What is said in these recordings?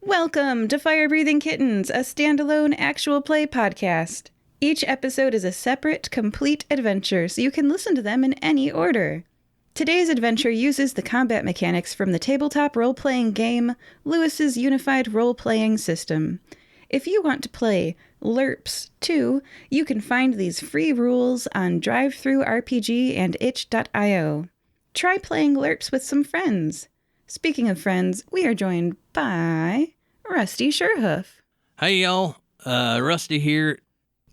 Welcome to Fire Breathing Kittens, a standalone actual play podcast. Each episode is a separate, complete adventure, so you can listen to them in any order. Today's adventure uses the combat mechanics from the tabletop role-playing game, Lewis's Unified Role-Playing System. If you want to play LURPS too, you can find these free rules on DriveThruRPG and itch.io. Try playing LURPS with some friends. Speaking of friends, we are joined by Rusty Sherhoof. Hey y'all, Rusty here.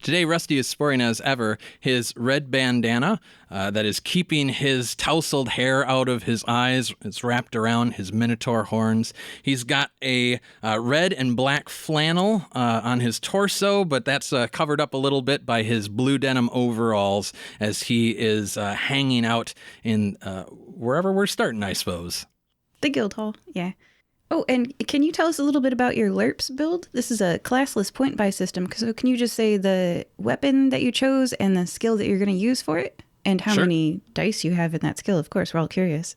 Today Rusty is sporting as ever his red bandana that is keeping his tousled hair out of his eyes. It's wrapped around his minotaur horns. He's got a red and black flannel on his torso, but that's covered up a little bit by his blue denim overalls as he is hanging out in wherever we're starting, I suppose. The guild hall, yeah. Oh, and can you tell us a little bit about your LURPS build? This is a classless point-buy system, so can you just say the weapon that you chose and the skill that you're going to use for it? And how many dice you have in that skill, of course. We're all curious.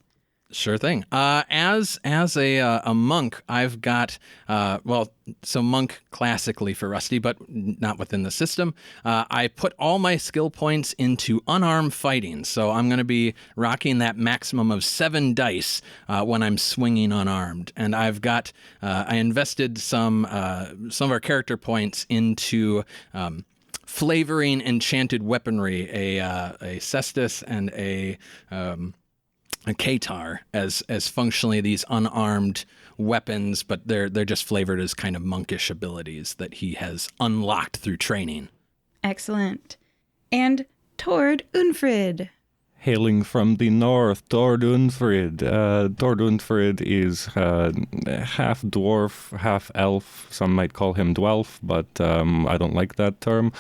Sure thing. As a monk, I've got, so monk classically for Rusty, but not within the system. I put all my skill points into unarmed fighting, so I'm going to be rocking that maximum of 7 dice when I'm swinging unarmed. And I've got, I invested some of our character points into flavoring enchanted weaponry, a cestus and a Katar as functionally these unarmed weapons, but they're just flavored as kind of monkish abilities that he has unlocked through training. Excellent. And Tord Unfrid. Hailing from the north, Tord Unfrid. Tord Unfrid is half dwarf, half elf. Some might call him dwelf, but I don't like that term.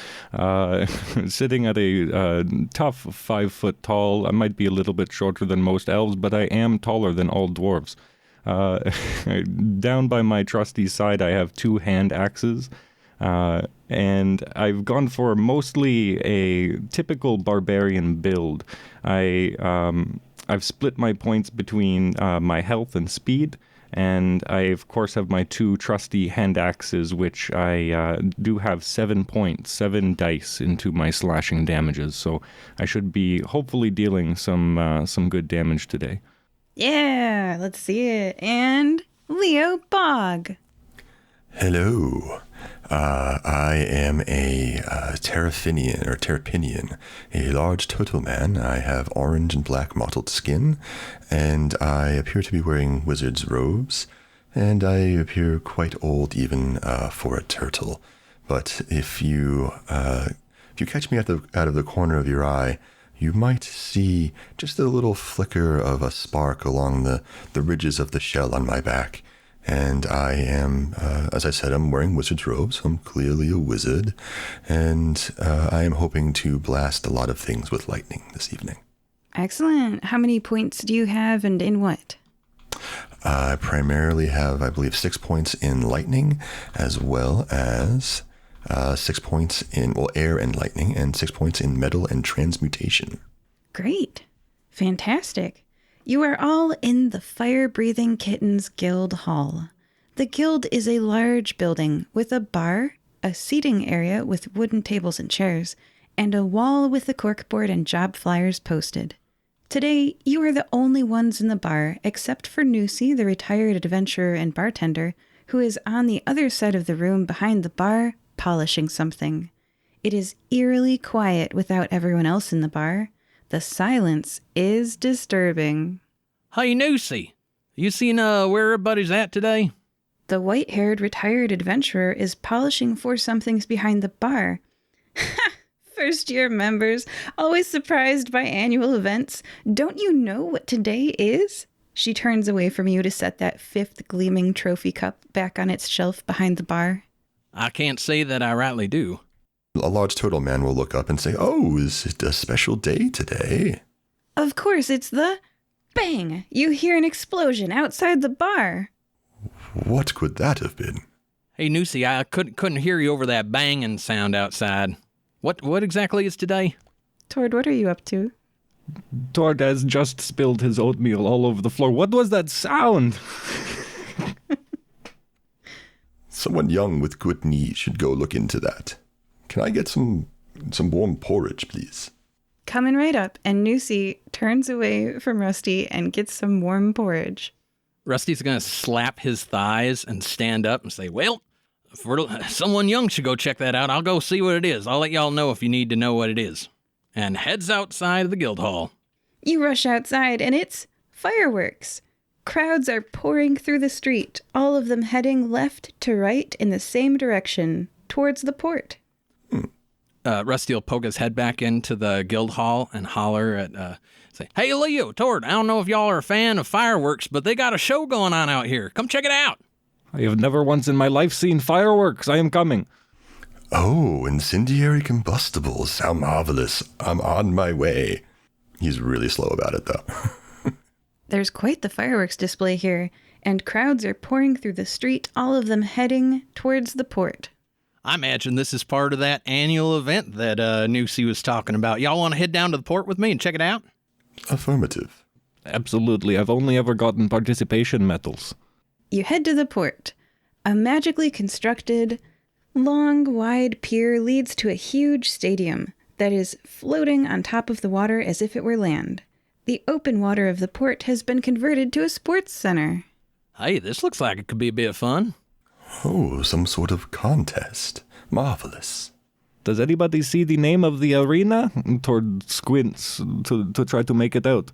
Sitting at a tough 5 foot tall. I might be a little bit shorter than most elves, but I am taller than all dwarves. Down by my trusty's side, I have 2 hand axes. And I've gone for mostly a typical barbarian build. I've split my points between my health and speed, and I, of course, have my 2 trusty hand axes, which I do have 7 points, 7 dice into my slashing damages, so I should be hopefully dealing some good damage today. Yeah, let's see it. And Leo Bog. Hello. I am a Terrapinian, a large turtle man. I have orange and black mottled skin, and I appear to be wearing wizard's robes, and I appear quite old even for a turtle. But if you catch me out of the corner of your eye, you might see just a little flicker of a spark along the ridges of the shell on my back. And I am, as I said, I'm wearing wizard's robes. I'm clearly a wizard. And I am hoping to blast a lot of things with lightning this evening. Excellent. How many points do you have and in what? I primarily have, I believe, 6 points in lightning, as well as 6 points in, air and lightning, and 6 points in metal and transmutation. Great. Fantastic. You are all in the Fire Breathing Kittens Guild Hall. The guild is a large building with a bar, a seating area with wooden tables and chairs, and a wall with the corkboard and job flyers posted. Today, you are the only ones in the bar except for Nusi, the retired adventurer and bartender, who is on the other side of the room behind the bar, polishing something. It is eerily quiet without everyone else in the bar. The silence is disturbing. Hey, Nusi, you seen where everybody's at today? The white-haired retired adventurer is polishing for somethings behind the bar. Ha! First-year members, always surprised by annual events. Don't you know what today is? She turns away from you to set that 5th gleaming trophy cup back on its shelf behind the bar. I can't say that I rightly do. A large turtle man will look up and say, "Oh, is it a special day today?" Of course, it's the... Bang! You hear an explosion outside the bar. What could that have been? Hey, Nusi, I couldn't hear you over that banging sound outside. What exactly is today? Tord, what are you up to? Tord has just spilled his oatmeal all over the floor. What was that sound? Someone young with good knees should go look into that. Can I get some warm porridge, please? Coming right up, and Nusi turns away from Rusty and gets some warm porridge. Rusty's going to slap his thighs and stand up and say, well, someone young should go check that out. I'll go see what it is. I'll let y'all know if you need to know what it is. And heads outside of the guild hall. You rush outside, and it's fireworks. Crowds are pouring through the street, all of them heading left to right in the same direction, towards the port. Rusty will poke his head back into the guild hall and holler at, say, hey, Leo, Tord, I don't know if y'all are a fan of fireworks, but they got a show going on out here. Come check it out. I have never once in my life seen fireworks. I am coming. Oh, incendiary combustibles. How marvelous. I'm on my way. He's really slow about it, though. There's quite the fireworks display here, and crowds are pouring through the street, all of them heading towards the port. I imagine this is part of that annual event that Nusi was talking about. Y'all want to head down to the port with me and check it out? Affirmative. Absolutely. I've only ever gotten participation medals. You head to the port. A magically constructed, long, wide pier leads to a huge stadium that is floating on top of the water as if it were land. The open water of the port has been converted to a sports center. Hey, this looks like it could be a bit of fun. Oh, some sort of contest. Marvelous. Does anybody see the name of the arena? Tord squints to try to make it out.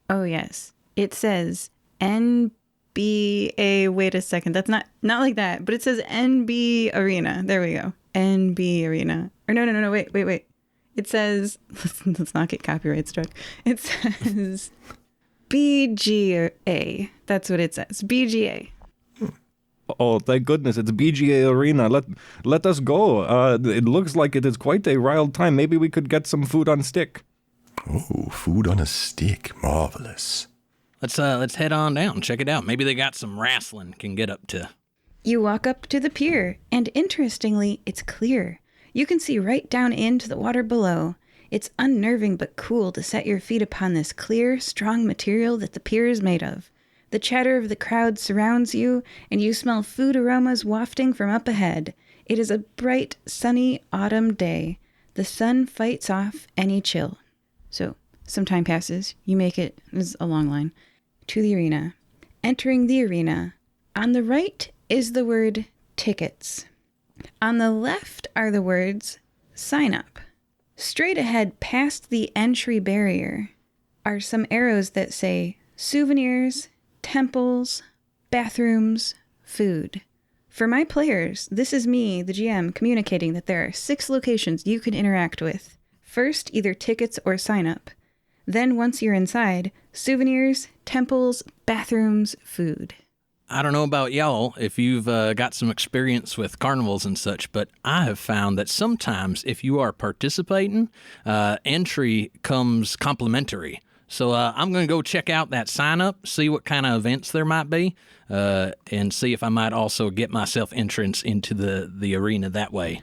Oh, yes. It says NBA. Wait a second. That's not like that, but it says NB Arena. There we go. NB Arena. Or no. Wait. It says, let's not get copyright struck. It says BGA. That's what it says. BGA. Oh, thank goodness, it's BGA Arena. Let us go. It looks like it is quite a wild time. Maybe we could get some food on stick. Oh, food on a stick. Marvelous. Let's head on down, check it out. Maybe they got some wrestling can get up to. You walk up to the pier, and interestingly, it's clear. You can see right down into the water below. It's unnerving but cool to set your feet upon this clear, strong material that the pier is made of. The chatter of the crowd surrounds you, and you smell food aromas wafting from up ahead. It is a bright, sunny autumn day. The sun fights off any chill. So, some time passes. You make it, this is a long line, to the arena. Entering the arena. On the right is the word tickets. On the left are the words sign up. Straight ahead past the entry barrier are some arrows that say souvenirs, temples, bathrooms, food. For my players, this is me, the GM, communicating that there are 6 locations you can interact with. First, either tickets or sign up. Then, once you're inside, souvenirs, temples, bathrooms, food. I don't know about y'all if you've got some experience with carnivals and such, but I have found that sometimes if you are participating, entry comes complimentary. So I'm going to go check out that sign up, see what kind of events there might be, and see if I might also get myself entrance into the arena that way.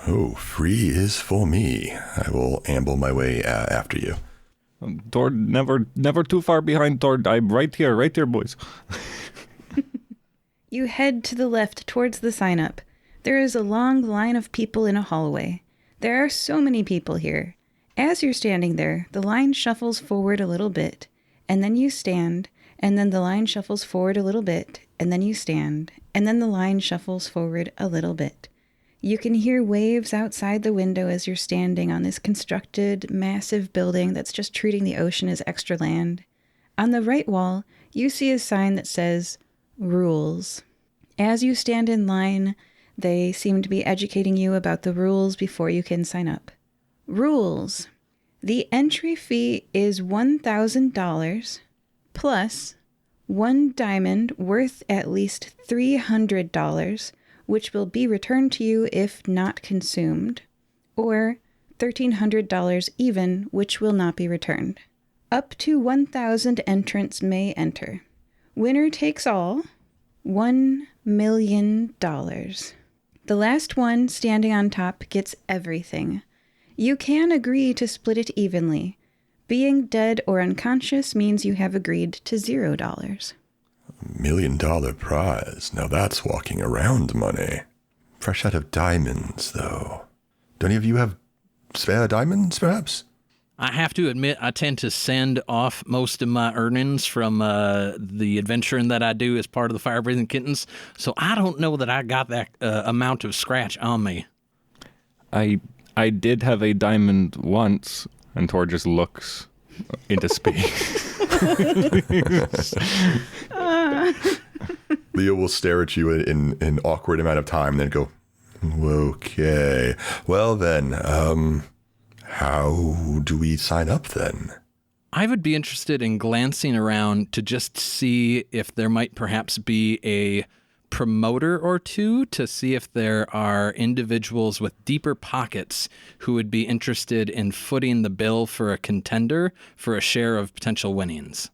Oh, free is for me. I will amble my way after you. Tord, never too far behind, Tord. I'm right here, boys. You head to the left towards the sign up. There is a long line of people in a hallway. There are so many people here. As you're standing there, the line shuffles forward a little bit, and then you stand, and then the line shuffles forward a little bit, and then you stand, and then the line shuffles forward a little bit. You can hear waves outside the window as you're standing on this constructed, massive building that's just treating the ocean as extra land. On the right wall, you see a sign that says, Rules. As you stand in line, they seem to be educating you about the rules before you can sign up. Rules. The entry fee is $1,000 plus 1 diamond worth at least $300, which will be returned to you if not consumed, or $1,300 even, which will not be returned. Up to 1,000 entrants may enter. Winner takes all, $1 million. The last one standing on top gets everything. You can agree to split it evenly. Being dead or unconscious means you have agreed to $0. $1 million prize. Now that's walking around money. Fresh out of diamonds, though. Do any of you have spare diamonds, perhaps? I have to admit, I tend to send off most of my earnings from the adventuring that I do as part of the Fire Breathing Kittens, so I don't know that I got that amount of scratch on me. I did have a diamond once, and Tor just looks into space. Leo will stare at you in an awkward amount of time, and then go, okay. Well then, how do we sign up then? I would be interested in glancing around to just see if there might perhaps be a promoter or two, to see if there are individuals with deeper pockets who would be interested in footing the bill for a contender for a share of potential winnings.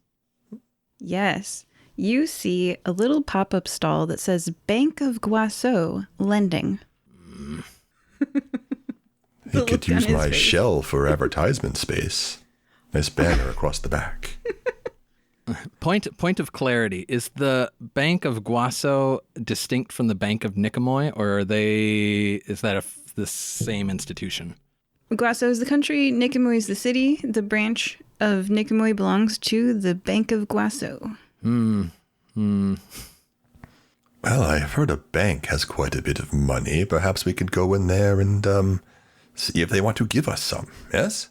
Yes. You see a little pop-up stall that says Bank of Guasso Lending. He could use my shell for advertisement space. Nice banner across the back. Point of clarity. Is the Bank of Guasso distinct from the Bank of Niqamui, or is that the same institution? Guasso is the country, Niqamui is the city. The branch of Niqamui belongs to the Bank of Guasso. Well, I've heard a bank has quite a bit of money. Perhaps we could go in there and see if they want to give us some, yes?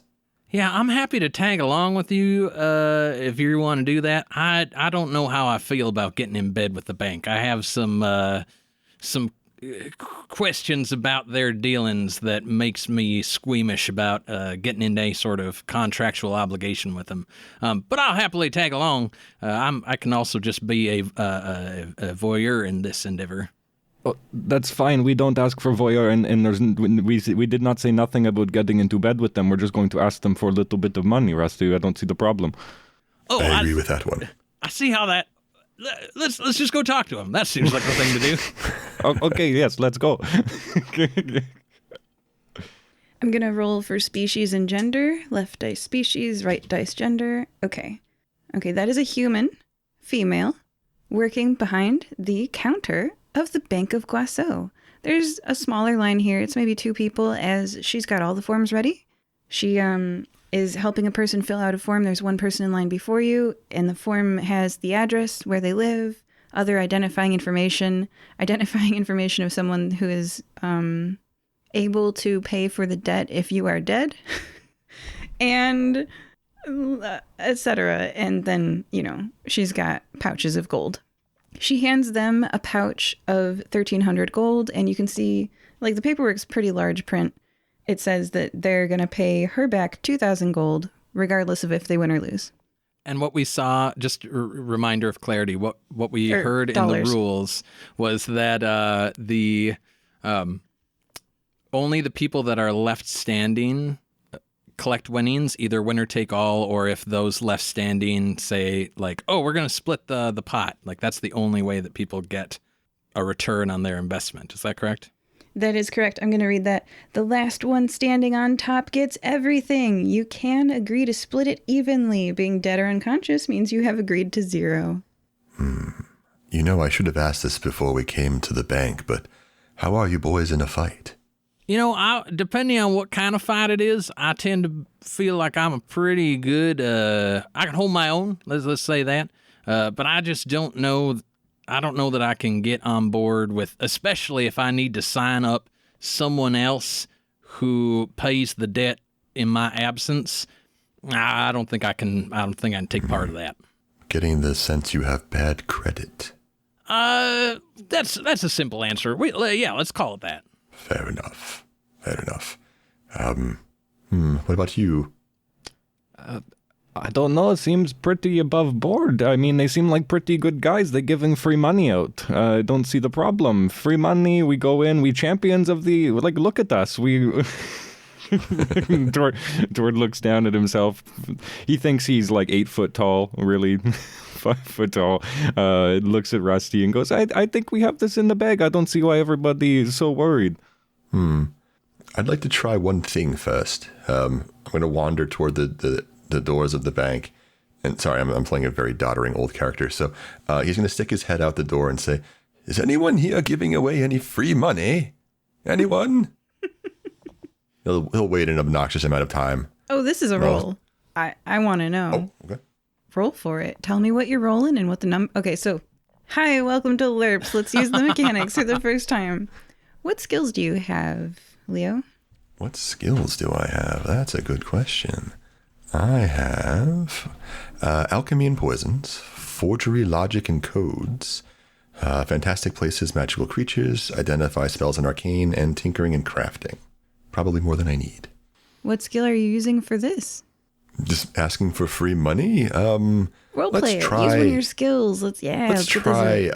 Yeah, I'm happy to tag along with you if you want to do that. I don't know how I feel about getting in bed with the bank. I have some questions about their dealings that makes me squeamish about getting into any sort of contractual obligation with them. But I'll happily tag along. I can also just be a voyeur in this endeavor. Oh, that's fine. We don't ask for voyeur, and we did not say nothing about getting into bed with them. We're just going to ask them for a little bit of money, Rusty. I don't see the problem. Oh, I agree with that one. I see how that. Let's just go talk to him. That seems like the thing to do. Okay, yes, let's go. I'm going to roll for species and gender. Left dice species, right dice gender. Okay, that is a human, female, working behind the counter of the Bank of Guasso. There's a smaller line here. It's maybe 2 people, as she's got all the forms ready. She is helping a person fill out a form. There's 1 person in line before you, and the form has the address, where they live, other identifying information of someone who is able to pay for the debt if you are dead, and etc. And then, she's got pouches of gold. She hands them a pouch of 1,300 gold, and you can see, the paperwork's pretty large print. It says that they're going to pay her back 2,000 gold, regardless of if they win or lose. And what we saw, just a reminder of clarity, what we heard dollars. In the rules was that the only the people that are left standing collect winnings, either winner take all, or if those left standing say we're going to split the pot, that's the only way that people get a return on their investment. Is that correct? That is correct. I'm going to read that. The last one standing on top gets everything. You can agree to split it evenly. Being dead or unconscious means you have agreed to 0. I should have asked this before we came to the bank, but how are you boys in a fight? Depending on what kind of fight it is, I tend to feel like I'm a pretty good, I can hold my own, let's say that. But I just don't know, I don't know that I can get on board with, especially if I need to sign up someone else who pays the debt in my absence. I don't think I can take part of that. Getting the sense you have bad credit. That's a simple answer. Let's call it that. Fair enough. What about you? I don't know. It seems pretty above board. I mean, they seem like pretty good guys. They're giving free money out. I don't see the problem. Free money, we go in, we champions of the... look at us. We... Dord looks down at himself. He thinks he's 8 foot tall, really 5 foot tall. Looks at Rusty and goes, I think we have this in the bag. I don't see why everybody is so worried. I'd like to try one thing first. I'm going to wander toward the doors of the bank, And sorry, I'm playing a very doddering old character. So he's going to stick his head out the door and say, "Is anyone here giving away any free money? Anyone?" He'll wait an obnoxious amount of time. Oh, this is a roll. I want to know. Oh, okay. Roll for it. Tell me what you're rolling and what the number. Okay, so hi, welcome to LURPS. Let's use the mechanics for the first time. What skills do you have, Leo? What skills do I have? That's a good question. I have alchemy and poisons, forgery, logic, and codes, fantastic places, magical creatures, identify spells and arcane, and tinkering and crafting. Probably more than I need. What skill are you using for this? Just asking for free money. Role play it. Use one of your skills. Let's try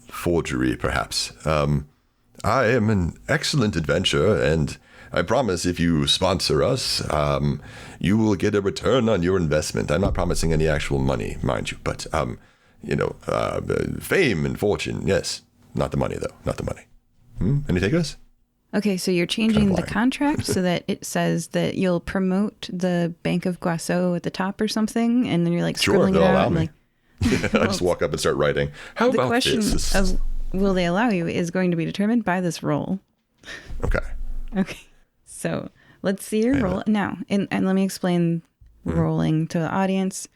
forgery, perhaps. I am an excellent adventurer, and I promise if you sponsor us, you will get a return on your investment. I'm not promising any actual money, mind you, but fame and fortune, yes. Not the money, though. Not the money. Any takers? Okay, so you're changing the contract so that it says that you'll promote the Bank of Guasso at the top or something, and then you're like scribbling it out. Allow me. I just walk up and start writing. How about this? The question of will they allow you is going to be determined by this roll. Okay. Okay. So let's see your roll now. And let me explain rolling to the audience.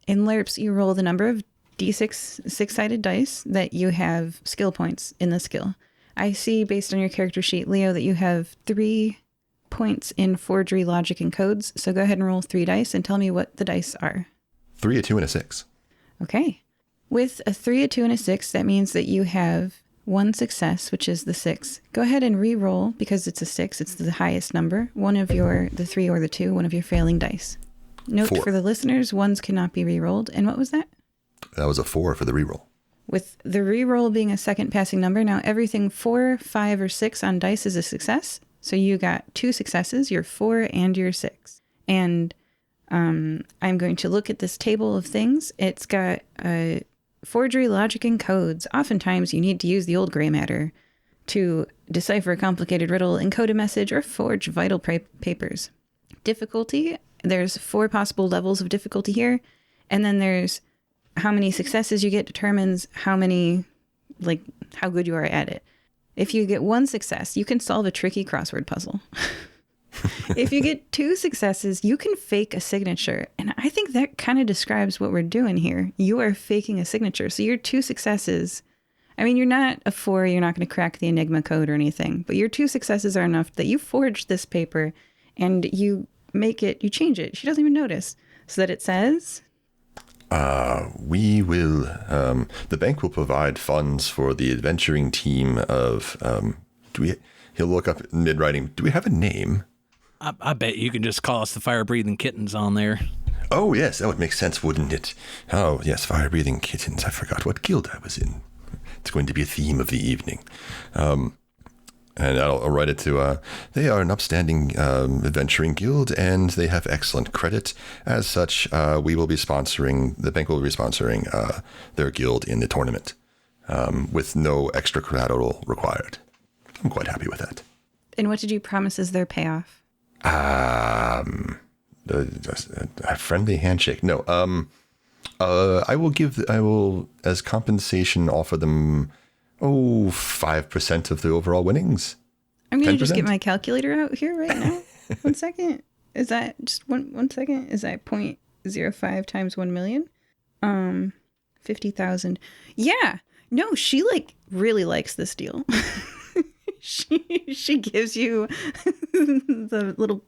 In LURPS, you roll the number of D6 six-sided dice that you have skill points in the skill. I see based on your character sheet, Leo, that you have 3 points in forgery, logic, and codes. So go ahead and roll 3 dice and tell me what the dice are. 3, a 2, and a 6. Okay. With a 3, a 2, and a 6, that means that you have 1 success, which is the 6. Go ahead and re-roll, because it's a 6, it's the highest number, the 3 or the 2, one of your failing dice. Note 4. For the listeners, 1s cannot be re-rolled. And what was that? That was a 4 for the re-roll. With the re-roll being a second passing number, now everything 4, 5, or 6 on dice is a success. So you got 2 successes, your 4 and your 6. And I'm going to look at this table of things. It's got forgery, logic, and codes. Oftentimes you need to use the old gray matter to decipher a complicated riddle, encode a message, or forge vital papers. Difficulty, there's 4 possible levels of difficulty here. And then there's how many successes you get determines how good you are at it. If you get 1 success, you can solve a tricky crossword puzzle. If you get 2 successes, you can fake a signature. And I think that kind of describes what we're doing here. You are faking a signature. So your 2 successes, I mean, you're not a 4, you're not going to crack the Enigma code or anything, but your 2 successes are enough that you forge this paper and you change it. She doesn't even notice. So that it says... the bank will provide funds for the adventuring team of, he'll look up mid-writing, do we have a name? I bet you can just call us the fire-breathing kittens on there. Oh, yes, that would make sense, wouldn't it? Oh, yes, fire-breathing kittens. I forgot what guild I was in. It's going to be a theme of the evening. And I'll write it to, they are an upstanding adventuring guild, and they have excellent credit. As such, the bank will be sponsoring their guild in the tournament with no extra collateral required. I'm quite happy with that. And what did you promise is their payoff? A friendly handshake. No, I will, as compensation, offer them 5% of the overall winnings. I'm going to just get my calculator out here right now. 1 second. Is that just one second? Is that 0.05 times 1 million? 50,000. Yeah. No, she really likes this deal. She gives you the little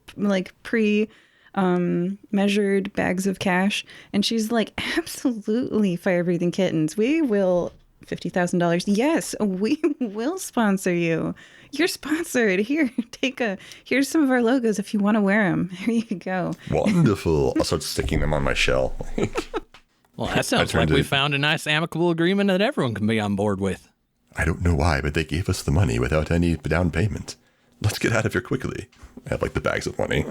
measured bags of cash, and she's like, absolutely, fire breathing kittens. We will $50,000. Yes, we will sponsor you. You're sponsored. Here's some of our logos if you want to wear them. Here you go. Wonderful. I'll start sticking them on my shell. Well, that sounds like we found a nice amicable agreement that everyone can be on board with. I don't know why, but they gave us the money without any down payment. Let's get out of here quickly. I have the bags of money.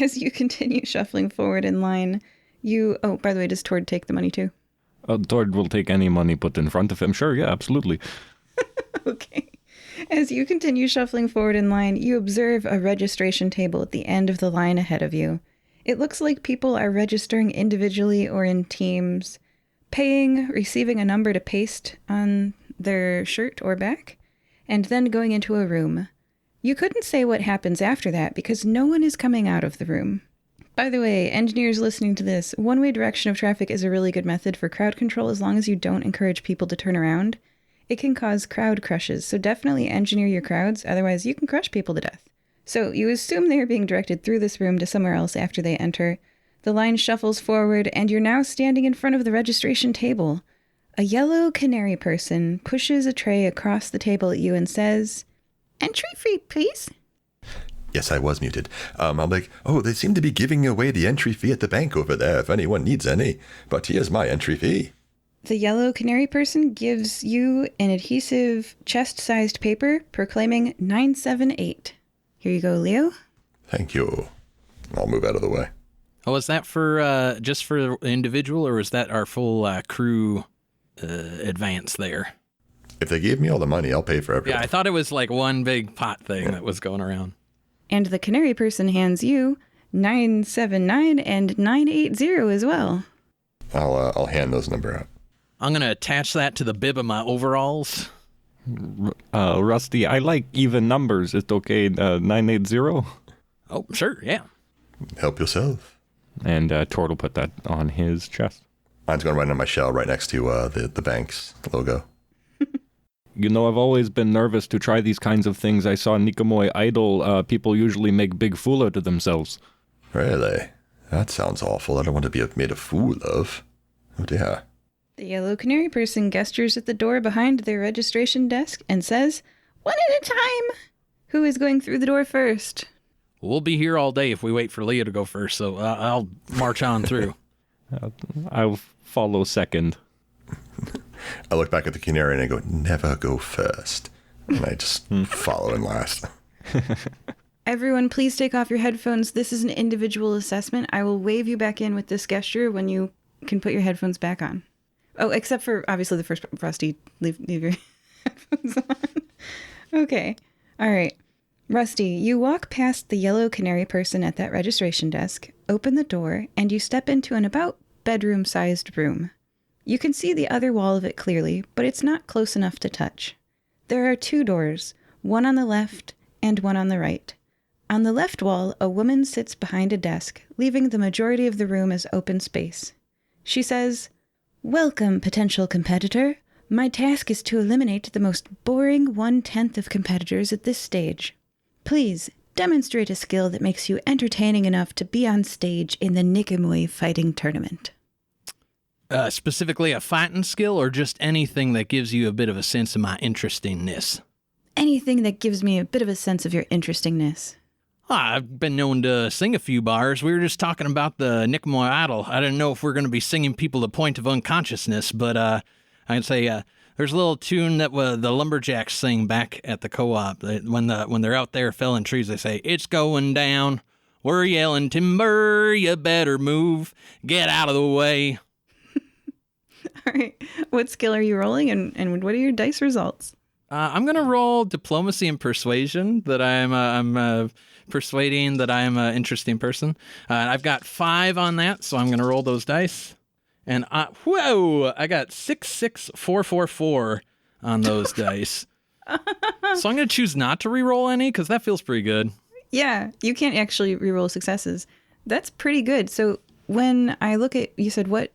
As you continue shuffling forward in line, by the way, does Tord take the money too? Tord will take any money put in front of him. Sure, yeah, absolutely. Okay. As you continue shuffling forward in line, you observe a registration table at the end of the line ahead of you. It looks like people are registering individually or in teams, paying, receiving a number to paste on their shirt or back, and then going into a room. You couldn't say what happens after that because no one is coming out of the room. By the way, engineers listening to this, one-way direction of traffic is a really good method for crowd control as long as you don't encourage people to turn around. It can cause crowd crushes, so definitely engineer your crowds, otherwise you can crush people to death. So you assume they are being directed through this room to somewhere else after they enter. The line shuffles forward, and you're now standing in front of the registration table. A yellow canary person pushes a tray across the table at you and says, "Entry fee, please." Yes, I was muted. I'm like, oh, they seem to be giving away the entry fee at the bank over there if anyone needs any. But here's my entry fee. The yellow canary person gives you an adhesive chest-sized paper proclaiming 978. Here you go, Leo. Thank you. I'll move out of the way. Oh, is that for just for individual, or is that our full crew advance there? If they gave me all the money, I'll pay for everything. Yeah, I thought it was like one big pot thing that was going around. And the canary person hands you 979 and 980 as well. I'll hand those number out. I'm going to attach that to the bib of my overalls. Rusty, I like even numbers. It's okay. 980. Oh, sure, yeah. Help yourself. And Tord will put that on his chest. Mine's going right on my shell right next to the bank's logo. You know, I've always been nervous to try these kinds of things. I saw Niqamui idol. People usually make big fool out of themselves. Really? That sounds awful. I don't want to be made a fool of. Oh, dear. The yellow canary person gestures at the door behind their registration desk and says, "One at a time." Who is going through the door first? We'll be here all day if we wait for Leo to go first, so I'll march on through. I'll follow second. I look back at the canary and I go, never go first. And I just follow him last. Everyone, please take off your headphones. This is an individual assessment. I will wave you back in with this gesture when you can put your headphones back on. Oh, except for, obviously, the first Rusty, leave your headphones on. Okay. All right. Rusty, you walk past the yellow canary person at that registration desk, open the door, and you step into an about bedroom-sized room. You can see the other wall of it clearly, but it's not close enough to touch. There are two doors, one on the left and one on the right. On the left wall, a woman sits behind a desk, leaving the majority of the room as open space. She says, "Welcome, potential competitor. My task is to eliminate the most boring 1/10 of competitors at this stage. Please, demonstrate a skill that makes you entertaining enough to be on stage in the Niqamui fighting tournament." Specifically a fighting skill, or just anything that gives you a bit of a sense of my interestingness? Anything that gives me a bit of a sense of your interestingness. I've been known to sing a few bars. We were just talking about the Niqamui idol. I didn't know if we're going to be singing people to point of unconsciousness, but I'd say there's a little tune that the lumberjacks sing back at the co-op. When they're out there felling trees, they say, "It's going down. We're yelling timber. You better move. Get out of the way." All right. What skill are you rolling, and what are your dice results? I'm going to roll diplomacy and persuasion, that I'm persuading that I am an interesting person. I've got 5 on that, so I'm going to roll those dice. And I got 6, 6, 4, 4, 4 on those dice. So I'm going to choose not to re-roll any, because that feels pretty good. Yeah, you can't actually re-roll successes. That's pretty good. So when I look at, you said what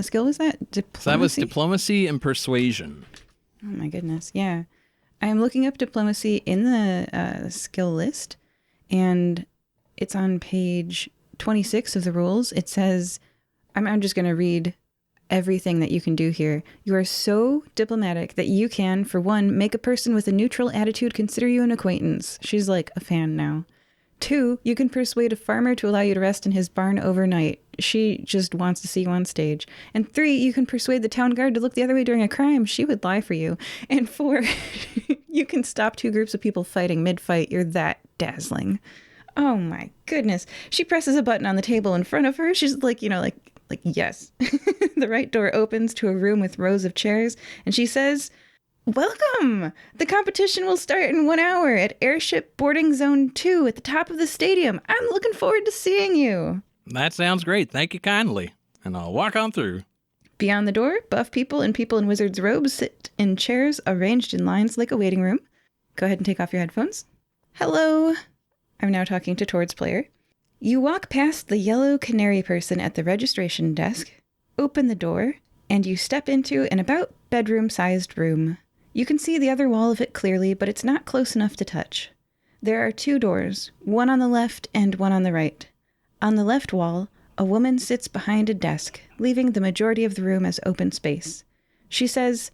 skill was that? Diplomacy? So that was diplomacy and persuasion. Oh my goodness, yeah. I'm looking up diplomacy in the skill list, and it's on page 26 of the rules. It says, I'm just going to read everything that you can do here. You are so diplomatic that you can, for one, make a person with a neutral attitude consider you an acquaintance. She's like a fan now. 2, you can persuade a farmer to allow you to rest in his barn overnight. She just wants to see you on stage. And 3, you can persuade the town guard to look the other way during a crime. She would lie for you. And 4, you can stop 2 groups of people fighting mid-fight. You're that dazzling. Oh my goodness. She presses a button on the table in front of her. She's like, like yes. The right door opens to a room with rows of chairs. And she says, Welcome! The competition will start in 1 hour at Airship Boarding Zone 2 at the top of the stadium. I'm looking forward to seeing you. That sounds great. Thank you kindly. And I'll walk on through. Beyond the door, buff people and people in wizards' robes sit in chairs arranged in lines like a waiting room. Go ahead and take off your headphones. Hello. I'm now talking to Tord's player. You walk past the yellow canary person at the registration desk, open the door, and you step into an about bedroom-sized room. You can see the other wall of it clearly, but it's not close enough to touch. There are 2 doors, one on the left and one on the right. On the left wall, a woman sits behind a desk, leaving the majority of the room as open space. She says,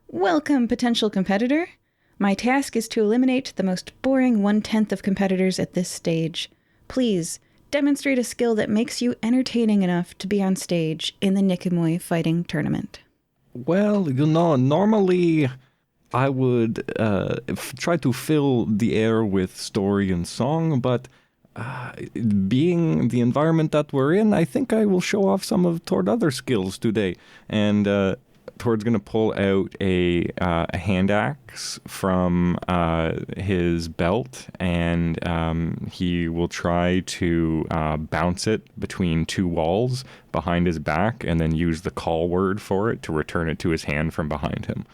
"Welcome, potential competitor. My task is to eliminate the most boring 1/10 of competitors at this stage. Please, demonstrate a skill that makes you entertaining enough to be on stage in the Niqamui fighting tournament." Well, normally I would try to fill the air with story and song, but being the environment that we're in, I think I will show off some of Tord other skills today. And Tord's going to pull out a hand axe from his belt, and he will try to bounce it between 2 walls behind his back, and then use the call word for it to return it to his hand from behind him.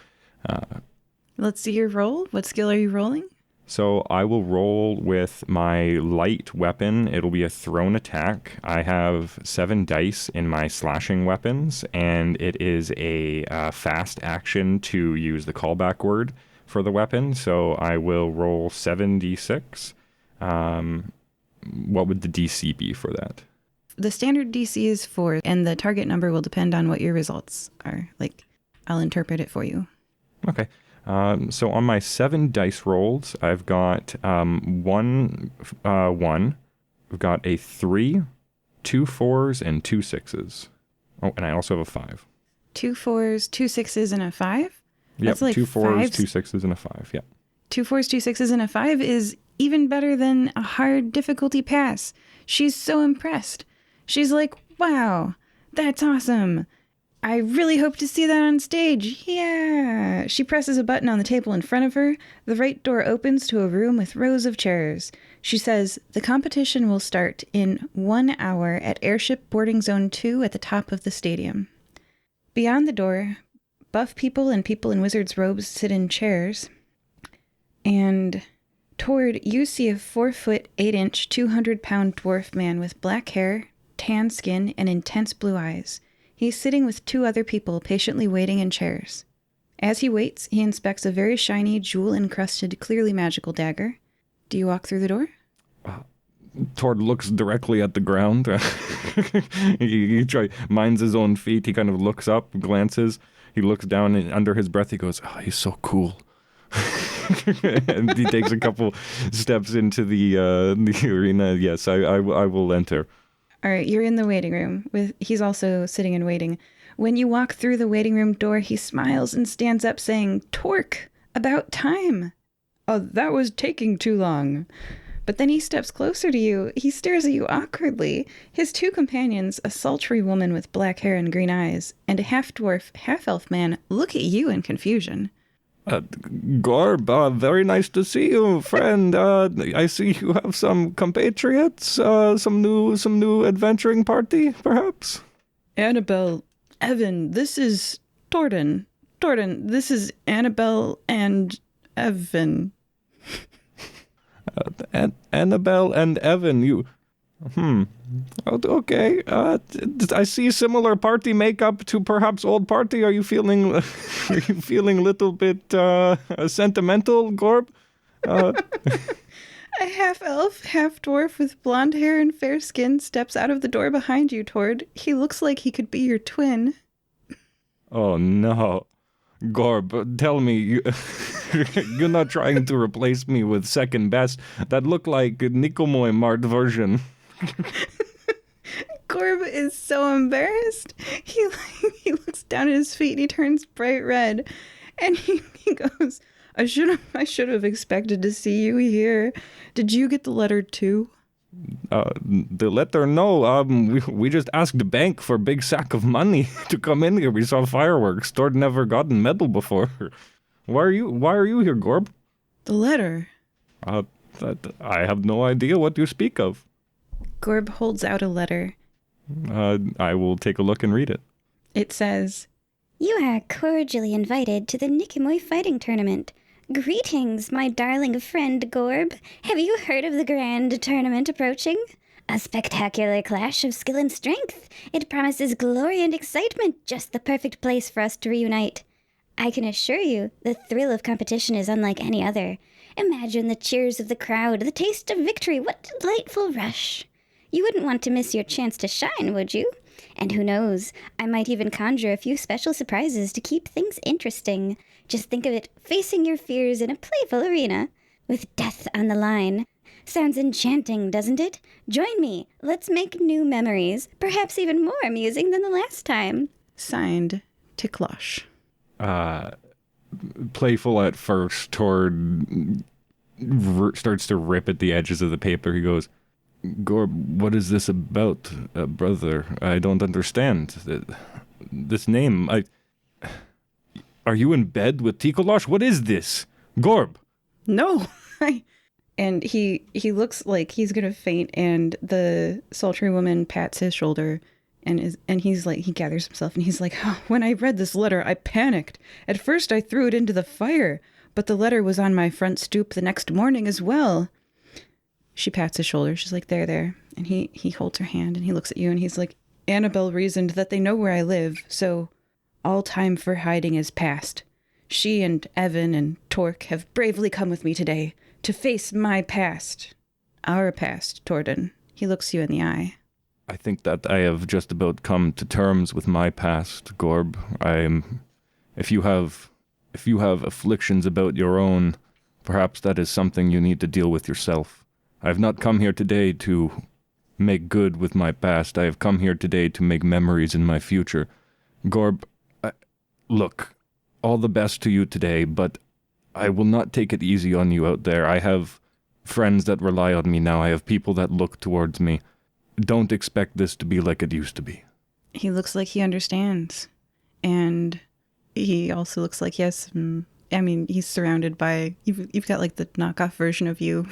Let's see your roll. What skill are you rolling? So I will roll with my light weapon. It'll be a thrown attack. I have 7 dice in my slashing weapons, and it is a fast action to use the callback word for the weapon. So I will roll 7d6. What would the DC be for that? The standard DC is 4, and the target number will depend on what your results are. I'll interpret it for you. Okay. So on my 7 dice rolls, I've got 1, I've got a 3, 2 4s, and 2 6s. Oh, and I also have a 5. 2 4s, 2 6s, and a 5? Yep, That's like 2 4s, 5s. 2 6s, and a 5, yeah. 2 4s, 2 6s, and a 5 is even better than a hard difficulty pass. She's so impressed. She's like, wow, that's awesome. I really hope to see that on stage. Yeah. She presses a button on the table in front of her. The right door opens to a room with rows of chairs. She says, the competition will start in 1 hour at Airship Boarding Zone 2 at the top of the stadium. Beyond the door, buff people and people in wizards' robes sit in chairs. And Tord, you see a 4-foot, 8-inch, 200-pound dwarf man with black hair, tan skin, and intense blue eyes. He's sitting with 2 other people patiently waiting in chairs. As he waits, he inspects a very shiny, jewel-encrusted, clearly magical dagger. Do you walk through the door? Tord looks directly at the ground. he minds his own feet. He kind of looks up, glances. He looks down, and under his breath he goes, "Oh, he's so cool." And he takes a couple steps into the arena. Yes, I will enter. All right, you're in the waiting room. He's also sitting and waiting. When you walk through the waiting room door, he smiles and stands up saying, "Torque, about time." "Oh, that was taking too long." But then he steps closer to you. He stares at you awkwardly. His 2 companions, a sultry woman with black hair and green eyes, and a half-dwarf, half-elf man, look at you in confusion. Gorb, very nice to see you, friend. I see you have some compatriots, some new adventuring party, perhaps? Annabelle, Evan, this is Torden. Torden, this is Annabelle and Evan. Annabelle and Evan, you... Okay. I see similar party makeup to perhaps old party. Are you feeling a little bit sentimental, Gorb? A half-elf, half-dwarf with blonde hair and fair skin steps out of the door behind you, Tord. He looks like he could be your twin. Oh, no. Gorb, tell me, you're not trying to replace me with second best. That looked like Niqamui Mart version. Gorb is so embarrassed. He looks down at his feet and he turns bright red. And he goes, I should have expected to see you here. Did you get the letter too? The letter, no. We just asked the bank for a big sack of money to come in here. We saw fireworks. Tord never gotten medal before. Why are you here, Gorb? The letter. I have no idea what you speak of. Gorb holds out a letter. I will take a look and read it. It says, You are cordially invited to the Niqamui fighting tournament. Greetings, my darling friend Gorb. Have you heard of the grand tournament approaching? A spectacular clash of skill and strength. It promises glory and excitement, just the perfect place for us to reunite. I can assure you, the thrill of competition is unlike any other. Imagine the cheers of the crowd, the taste of victory. What a delightful rush. You wouldn't want to miss your chance to shine, would you? And who knows, I might even conjure a few special surprises to keep things interesting. Just think of it, facing your fears in a playful arena, with death on the line. Sounds enchanting, doesn't it? Join me. Let's make new memories, perhaps even more amusing than the last time. signed, Tiklosh. Playful at first, Tord starts to rip at the edges of the paper. He goes, Gorb, what is this about, brother? I don't understand. This name, Are you in bed with Tikolosh? What is this? Gorb! No! And he looks like he's gonna faint, and the sultry woman pats his shoulder, and he's like, he gathers himself, and he's like, oh, when I read this letter, I panicked. At first I threw it into the fire, but the letter was on my front stoop the next morning as well. She pats his shoulder. She's like, there. And he holds her hand, and he looks at you, and he's like, Annabelle reasoned that they know where I live, so all time for hiding is past. She and Evan and Torque have bravely come with me today to face my past. Our past, Torden. He looks you in the eye. I think that I have just about come to terms with my past, Gorb. If you have afflictions about your own, perhaps that is something you need to deal with yourself. I have not come here today to make good with my past. I have come here today to make memories in my future. Gorb, look, all the best to you today, but I will not take it easy on you out there. I have friends that rely on me now. I have people that look towards me. Don't expect this to be like it used to be. He looks like he understands. And he also looks like, yes, he's surrounded by, you've got like the knockoff version of you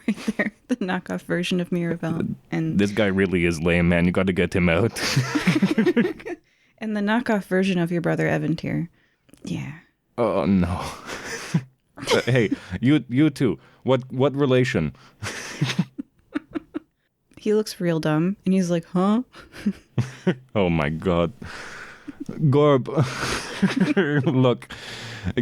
right there. The knockoff version of Mirabelle. And this guy really is lame, man. You got to get him out. And the knockoff version of your brother Evan here. Yeah. Oh, no. Hey, you two. What relation? He looks real dumb, and he's like, huh? Oh my god. Gorb, look,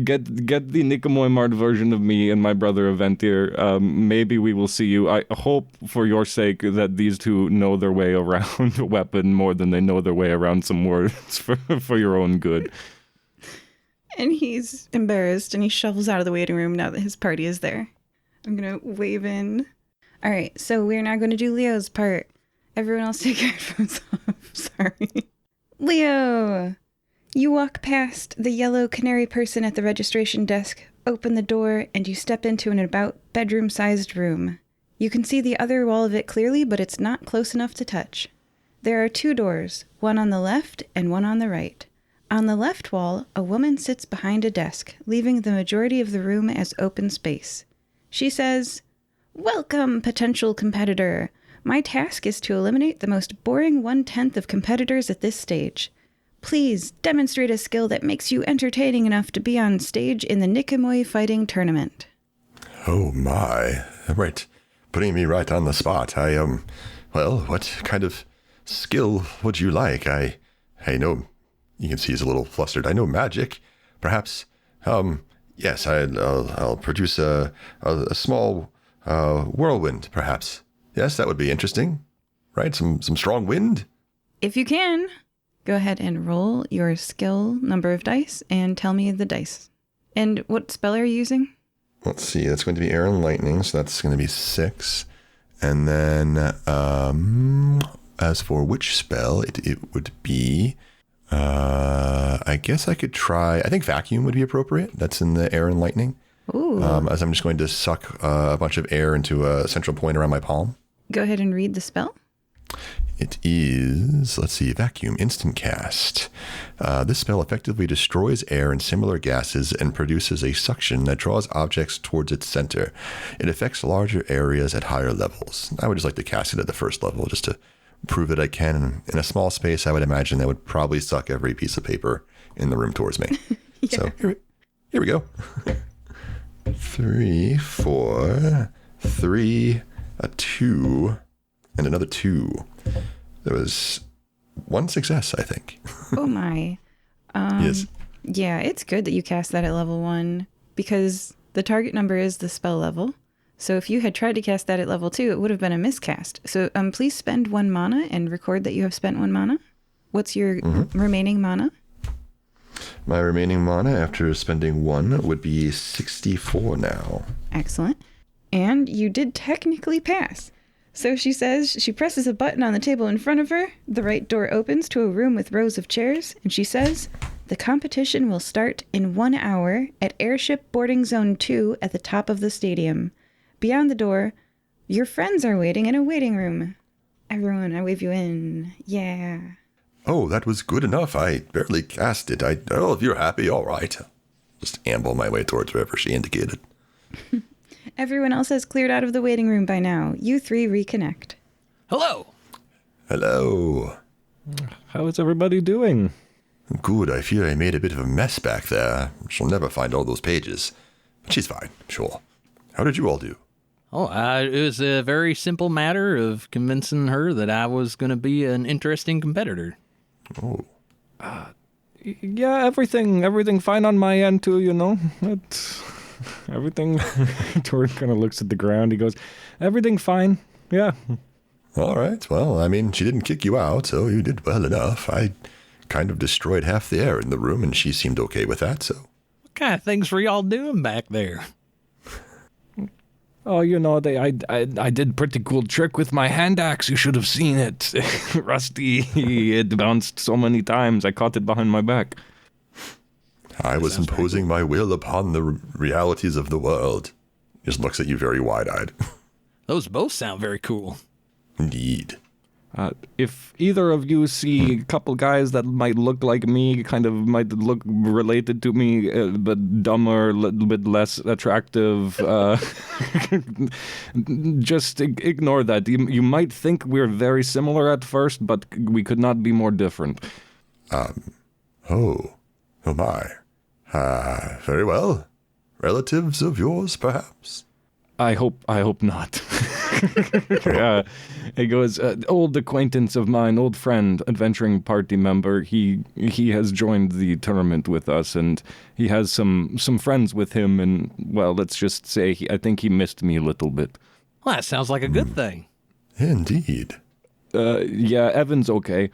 get the Niqamui Mart version of me and my brother Aventir. Maybe we will see you. I hope for your sake that these two know their way around a weapon more than they know their way around some words for your own good. And he's embarrassed, and he shovels out of the waiting room now that his party is there. I'm going to wave in. All right, so we're now going to do Leo's part. Everyone else take your headphones off. Sorry. Leo! You walk past the yellow canary person at the registration desk, open the door, and you step into an about bedroom-sized room. You can see the other wall of it clearly, but it's not close enough to touch. There are two doors, one on the left and one on the right. On the left wall, a woman sits behind a desk, leaving the majority of the room as open space. She says, Welcome, potential competitor. My task is to eliminate the most boring 1/10 of competitors at this stage. Please demonstrate a skill that makes you entertaining enough to be on stage in the Niqamui fighting tournament. Oh my. Right. Putting me right on the spot. Well, what kind of skill would you like? I know, you can see he's a little flustered. I know magic. Perhaps, yes, I'll produce a small whirlwind, perhaps. Yes, that would be interesting. Right? Some strong wind? If you can, go ahead and roll your skill number of dice and tell me the dice. And what spell are you using? Let's see. That's going to be air and lightning, so that's going to be 6. And then, as for which spell, it would be, I guess I could try, I think vacuum would be appropriate. That's in the air and lightning. Ooh. As I'm just going to suck a bunch of air into a central point around my palm. Go ahead and read the spell. It is, let's see, vacuum, instant cast. This spell effectively destroys air and similar gases and produces a suction that draws objects towards its center. It affects larger areas at higher levels. I would just like to cast it at the first level just to prove that I can. In a small space, I would imagine that would probably suck every piece of paper in the room towards me. So here we go. 3, 4, 3, a 2, and another 2. There was 1 success, I think. Oh my. Yes. Yeah, it's good that you cast that at level 1 because the target number is the spell level. So if you had tried to cast that at level 2, it would have been a miscast. So please spend 1 mana and record that you have spent 1 mana. What's your remaining mana? My remaining mana after spending 1 would be 64 now. Excellent. And you did technically pass. So she says she presses a button on the table in front of her. The right door opens to a room with rows of chairs. And she says, the competition will start in 1 hour at Airship Boarding Zone 2 at the top of the stadium. Beyond the door, your friends are waiting in a waiting room. Everyone, I wave you in. Yeah. Oh, that was good enough. I barely cast it. Oh, if you're happy, all right. Just amble my way towards wherever she indicated. Everyone else has cleared out of the waiting room by now. You 3 reconnect. Hello. Hello. How is everybody doing? Good. I fear I made a bit of a mess back there. She'll never find all those pages. But she's fine, sure. How did you all do? Oh, it was a very simple matter of convincing her that I was going to be an interesting competitor. Oh. Yeah, everything fine on my end too, you know. It's everything. Tori kind of looks at the ground. He goes, everything fine. Yeah. All right. Well, I mean, she didn't kick you out, so you did well enough. I kind of destroyed half the air in the room, and she seemed okay with that, so. What kind of things were y'all doing back there? Oh, you know, I did pretty cool trick with my hand axe. You should have seen it. Rusty, it bounced so many times. I caught it behind my back. I was imposing my will upon the realities of the world. Just looks at you very wide-eyed. Those both sound very cool. Indeed. If either of you see a couple guys that might look like me, kind of might look related to me, but dumber, a little bit less attractive, just ignore that. You might think we're very similar at first, but we could not be more different. Oh my. Very well. Relatives of yours, perhaps? I hope not. Yeah, he goes, old acquaintance of mine, old friend, adventuring party member. He has joined the tournament with us, and he has some friends with him. And well, let's just say I think he missed me a little bit. Well, that sounds like a good thing. Indeed. Yeah, Evan's okay.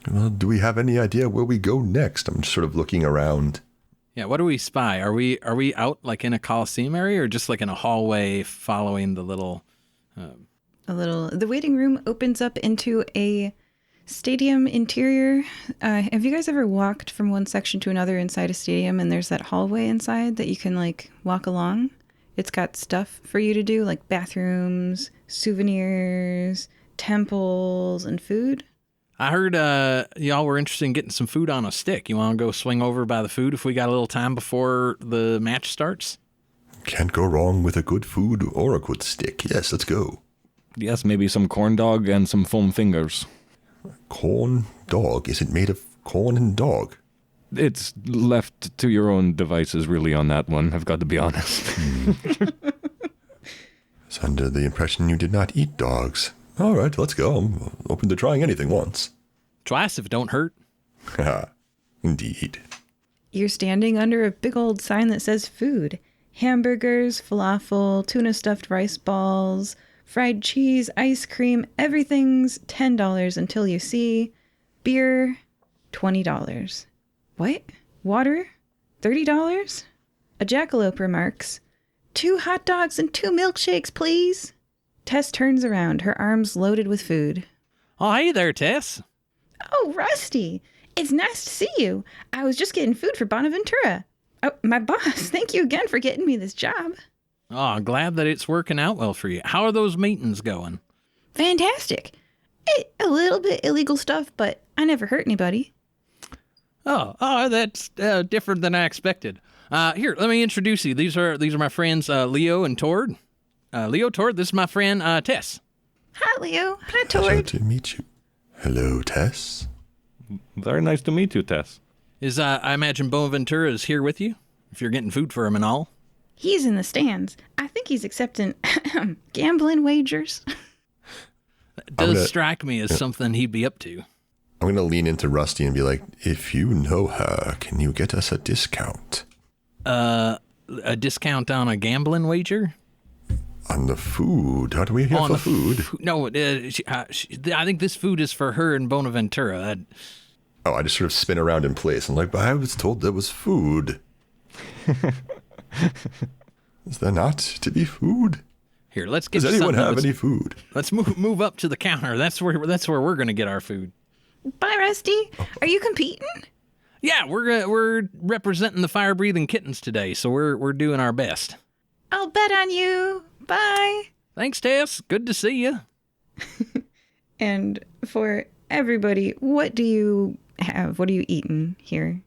Well, do we have any idea where we go next? I'm just sort of looking around. Yeah, what do we spy? Are we out like in a Coliseum area or just like in a hallway following the little... The waiting room opens up into a stadium interior. Have you guys ever walked from one section to another inside a stadium and there's that hallway inside that you can like walk along? It's got stuff for you to do like bathrooms, souvenirs, temples, and food. I heard y'all were interested in getting some food on a stick. You want to go swing over by the food if we got a little time before the match starts? Can't go wrong with a good food or a good stick. Yes, let's go. Yes, maybe some corn dog and some foam fingers. Corn dog? Is it made of corn and dog? It's left to your own devices, really, on that one. I've got to be honest. It's under the impression you did not eat dogs. All right, let's go. I'm open to trying anything once. Twice if it don't hurt. Indeed. You're standing under a big old sign that says food. Hamburgers, falafel, tuna stuffed rice balls, fried cheese, ice cream, everything's $10 until you see beer, $20. What? Water? $30? A jackalope remarks, 2 hot dogs and 2 milkshakes, please. Tess turns around, her arms loaded with food. Oh, hey there, Tess. Oh, Rusty. It's nice to see you. I was just getting food for Bonaventura. Oh, my boss, thank you again for getting me this job. Oh, I'm glad that it's working out well for you. How are those meetings going? Fantastic. A little bit illegal stuff, but I never hurt anybody. Oh, that's different than I expected. Here, let me introduce you. These are my friends Leo and Tord. Leo, Tord, this is my friend Tess. Hi, Leo. Hi, Pleasure Tord. to meet you. Hello, Tess. Very nice to meet you, Tess. I imagine Bonaventura is here with you, if you're getting food for him and all. He's in the stands. I think he's accepting gambling wagers. That does strike me as something he'd be up to. I'm going to lean into Rusty and be like, if you know her, can you get us a discount? A discount on a gambling wager? On the food. How do we here On for the food? No, I think this food is for her and Bonaventura. I just sort of spin around in place. I'm like, but I was told there was food. Is there not to be food? Here, let's get. Does you anyone something have any food? Let's move up to the counter. That's where we're gonna get our food. Bye, Rusty. Are you competing? Yeah, we're representing the fire-breathing kittens today, so we're doing our best. I'll bet on you. Bye. Thanks, Tess. Good to see you. And for everybody, what do you have? What are you eating here?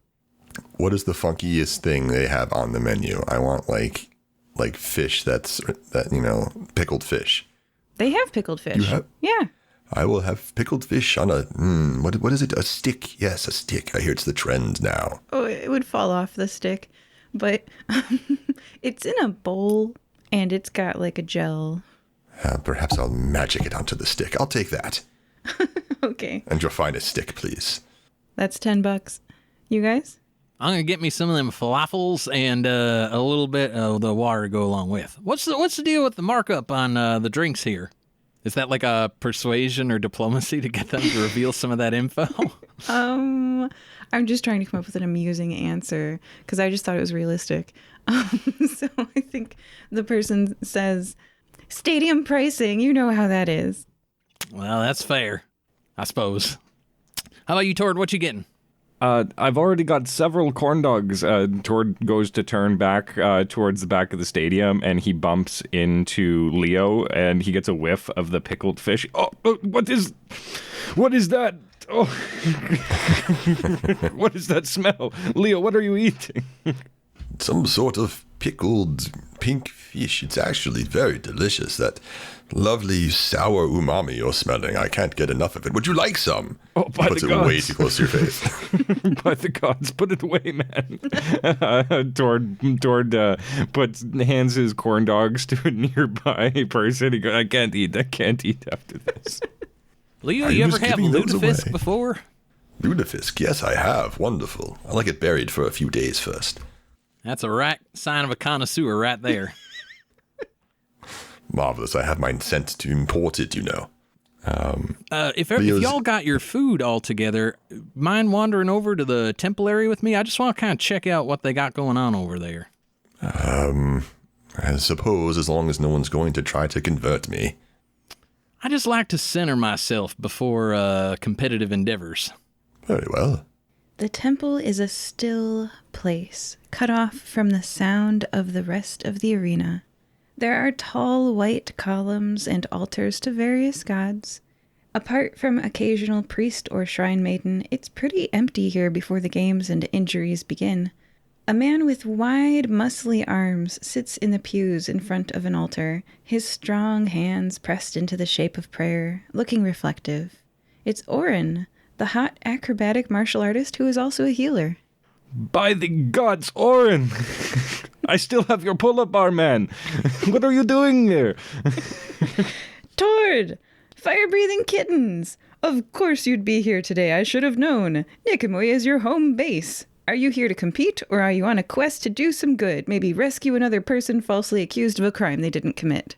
What is the funkiest thing they have on the menu? I want like fish pickled fish. They have pickled fish. You have? Yeah. I will have pickled fish on what is it? A stick. Yes, a stick. I hear it's the trend now. Oh, it would fall off the stick, but it's in a bowl and it's got like a gel. Perhaps I'll magic it onto the stick. I'll take that. Okay. And your finest stick, please. That's $10. You guys? I'm gonna get me some of them falafels and a little bit of the water to go along with. What's the deal with the markup on the drinks here? Is that like a persuasion or diplomacy to get them to reveal some of that info? I'm just trying to come up with an amusing answer because I just thought it was realistic. So I think the person says, stadium pricing, you know how that is. Well, that's fair, I suppose. How about you, Tord? What you getting? I've already got several corn dogs. Tord goes to turn back towards the back of the stadium, and he bumps into Leo, and he gets a whiff of the pickled fish. Oh, what is that? Oh, what is that smell? Leo, what are you eating? Some sort of pickled pink fish. It's actually very delicious. That lovely sour umami you're smelling. I can't get enough of it. Would you like some? Oh, by Puts the it gods. way too close to your face. By the gods, put it away, man. Tord hands his corn dogs to a nearby person. He goes, I can't eat after this. Leo, Are you you ever just have giving those lutefisk away? before? Lutefisk, yes, I have. Wonderful. I like it buried for a few days first. That's a right sign of a connoisseur right there. Marvelous. I have mine sent to import it, you know. If Leo's- y'all got your food all together, mind wandering over to the temple area with me? I just want to kind of check out what they got going on over there. I suppose as long as no one's going to try to convert me. I just like to center myself before competitive endeavors. Very well. The temple is a still place, cut off from the sound of the rest of the arena. There are tall white columns and altars to various gods. Apart from occasional priest or shrine maiden, it's pretty empty here before the games and injuries begin. A man with wide, muscly arms sits in the pews in front of an altar, his strong hands pressed into the shape of prayer, looking reflective. It's Orin, the hot acrobatic martial artist who is also a healer. By the gods, Orin! I still have your pull-up bar, man. What are you doing there? Tord! Fire-breathing kittens! Of course you'd be here today, I should have known. Niqamui is your home base. Are you here to compete, or are you on a quest to do some good? Maybe rescue another person falsely accused of a crime they didn't commit?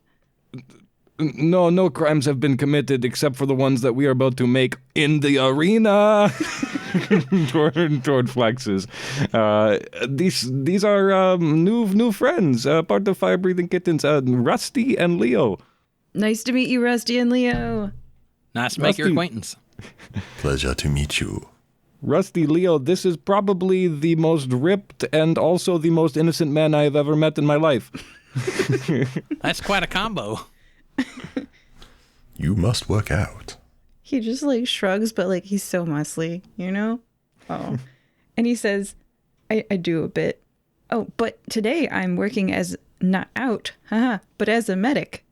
No crimes have been committed except for the ones that we are about to make in the arena. Tord flexes. These are new friends, part of Fire Breathing Kittens, Rusty and Leo. Nice to meet you, Rusty and Leo. Nice to make your Rusty. acquaintance. Pleasure to meet you. Rusty, Leo, this is probably the most ripped and also the most innocent man I have ever met in my life. That's quite a combo. You must work out. He just like shrugs, but like he's so muscly, you know? Oh. And he says, I do a bit. Oh, but today I'm working as not out, but as a medic.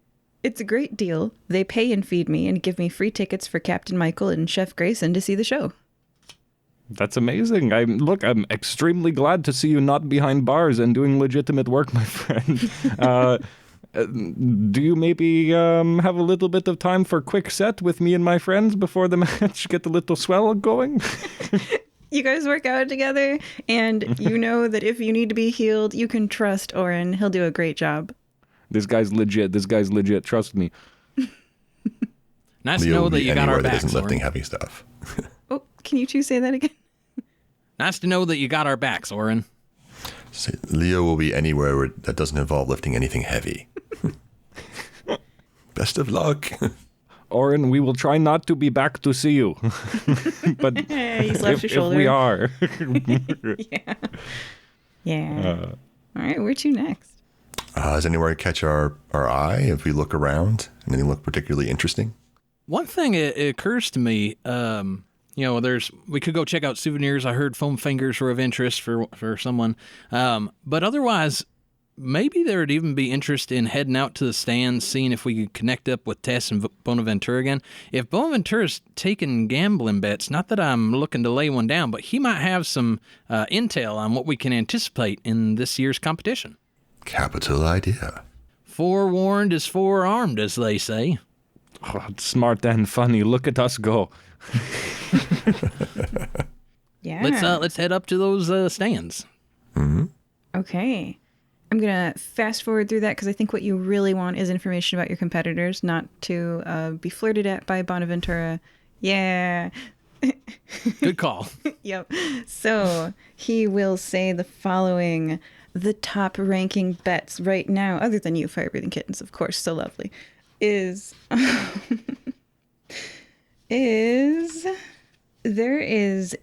It's a great deal. They pay and feed me and give me free tickets for Captain Michael and Chef Grayson to see the show. That's amazing. I'm extremely glad to see you not behind bars and doing legitimate work, my friend. Do you maybe have a little bit of time for a quick set with me and my friends before the match? Get a little swell going? You guys work out together, and you know that if you need to be healed, you can trust Oren. He'll do a great job. This guy's legit. Trust me. Nice to Leo know will that be you got our anywhere that backs, isn't lifting Oren. heavy stuff. Oh, can you two say that again? Nice to know that you got our backs, Oren. Leo will be anywhere that doesn't involve lifting anything heavy. Best of luck. Oren, we will try not to be back to see you. But He's left your if shoulder. we are. Yeah. All right, where to next? Does anywhere catch our eye if we look around? Anything look particularly interesting? One thing it occurs to me, we could go check out souvenirs. I heard foam fingers were of interest for someone. But otherwise, maybe there would even be interest in heading out to the stands, seeing if we could connect up with Tess and Bonaventura again. If Bonaventura's taking gambling bets, not that I'm looking to lay one down, but he might have some intel on what we can anticipate in this year's competition. Capital idea. Forewarned is forearmed, as they say. Oh, smart and funny. Look at us go. Yeah. Let's head up to those stands. Okay. I'm going to fast forward through that because I think what you really want is information about your competitors, not to be flirted at by Bonaventura. Yeah. Good call. Yep. So he will say the following. The top ranking bets right now, other than you, Fire Breathing Kittens, of course, so lovely, is there is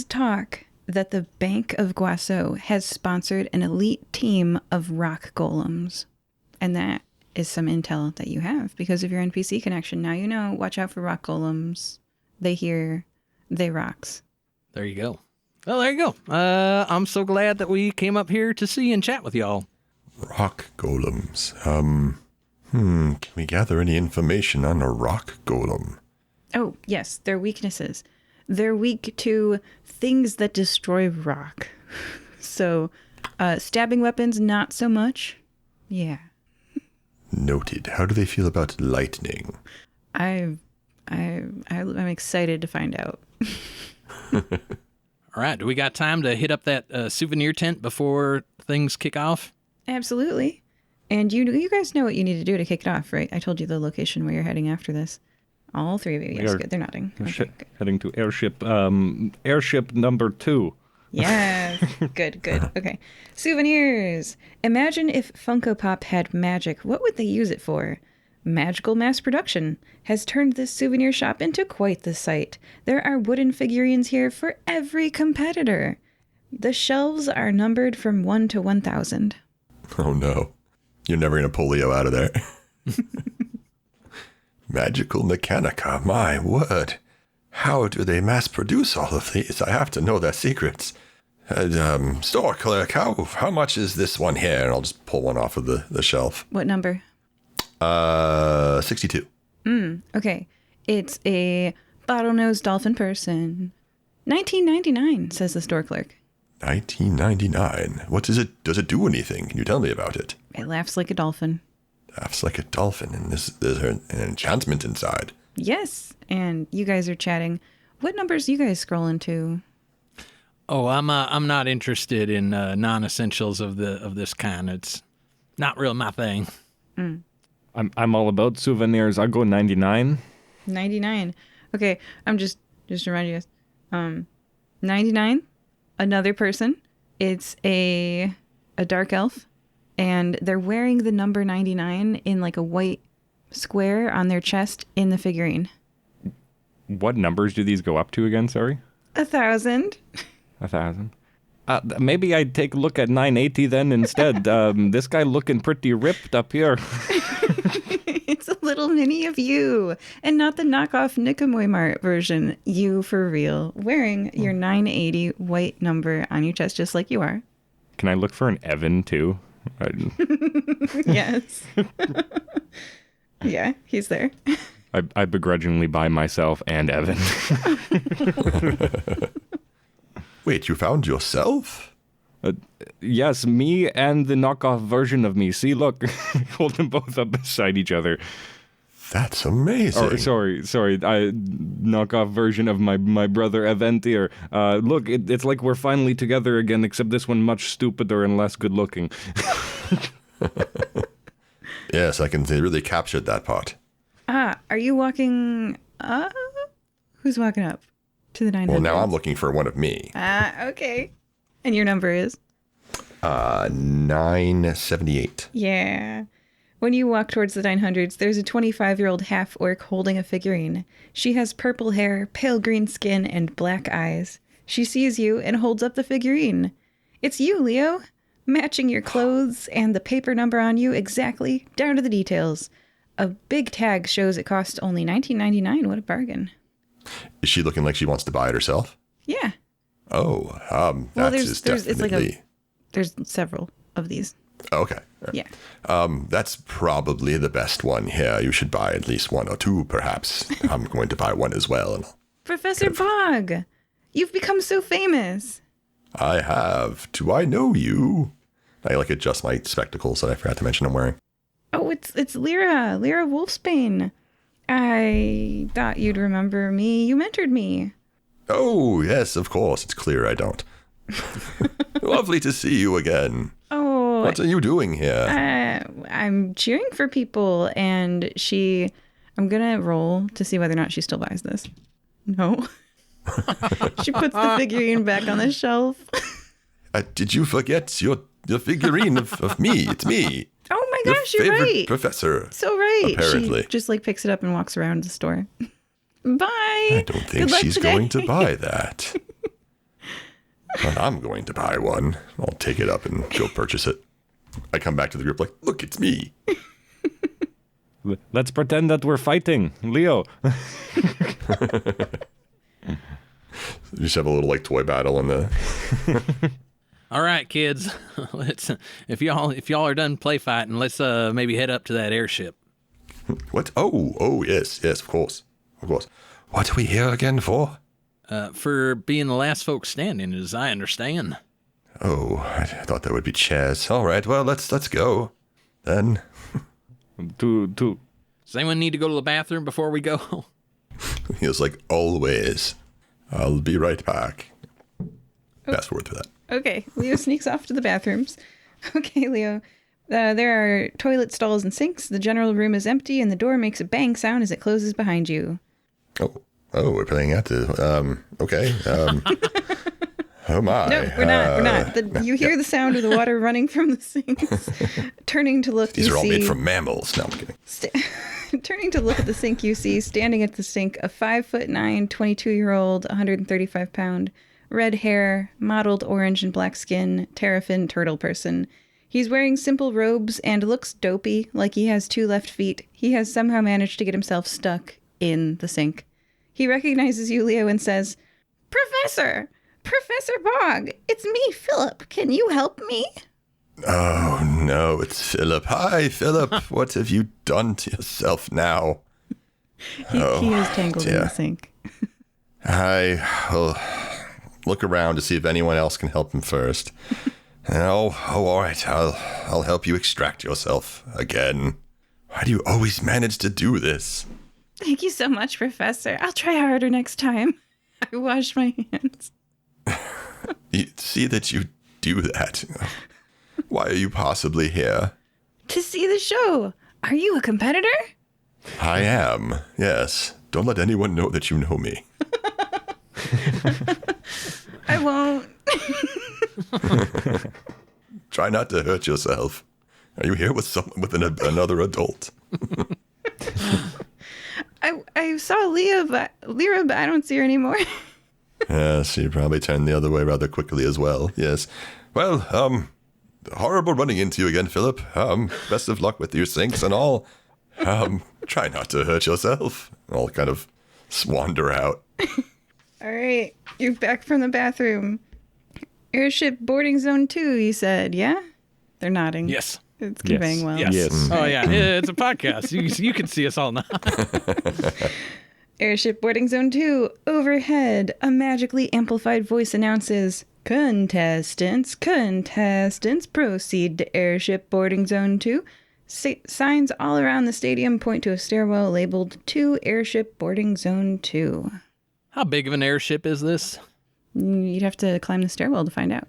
talk that the Bank of Guaso has sponsored an elite team of rock golems. And that is some intel that you have because of your NPC connection. Now you know, watch out for rock golems. They hear, they rocks. There you go. Well, there you go. I'm so glad that we came up here to see and chat with y'all. Rock golems. Can we gather any information on a rock golem? Oh, yes, their weaknesses. They're weak to things that destroy rock. So, stabbing weapons, not so much. Yeah. Noted. How do they feel about lightning? I'm excited to find out. All right. Do we got time to hit up that souvenir tent before things kick off? Absolutely. And you guys know what you need to do to kick it off, right? I told you the location where you're heading after this. All three of you. Yes, good. They're nodding. Okay, good. Heading to airship number 2. Yes. Good. Okay. Souvenirs. Imagine if Funko Pop had magic. What would they use it for? Magical mass production has turned this souvenir shop into quite the sight. There are wooden figurines here for every competitor. The shelves are numbered from 1 to 1,000. Oh no. You're never going to pull Leo out of there. Magical Mechanica, my word. How do they mass produce all of these? I have to know their secrets. Store clerk, how much is this one here? And I'll just pull one off of the shelf. What number? 62. Okay. It's a bottlenose dolphin person. $19.99, says the store clerk. $19.99. What is it? Does it do anything? Can you tell me about it? It laughs like a dolphin. Laughs like a dolphin, and there's an enchantment inside. Yes, and you guys are chatting. What numbers you guys scrolling to? Oh, I'm not interested in non-essentials of this kind. It's not real my thing. I'm all about souvenirs. I go 99. 99. Okay, I'm just to remind you guys. 99. Another person. It's a dark elf, and they're wearing the number 99 in like a white square on their chest in the figurine. What numbers do these go up to again? Sorry. 1,000. 1,000. Maybe I'd take a look at 980 then instead. This guy looking pretty ripped up here. It's a little mini of you, and not the knockoff Niqamui Mart version. You for real, wearing your 980 white number on your chest, just like you are. Can I look for an Evan too? Yes. Yeah, he's there. I begrudgingly buy myself and Evan. Wait, you found yourself? Yes, me and the knockoff version of me. See, look, hold them both up beside each other. That's amazing. Or, sorry, knockoff version of my brother Aventier. Look, it's like we're finally together again, except this one much stupider and less good looking. Yes, they really captured that part. Are you walking up? Who's walking up to the 900? Well, now I'm looking for one of me. Okay. And your number is? 978. Yeah. When you walk towards the 900s, there's a 25-year-old half-orc holding a figurine. She has purple hair, pale green skin, and black eyes. She sees you and holds up the figurine. It's you, Leo. Matching your clothes and the paper number on you exactly, down to the details. A big tag shows it cost only $19.99. What a bargain. Is she looking like she wants to buy it herself? Yeah. Oh, Well, that's definitely... there's several of these. Okay. Yeah. That's probably the best one here. You should buy at least one or two, perhaps. I'm going to buy one as well. Professor Bog, you've become so famous. I have. Do I know you? I adjust my spectacles that I forgot to mention I'm wearing. Oh, it's Lyra Wolfsbane. I thought you'd remember me. You mentored me. Oh, yes, of course. It's clear I don't. Lovely to see you again. Oh. What are you doing here? I'm cheering for people, and I'm going to roll to see whether or not she still buys this. No. She puts the figurine back on the shelf. Did you forget your figurine of me? It's me. Oh my gosh, your you're favorite right. professor. So right. Apparently. She just picks it up and walks around the store. Bye. I don't think she's going to buy that. But I'm going to buy one. I'll take it up and go purchase it. I come back to the group look, it's me. Let's pretend that we're fighting. Leo. You just have a little toy battle in the... All right, kids. Let's if y'all are done play fighting, let's maybe head up to that airship. What? Oh, yes, of course. What are we here again for? For being the last folks standing, as I understand. Oh, I thought that would be chairs. All right, well, let's go. Then. Does anyone need to go to the bathroom before we go? He was always. I'll be right back. Fast forward through that. Okay, Leo sneaks off to the bathrooms. Okay, Leo. There are toilet stalls and sinks. The general room is empty, and the door makes a bang sound as it closes behind you. Oh, we're playing at the... okay. Oh, my. No, we're not. You hear the sound of the water running from the sinks. Turning to look, These are all made from mammals. No, I'm kidding. Turning to look at the sink, you see, standing at the sink, a 5'9", 22-year-old, 135-pound, red hair, mottled orange and black skin, terrafin turtle person. He's wearing simple robes and looks dopey, like he has 2 left feet. He has somehow managed to get himself stuck in the sink. He recognizes you, Leo, and says, Professor Bog, it's me, Philip. Can you help me? Oh, no, it's Philip. Hi, Philip. What have you done to yourself now? He is tangled in the sink. I will look around to see if anyone else can help him first. All right. I'll help you extract yourself again. Why do you always manage to do this? Thank you so much, Professor. I'll try harder next time. I wash my hands. You see that you do that. Why are you possibly here? To see the show. Are you a competitor? I am, yes. Don't let anyone know that you know me. I won't. Try not to hurt yourself. Are you here with another adult? I saw Lyra, but I don't see her anymore. Yes, she probably turned the other way rather quickly as well. Yes. Well, horrible running into you again, Philip. Best of luck with your sinks and all. Try not to hurt yourself. I'll kind of wander out. All right, you're back from the bathroom. Airship boarding zone 2, you said, yeah? They're nodding. Yes. It's conveying well. Yes. Oh, yeah. It's a podcast. You can see us all now. Airship boarding zone 2, overhead, a magically amplified voice announces, contestants, proceed to airship boarding zone 2. Signs all around the stadium point to a stairwell labeled to airship boarding zone 2. How big of an airship is this? You'd have to climb the stairwell to find out.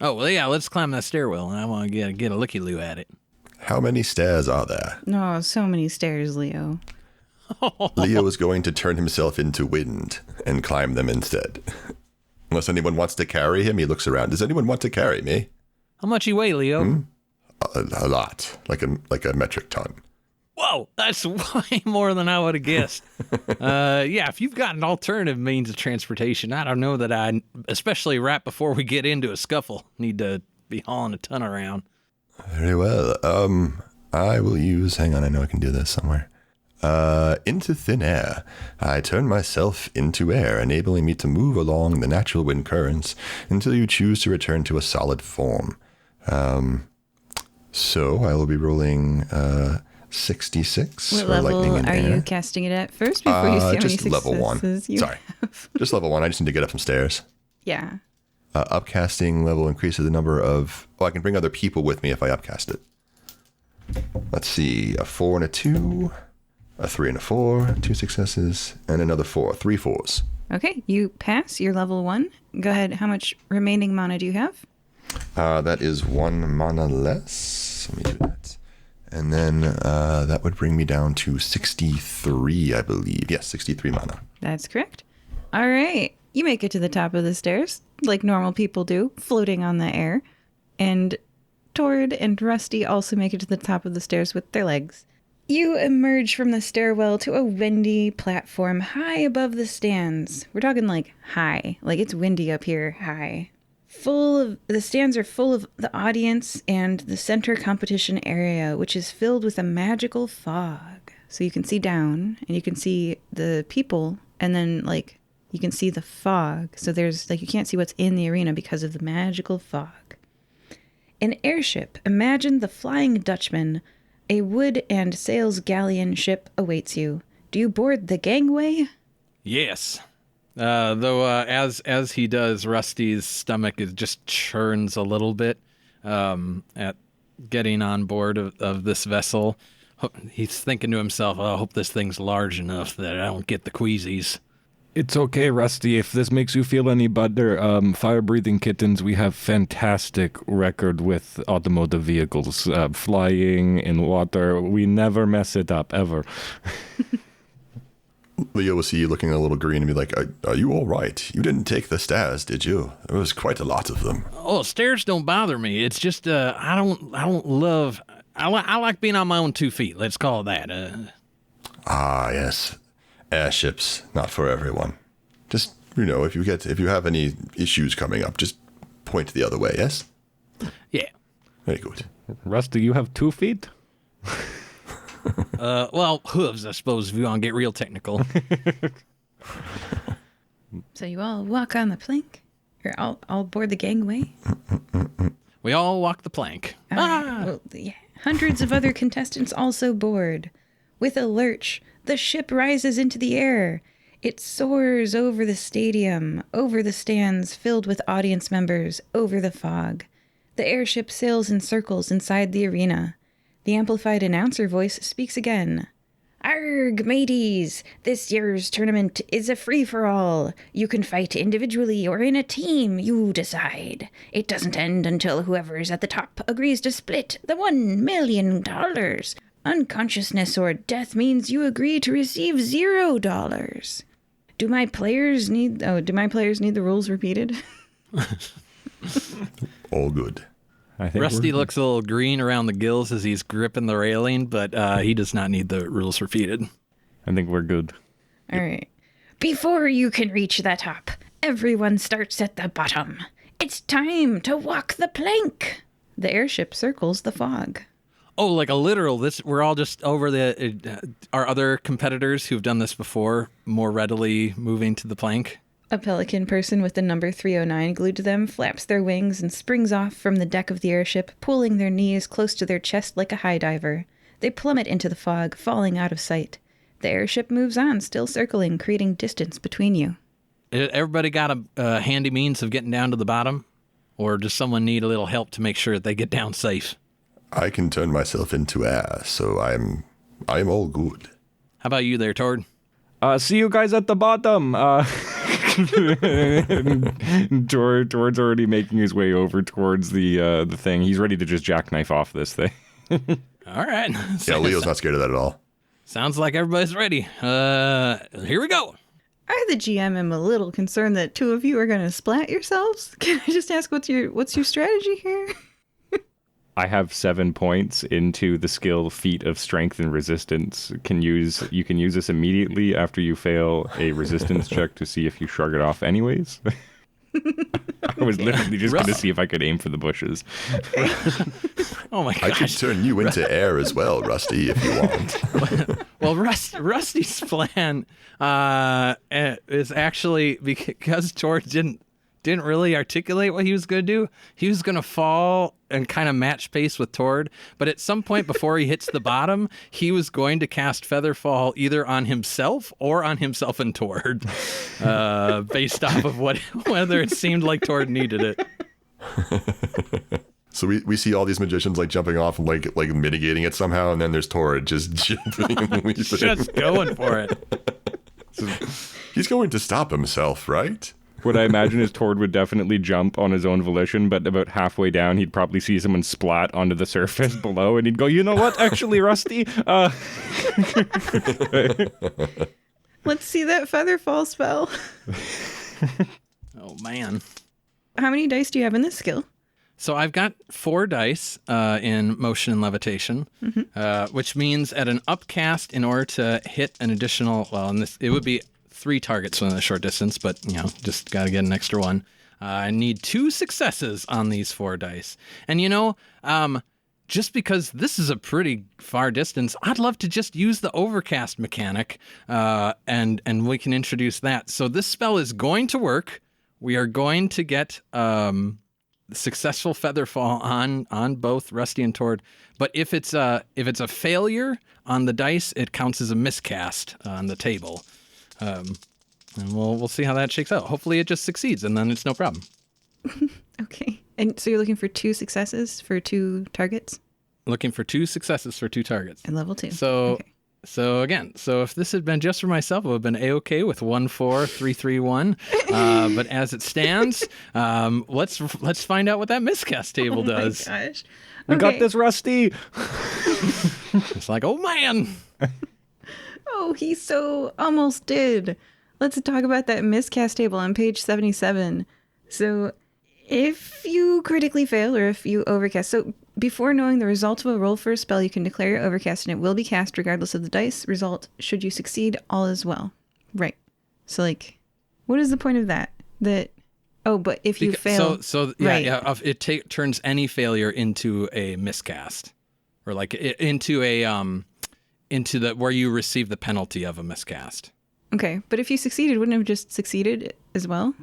Oh, well, yeah, let's climb that stairwell, and I want to get a looky-loo at it. How many stairs are there? Oh, so many stairs, Leo. Leo is going to turn himself into wind and climb them instead. Unless anyone wants to carry him, he looks around. Does anyone want to carry me? How much you weigh, Leo? A lot, like a metric ton. Whoa, that's way more than I would have guessed. Yeah, if you've got an alternative means of transportation, I don't know that I, especially right before we get into a scuffle, need to be hauling a ton around. Very well. I will use. Hang on, I know I can do this somewhere. Into thin air. I turn myself into air, enabling me to move along the natural wind currents until you choose to return to a solid form. So I will be rolling 66 What for level lightning and are air. you casting it at first before you see how many Just level 1. successes you Sorry. have? Just level 1. I just need to get up some stairs. Yeah. Upcasting level increases the number of... Oh, I can bring other people with me if I upcast it. Let's see. A 4 and a 2. A 3 and a 4. 2 successes. And another 4. 3 4s. Okay, you pass. You're level 1. Go ahead. How much remaining mana do you have? That is 1 mana less. Let me do that. And then that would bring me down to 63, I believe. Yes, 63 mana. That's correct. All right. You make it to the top of the stairs, like normal people do, floating on the air. And Tord and Rusty also make it to the top of the stairs with their legs. You emerge from the stairwell to a windy platform high above the stands. We're talking like high, like it's windy up here, high. The stands are full of the audience and the center competition area, which is filled with a magical fog. So you can see down and you can see the people, and then like you can see the fog. So there's like you can't see what's in the arena because of the magical fog. An airship, imagine the Flying Dutchman. A wood and sails galleon ship awaits you. Do you board the gangway? Yes. Though as he does, Rusty's stomach just churns a little bit at getting on board of this vessel. He's thinking to himself, I hope this thing's large enough that I don't get the queasies. It's okay, Rusty. If this makes you feel any better, fire-breathing kittens, we have fantastic record with automotive vehicles, flying in water. We never mess it up, ever. Leo will see you looking a little green and be like, are you all right? You didn't take the stairs, did you? There was quite a lot of them. Oh, stairs don't bother me. It's just I don't love. I like being on my own 2 feet. Let's call it that. Ah, yes. Airships, not for everyone. Just, if you have any issues coming up, just point the other way, yes? Yeah. Very good. Rusty, you have 2 feet? Well, hooves, I suppose, if you want to get real technical. So you all walk on the plank? Or all board the gangway? We all walk the plank. Well, yeah. Hundreds of other contestants also board. With a lurch, the ship rises into the air. It soars over the stadium, over the stands filled with audience members, over the fog. The airship sails in circles inside the arena. The amplified announcer voice speaks again. Arg, mateys! This year's tournament is a free-for-all. You can fight individually or in a team, you decide. It doesn't end until whoever's at the top agrees to split the $1 million. Unconsciousness or death means you agree to receive $0. Do my players need the rules repeated? All good. I think Rusty looks a little green around the gills as he's gripping the railing, but he does not need the rules repeated. I think we're good. All right. Before you can reach the top, everyone starts at the bottom. It's time to walk the plank. The airship circles the fog. Oh, like a literal. We're all just over our other competitors who've done this before more readily moving to the plank. A pelican person with the number 309 glued to them flaps their wings and springs off from the deck of the airship, pulling their knees close to their chest like a high diver. They plummet into the fog, falling out of sight. The airship moves on, still circling, creating distance between you. Everybody got a handy means of getting down to the bottom? Or does someone need a little help to make sure that they get down safe? I can turn myself into air, so I'm all good. How about you there, Tord? See you guys at the bottom. Tord's already making his way over towards the thing. He's ready to just jackknife off this thing. All right. Yeah, Leo's not scared of that at all. Sounds like everybody's ready. Here we go. I, the GM, am a little concerned that two of you are going to splat yourselves. Can I just ask what's your strategy here? I have 7 points into the skill feat of strength and resistance. You can use this immediately after you fail a resistance check to see if you shrug it off anyways. I was literally just going to see if I could aim for the bushes. Oh my gosh. I could turn you into air as well, Rusty, if you want. Well, Rusty's plan is actually, because Tord didn't really articulate what he was going to do. He was going to fall and kind of match pace with Tord, but at some point before he hits the bottom, he was going to cast Featherfall either on himself or on himself and Tord, based off of whether it seemed like Tord needed it. So we see all these magicians like jumping off and like mitigating it somehow, and then there's Tord just jumping and just going for it. So he's going to stop himself, right? What I imagine is Tord would definitely jump on his own volition, but about halfway down, he'd probably see someone splat onto the surface below, and he'd go, you know what, actually, Rusty? Let's see that Featherfall spell. Oh, man. How many dice do you have in this skill? So I've got 4 dice in motion and levitation, which means at an upcast, in order to hit an additional, it would be 3 targets within a short distance, but, just got to get an extra one. I need 2 successes on these 4 dice. And, just because this is a pretty far distance, I'd love to just use the overcast mechanic, and we can introduce that. So this spell is going to work. We are going to get successful Featherfall on both Rusty and Tord. But if it's a failure on the dice, it counts as a miscast on the table. And we'll see how that shakes out. Hopefully it just succeeds, and then it's no problem. Okay. And so you're looking for 2 successes for 2 targets? Looking for 2 successes for 2 targets. And level 2. So if this had been just for myself, it would have been A-okay with 1-4-3-3-1. But as it stands, let's find out what that miscast table does. Oh my gosh. We got this, Rusty. It's like, oh man. Oh, he so almost did. Let's talk about that miscast table on page 77. So if you critically fail or if you overcast, so before knowing the result of a roll for a spell, you can declare your overcast and it will be cast regardless of the dice result. Should you succeed, all is well. Right. So what is the point of that? But if you fail. It turns any failure into a miscast, or into the where you receive the penalty of a miscast. Okay, but if you succeeded, wouldn't it have just succeeded as well?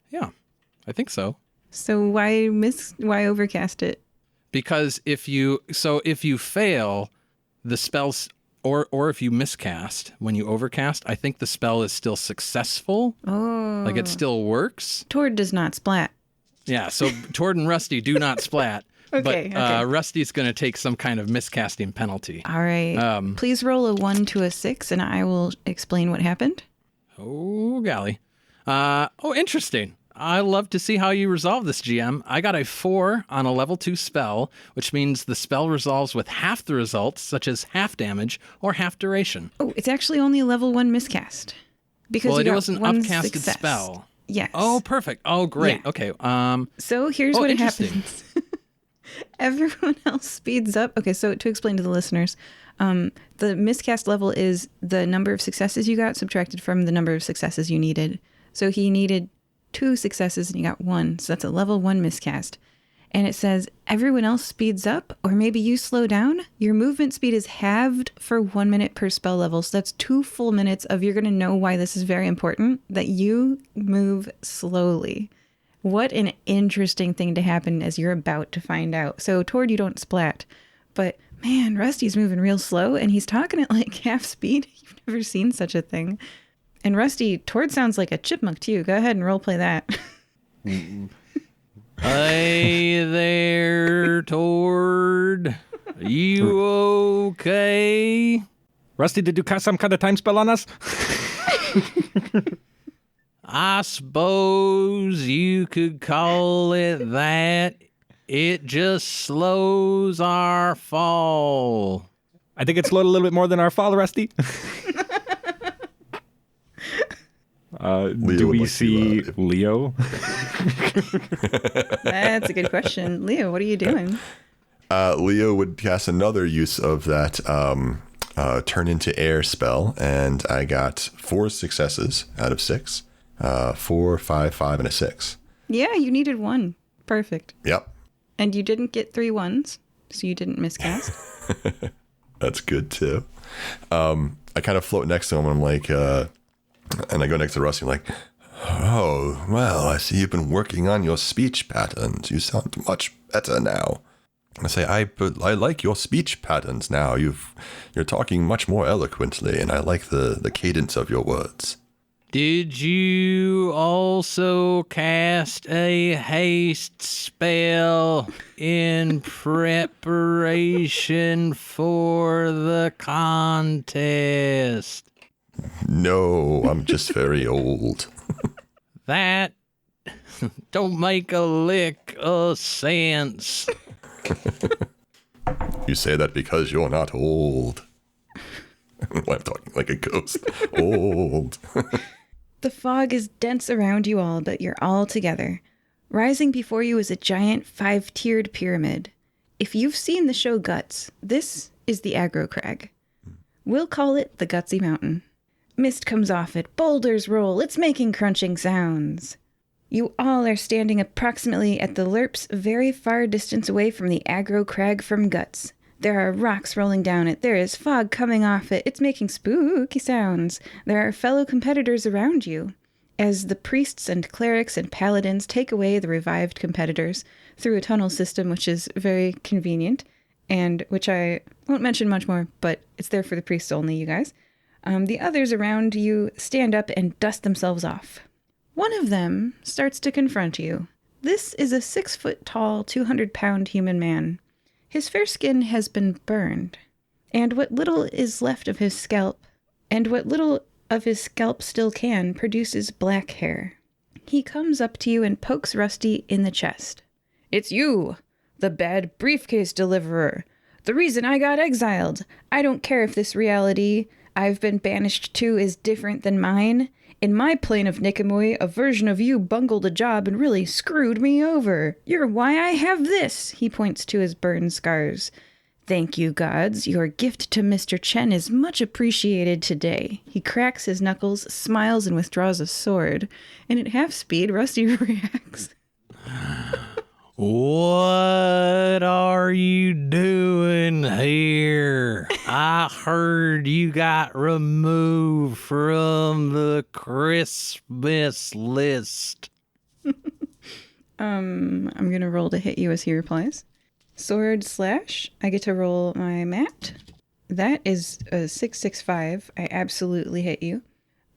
Yeah, I think so. So why overcast it? Because if you fail, the spells or if you miscast when you overcast, I think the spell is still successful. Oh, like it still works. Tord does not splat. Yeah, so Tord and Rusty do not splat. Okay. Rusty's going to take some kind of miscasting penalty. All right. Please roll a 1 to a 6, and I will explain what happened. Oh, golly. Interesting. I love to see how you resolve this, GM. I got a 4 on a level 2 spell, which means the spell resolves with half the results, such as half damage or half duration. Oh, it's actually only a level 1 miscast. Because it was an upcasted success. spell. Yes. Oh, perfect. Oh, great. Yeah. Okay. So here's what happens. Everyone else speeds up. Okay, so to explain to the listeners, the miscast level is the number of successes you got subtracted from the number of successes you needed. So he needed 2 successes and he got 1. So that's a level 1 miscast. and it says everyone else speeds up, or maybe you slow down. Your movement speed is halved for 1 minute per spell level. So that's 2 full minutes of you're going to know why this is very important, that you move slowly. What an interesting thing to happen as you're about to find out. So Tord, you don't splat, but man, Rusty's moving real slow and he's talking at like half speed. You've never seen such a thing. And Rusty, Tord sounds like a chipmunk to you. Go ahead and roleplay that. Hey there, Tord. You okay? Rusty, did you cast some kind of time spell on us? I suppose you could call it that. It just slows our fall. I think it slowed a little bit more than our fall, Rusty. Do we see Leo? That's a good question. Leo, what are you doing? Leo would cast another use of that turn into air spell, and I got 4 successes out of 6. 4, 5, 5, and a 6. Yeah, you needed 1. Perfect. Yep. And you didn't get 3 ones, so you didn't miscast. That's good, too. I kind of float next to him, and I'm like, and I go next to Rusty, I'm like, oh, well, I see you've been working on your speech patterns. You sound much better now. I say, I like your speech patterns now. You're talking much more eloquently, and I like the cadence of your words. Did you also cast a haste spell in preparation for the contest? No, I'm just very old. That don't make a lick of sense. You say that because you're not old. I'm talking like a ghost. Old. The fog is dense around you all, but you're all together. Rising before you is a giant 5-tiered pyramid. If you've seen the show Guts, this is the aggro crag. We'll call it the Gutsy Mountain. Mist comes off it, boulders roll, it's making crunching sounds. You all are standing approximately at the LURPS, very far distance away from the aggro crag from Guts. There are rocks rolling down it, there is fog coming off it, it's making spooky sounds. There are fellow competitors around you. As the priests and clerics and paladins take away the revived competitors through a tunnel system, which is very convenient, and which I won't mention much more, but it's there for the priests only, you guys. The others around you stand up and dust themselves off. One of them starts to confront you. This is a 6-foot-tall, 200-pound human man. His fair skin has been burned, and what little is left of his scalp, still can, produces black hair. He comes up to you and pokes Rusty in the chest. It's you, the bad briefcase deliverer. The reason I got exiled. I don't care if this reality I've been banished to is different than mine. In my plane of Niqamui, a version of you bungled a job and really screwed me over. You're why I have this, he points to his burn scars. Thank you, gods. Your gift to Mr. Chen is much appreciated today. He cracks his knuckles, smiles, and withdraws a sword. And at half speed, Rusty reacts. What are you doing here? I heard you got removed from the Christmas list. I'm gonna roll to hit you as he replies. Sword slash. I get to roll my mat. That is a 665. I absolutely hit you.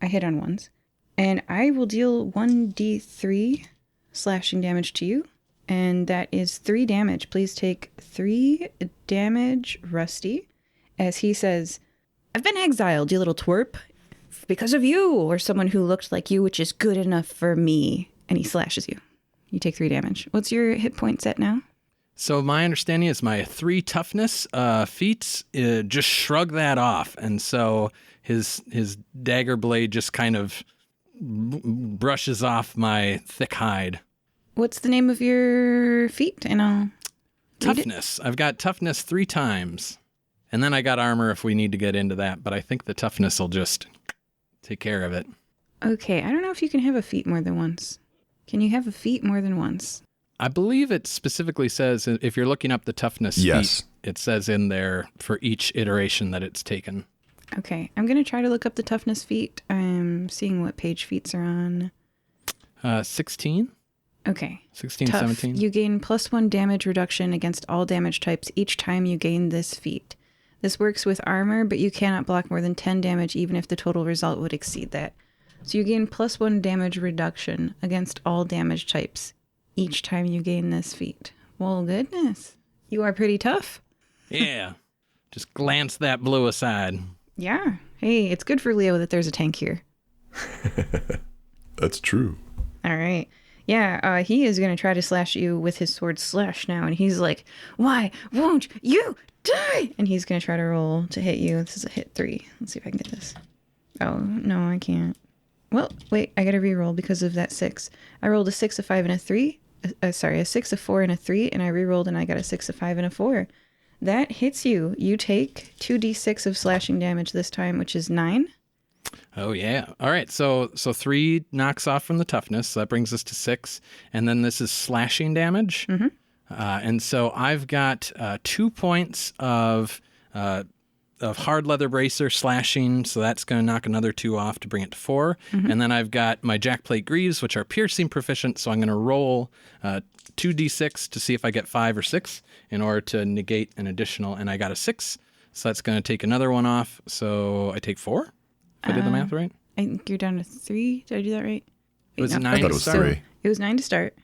I hit on ones. And I will deal 1d3 slashing damage to you. And that is 3 damage. Please take 3 damage, Rusty. As he says, I've been exiled, you little twerp. Because of you, or someone who looked like you, which is good enough for me. And he slashes you. You take 3 damage. What's your hit point set now? So my understanding is my 3 toughness feats just shrug that off. And so his dagger blade just kind of brushes off my thick hide. What's the name of your feat? And I'll Toughness. I've got toughness 3 times. And then I got armor if we need to get into that. But I think the toughness will just take care of it. Okay, I don't know if you can have a feat more than once. Can you have a feat more than once? I believe it specifically says, if you're looking up the toughness Yes. feat, it says in there for each iteration that it's taken. Okay, I'm going to try to look up the toughness feat. I'm seeing what page feats are on. 16? Okay. 16, Tough. 17? You gain +1 damage reduction against all damage types each time you gain this feat. This works with armor, but you cannot block more than 10 damage even if the total result would exceed that. So you gain +1 damage reduction against all damage types each time you gain this feat. Well, goodness. You are pretty tough. Yeah. Just glance that blue aside. Yeah. Hey, it's good for Leo that there's a tank here. That's true. All right. Yeah, he is going to try to slash you with his sword slash now. And he's like, why won't you die? And he's going to try to roll to hit you. This is a hit 3. Let's see if I can get this. Oh, no, I can't. Well, wait, I got to re-roll because of that 6. I rolled a 6, a 5, and a 3. A 6, a 4, and a 3. And I re-rolled and I got a 6, a 5, and a 4. That hits you. You take 2d6 of slashing damage this time, which is 9. Oh, yeah. All right. So 3 knocks off from the toughness. So that brings us to 6. And then this is slashing damage. Mm-hmm. And so I've got 2 points of hard leather bracer slashing. So that's going to knock another 2 off to bring it to 4. Mm-hmm. And then I've got my jackplate greaves, which are piercing proficient. So I'm going to roll 2d6 to see if I get 5 or 6 in order to negate an additional. And I got a 6. So that's going to take another one off. So I take 4. If I did the math right? I think you're down to 3. Did I do that right? It was no. 9 I thought to it was start. 3. It was 9 to start.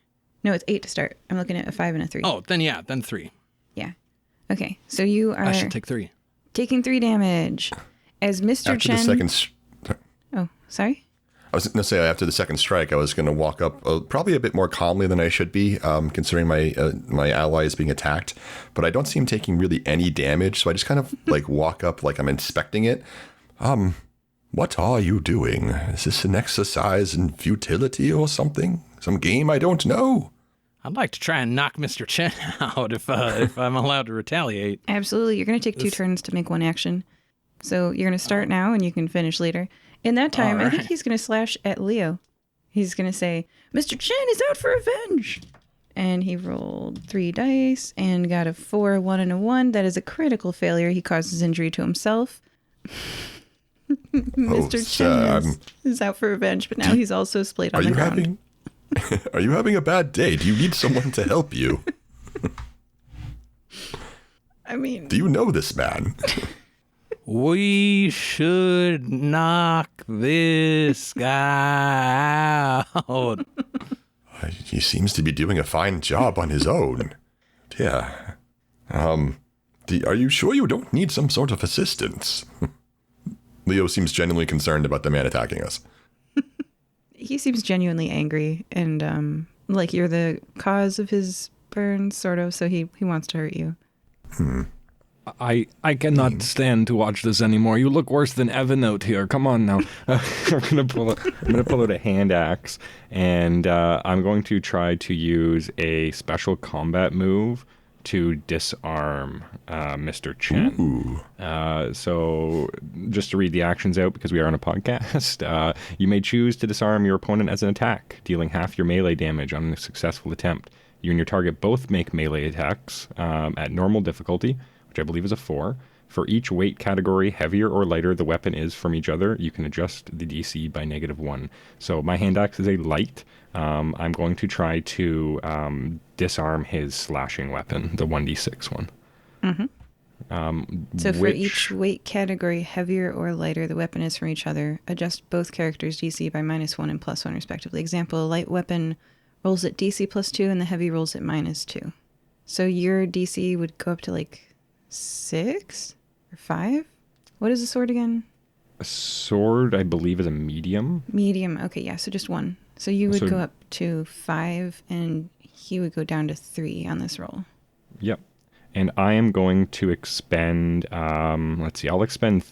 No, it's 8 to start. I'm looking at a 5 and a 3. Oh, then 3. Yeah. Okay, so you are I should take 3. taking 3 damage. As Mr. After Chen... the second... Oh, sorry? I was going to say, after the second strike, I was going to walk up probably a bit more calmly than I should be, considering my ally is being attacked. But I don't see him taking really any damage, so I just kind of like walk up like I'm inspecting it. What are you doing? Is this an exercise in futility or something? Some game I don't know? I'd like to try and knock Mr. Chen out if I'm allowed to retaliate. Absolutely. You're going to take 2 turns to make 1 action. So you're going to start now and you can finish later. In that time, I think he's going to slash at Leo. He's going to say, Mr. Chen is out for revenge. And he rolled 3 dice and got a 4, a 1, and a 1. That is a critical failure. He causes injury to himself. Mr. Chen is out for revenge, but now he's also splayed on the ground. Are you having a bad day? Do you need someone to help you? I mean... Do you know this man? We should knock this guy out. He seems to be doing a fine job on his own. Yeah. Are you sure you don't need some sort of assistance? Leo seems genuinely concerned about the man attacking us. He seems genuinely angry and like you're the cause of his burns, sort of, so he wants to hurt you. I cannot stand to watch this anymore. You look worse than Evan out here. Come on now. I'm gonna pull out a hand axe, and I'm going to try to use a special combat move to disarm Mr. Chen. So just to read the actions out, because we are on a podcast, you may choose to disarm your opponent as an attack, dealing half your melee damage on a successful attempt. You and your target both make melee attacks at normal difficulty, which I believe is a 4. For each weight category, heavier or lighter the weapon is from each other, you can adjust the DC by -1. So my hand axe is a light. I'm going to try to disarm his slashing weapon, the 1d6 one. So for each weight category, heavier or lighter the weapon is from each other, adjust both characters' DC by -1 and +1 respectively. Example, a light weapon rolls at DC +2 and the heavy rolls at -2. So your DC would go up to like 6 or 5? What is a sword again? A sword, I believe, is a medium. Medium. Okay, yeah, so just 1. So you would go up to 5 and he would go down to 3 on this roll. Yep. And I am going to expend, let's see, I'll expend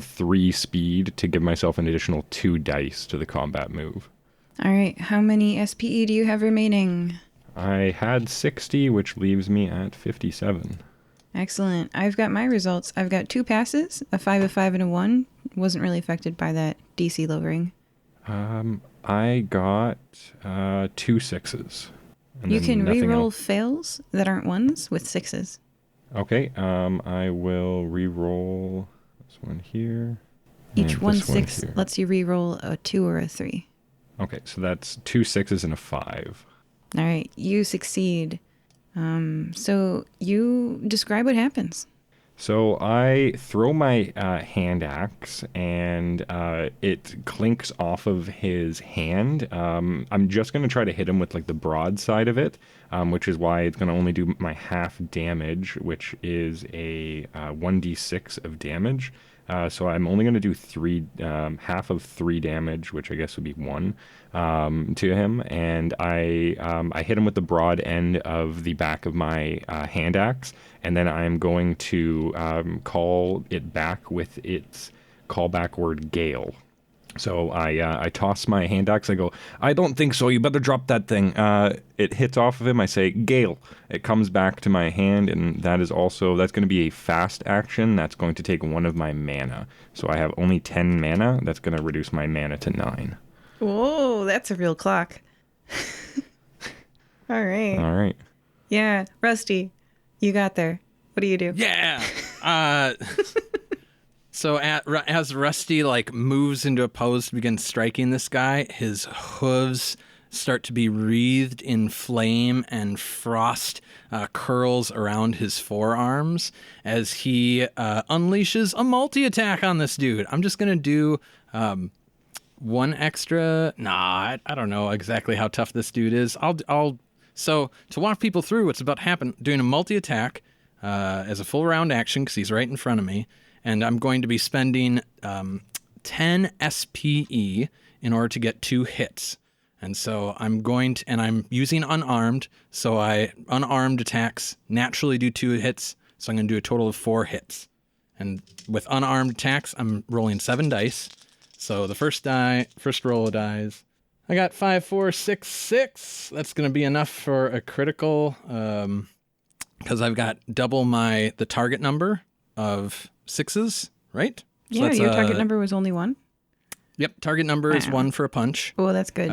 3 speed to give myself an additional 2 dice to the combat move. All right, how many SPE do you have remaining? I had 60, which leaves me at 57. Excellent. I've got my results. I've got 2 passes, a 5, a 5, and a 1. Wasn't really affected by that DC lowering. I got 2 6s. And You then can nothing re-roll else. fails that aren't ones with 6s. Okay, I will re-roll this one here. Each and one this 6 here. lets you re-roll a 2 or a 3. Okay, so that's 2 6s and a 5. All right, you succeed. So you describe what happens. So I throw my hand axe, and it clinks off of his hand. I'm just going to try to hit him with like the broad side of it, which is why it's going to only do my half damage, which is a 1d6 of damage. So I'm only going to do half of 3 damage, which I guess would be 1 to him. And I hit him with the broad end of the back of my hand axe, and then I'm going to call it back with its callback word gale. So I toss my hand axe. I go, I don't think so. You better drop that thing. It hits off of him. I say, gale. It comes back to my hand, and that's going to be a fast action. That's going to take 1 of my mana. So I have only 10 mana. That's going to reduce my mana to 9. Whoa, that's a real clock. All right. All right. Yeah, Rusty, you got there. What do you do? Yeah. So as Rusty like moves into a pose to begin striking this guy, his hooves start to be wreathed in flame, and frost curls around his forearms as he unleashes a multi-attack on this dude. I'm just gonna do one extra. I don't know exactly how tough this dude is. So to walk people through what's about to happen, doing a multi-attack as a full round action because he's right in front of me. And I'm going to be spending 10 SPE in order to get 2 hits. And so I'm using unarmed. So unarmed attacks naturally do 2 hits. So I'm going to do a total of 4 hits. And with unarmed attacks, I'm rolling 7 dice. So the first roll of dice, I got 5, 4, 6, 6. That's going to be enough for a critical, because I've got double the target number of 6s, right? So Yeah, that's, your target number was only 1? Yep, target number is Wow. 1 for a punch. Oh, that's good.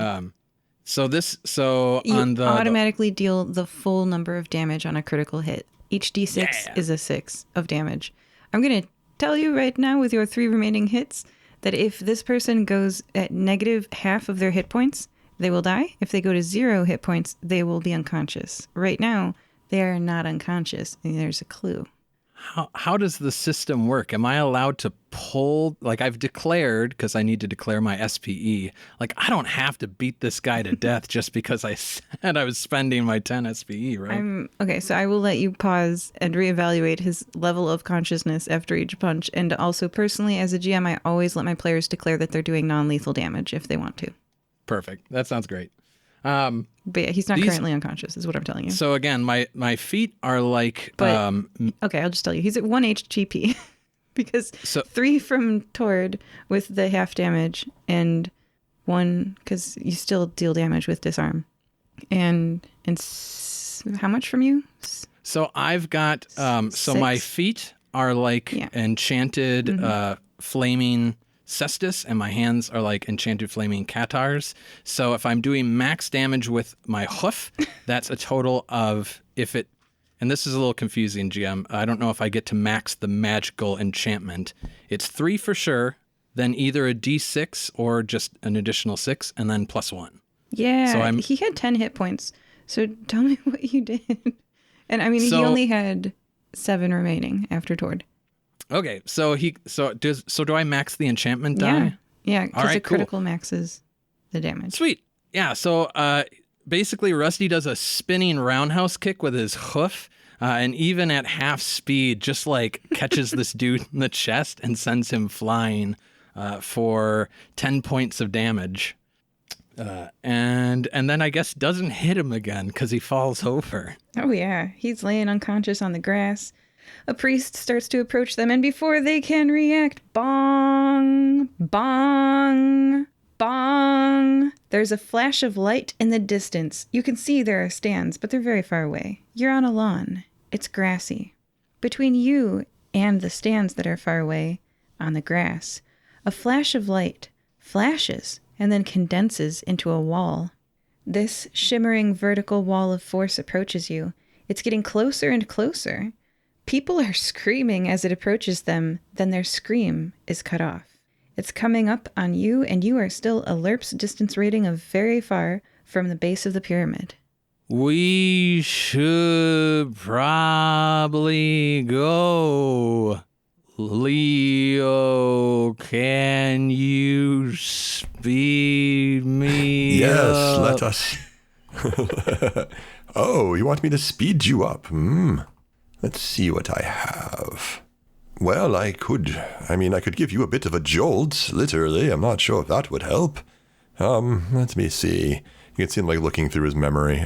So you on the automatically deal the full number of damage on a critical hit. Each d6 Yeah. is a 6 of damage. I'm going to tell you right now with your 3 remaining hits that if this person goes at negative half of their hit points, they will die. If they go to 0 hit points, they will be unconscious. Right now, they are not unconscious, and there's a clue. How does the system work? Am I allowed to pull, like I've declared, because I need to declare my SPE, like I don't have to beat this guy to death just because I said I was spending my 10 SPE, right? Okay, so I will let you pause and reevaluate his level of consciousness after each punch. And also personally, as a GM, I always let my players declare that they're doing non-lethal damage if they want to. Perfect. That sounds great. But yeah, he's not currently unconscious, is what I'm telling you. So again, my feet are like, But, okay, I'll just tell you. He's at 1 HGP because 3 from Tord with the half damage and 1 because you still deal damage with disarm. And how much from you? so I've got, so my 6? feet are like Yeah. enchanted, flaming cestus, and my hands are like enchanted flaming catars. So if I'm doing max damage with my hoof, that's a total of, and this is a little confusing, GM. I don't know if I get to max the magical enchantment. It's 3 for sure, then either a D6 or just an additional 6, and then +1. Yeah, So he had 10 hit points. So tell me what you did. And I mean, he only had 7 remaining after Tord. Okay, so do I max the enchantment die? Yeah, because All right, the cool. critical maxes the damage. Sweet. Yeah, so basically Rusty does a spinning roundhouse kick with his hoof, and even at half speed, just like catches this dude in the chest and sends him flying for 10 points of damage. And then I guess doesn't hit him again because he falls over. Oh yeah, he's laying unconscious on the grass. A priest starts to approach them, and before they can react, bong, bong, bong. There's a flash of light in the distance. You can see there are stands, but they're very far away. You're on a lawn. It's grassy. Between you and the stands that are far away, on the grass, a flash of light flashes and then condenses into a wall. This shimmering vertical wall of force approaches you. It's getting closer and closer. People are screaming as it approaches them, then their scream is cut off. It's coming up on you, and you are still a LURPS distance rating of very far from the base of the pyramid. We should probably go. Leo, can you speed me Yes, up? let us. Oh, you want me to speed you up? Let's see what I have. Well, I could give you a bit of a jolt, literally. I'm not sure if that would help. Let me see. You can see him, like, looking through his memory.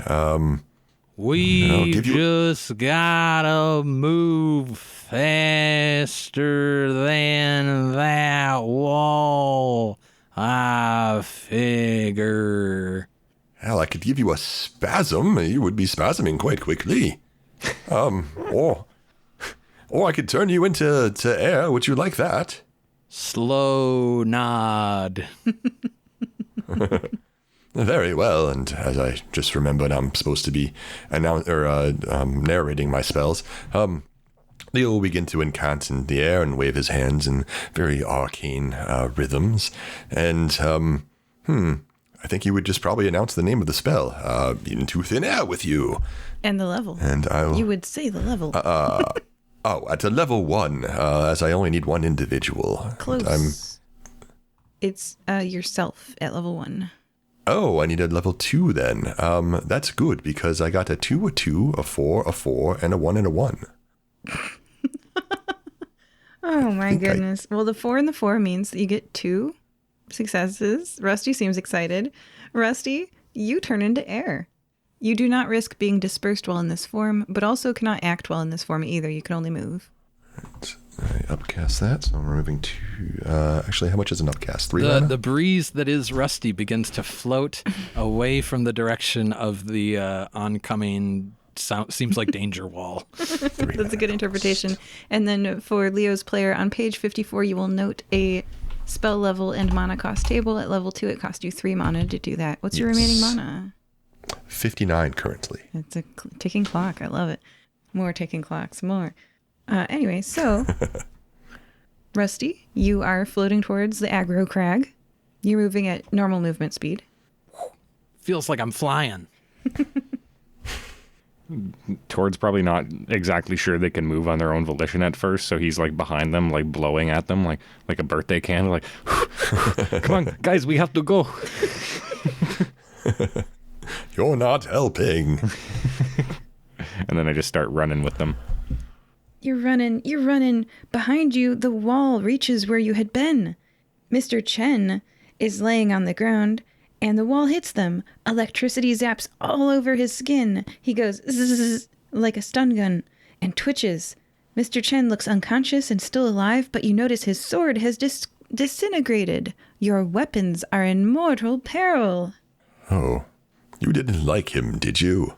We just gotta move faster than that wall, I figure. Hell, I could give you a spasm. You would be spasming quite quickly. Or I could turn you into air. Would you like that? Slow nod. Very well, and as I just remembered, I'm supposed to be narrating my spells. Leo will begin to incant in the air and wave his hands in very arcane rhythms. And, I think he would just probably announce the name of the spell. Into thin air with you. And the level. And You would say the level. At a level 1, as I only need one individual. Close. It's yourself at level 1. Oh, I need a level 2 then. That's good because I got a 2, a 2, a 4, a 4, and a 1 and a 1. Oh my goodness. Well, the 4 and the 4 means that you get 2 successes. Rusty seems excited. Rusty, you turn into air. You do not risk being dispersed while in this form, but also cannot act while in this form either. You can only move. Right. I upcast that, so I'm removing 2. Actually, how much is an upcast? 3 The breeze that is Rusty begins to float away from the direction of the oncoming, seems like danger wall. That's a good interpretation. And then for Leo's player, on page 54, you will note a spell level and mana cost table. At level 2, it costs you 3 mana to do that. What's your remaining mana? 59 currently. It's a ticking clock. I love it. More ticking clocks. More. Anyway, so Rusty, you are floating towards the aggro crag. You're moving at normal movement speed. Feels like I'm flying. Tord's probably not exactly sure they can move on their own volition at first, so he's like behind them, like blowing at them like a birthday candle, like, come on, guys, we have to go. You're not helping. And then I just start running with them. You're running. Behind you, the wall reaches where you had been. Mr. Chen is laying on the ground, and the wall hits them. Electricity zaps all over his skin. He goes zzz, like a stun gun and twitches. Mr. Chen looks unconscious and still alive, but you notice his sword has disintegrated. Your weapons are in mortal peril. Oh, you didn't like him, did you?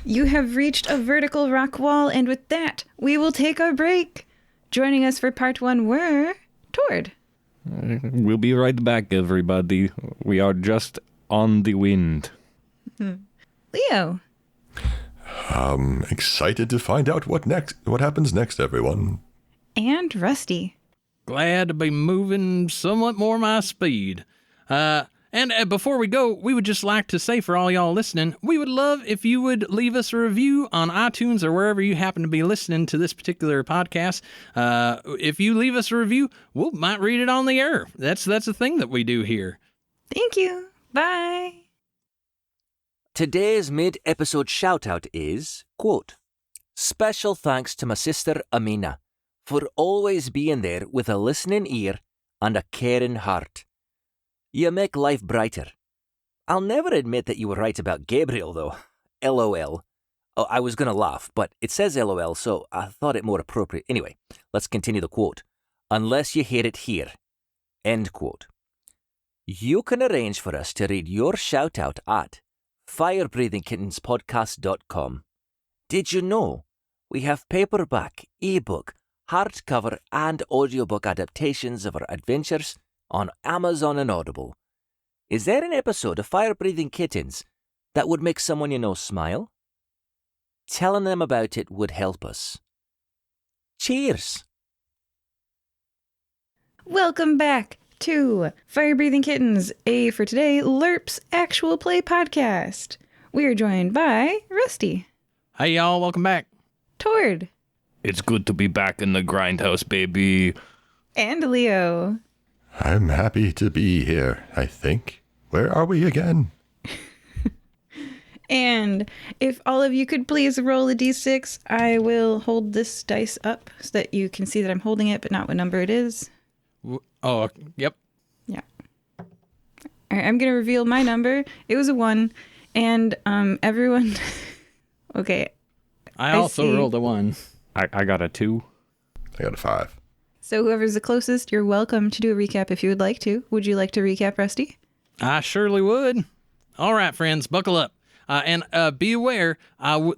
You have reached a vertical rock wall, and with that, we will take our break. Joining us for part 1 were Tord. We'll be right back, everybody. We are just on the wind. Leo. Excited to find out what happens next, everyone. And Rusty. Glad to be moving somewhat more my speed. And before we go, we would just like to say for all y'all listening, we would love if you would leave us a review on iTunes or wherever you happen to be listening to this particular podcast. If you leave us a review, we might read it on the air. That's a thing that we do here. Thank you. Bye. Today's mid-episode shout-out is, quote, "Special thanks to my sister Amina for always being there with a listening ear and a caring heart. You make life brighter. I'll never admit that you were right about Gabriel, though. LOL. Oh, I was going to laugh, but it says LOL, so I thought it more appropriate. Anyway, let's continue the quote. Unless you hear it here. End quote. You can arrange for us to read your shout-out at firebreathingkittenspodcast.com. Did you know we have paperback, ebook, hardcover, and audiobook adaptations of our adventures on Amazon and Audible. Is there an episode of Fire-Breathing Kittens that would make someone you know smile? Telling them about it would help us. Cheers! Welcome back to Fire Breathing Kittens, a for today LURPS actual play podcast. We are joined by Rusty. Hey, y'all. Welcome back. Tord. It's good to be back in the grindhouse, baby. And Leo. I'm happy to be here, I think. Where are we again? And if all of you could please roll a d6, I will hold this dice up so that you can see that I'm holding it, but not what number it is. Oh, yep. Yeah. All right, I'm going to reveal my number. It was a 1. And everyone... Okay. I also rolled a 1. I got a 2. I got a 5. So whoever's the closest, you're welcome to do a recap if you would like to. Would you like to recap, Rusty? I surely would. All right, friends, buckle up. And be aware,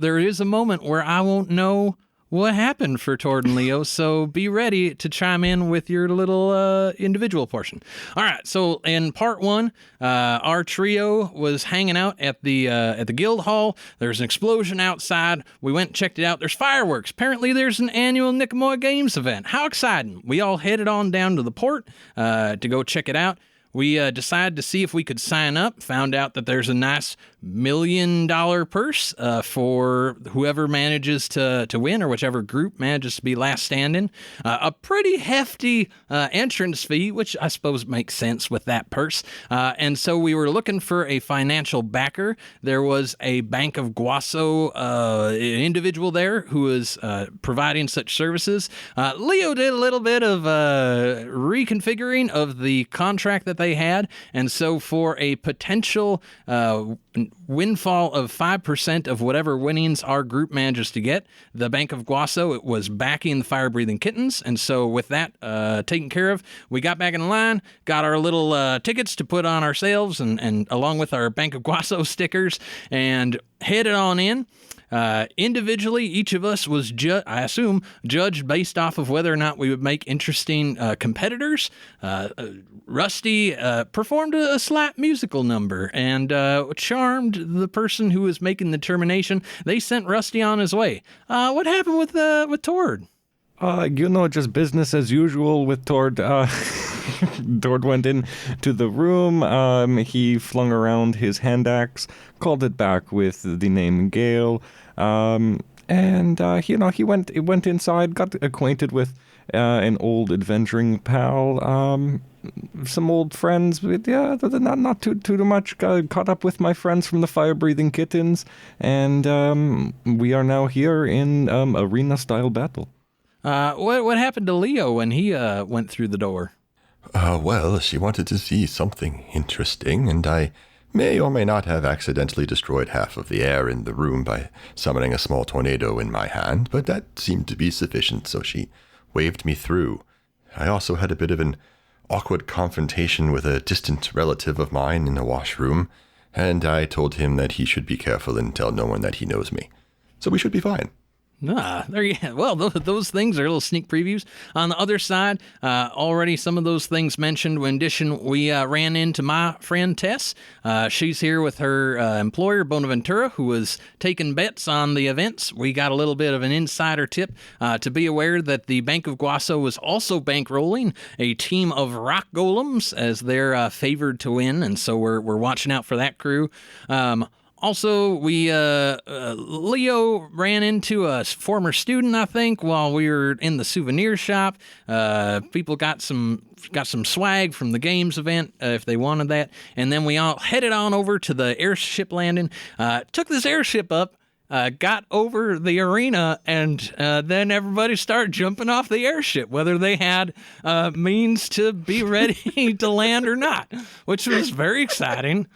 there is a moment where I won't know what happened for Tord and Leo, so be ready to chime in with your little individual portion. All right, so in part 1, our trio was hanging out at the guild hall. There's an explosion outside. We went and checked it out. There's fireworks. Apparently there's an annual Niqamui Games event. How exciting. We all headed on down to the port to go check it out. We decided to see if we could sign up, found out that there's a nice $1 million purse for whoever manages to win, or whichever group manages to be last standing. A pretty hefty entrance fee, which I suppose makes sense with that purse. And so we were looking for a financial backer. There was a Bank of Guaso individual there who was providing such services. Leo did a little bit of reconfiguring of the contract that they had, and so for a potential windfall of 5% of whatever winnings our group manages to get, the Bank of Guaso was backing the Fire-Breathing Kittens, and so with that taken care of, we got back in line, got our little tickets to put on ourselves, and along with our Bank of Guaso stickers, and headed on in. Individually, each of us was, I assume, judged based off of whether or not we would make interesting competitors. Rusty performed a slight musical number and charmed the person who was making the determination. They sent Rusty on his way. What happened with Tord? Just business as usual with Tord. Tord went in to the room. He flung around his hand axe, called it back with the name Gale, and he went inside, got acquainted with an old adventuring pal, some old friends. But yeah, not too much. Got caught up with my friends from the Fire-Breathing Kittens, and we are now here in arena-style battle. What happened to Leo when he went through the door? Well, she wanted to see something interesting, and I may or may not have accidentally destroyed half of the air in the room by summoning a small tornado in my hand, but that seemed to be sufficient, so she waved me through. I also had a bit of an awkward confrontation with a distant relative of mine in a washroom, and I told him that he should be careful and tell no one that he knows me. So we should be fine. There you go. Well, those things are little sneak previews. On the other side, already some of those things mentioned. In addition, we ran into my friend Tess. She's here with her employer, Bonaventura, who was taking bets on the events. We got a little bit of an insider tip to be aware that the Bank of Guaso was also bankrolling a team of rock golems as they're favored to win, and so we're watching out for that crew. Also, Leo ran into a former student, I think, while we were in the souvenir shop. People got some swag from the games event if they wanted that. And then we all headed on over to the airship landing, took this airship up, got over the arena, and then everybody started jumping off the airship, whether they had means to be ready to land or not, which was very exciting.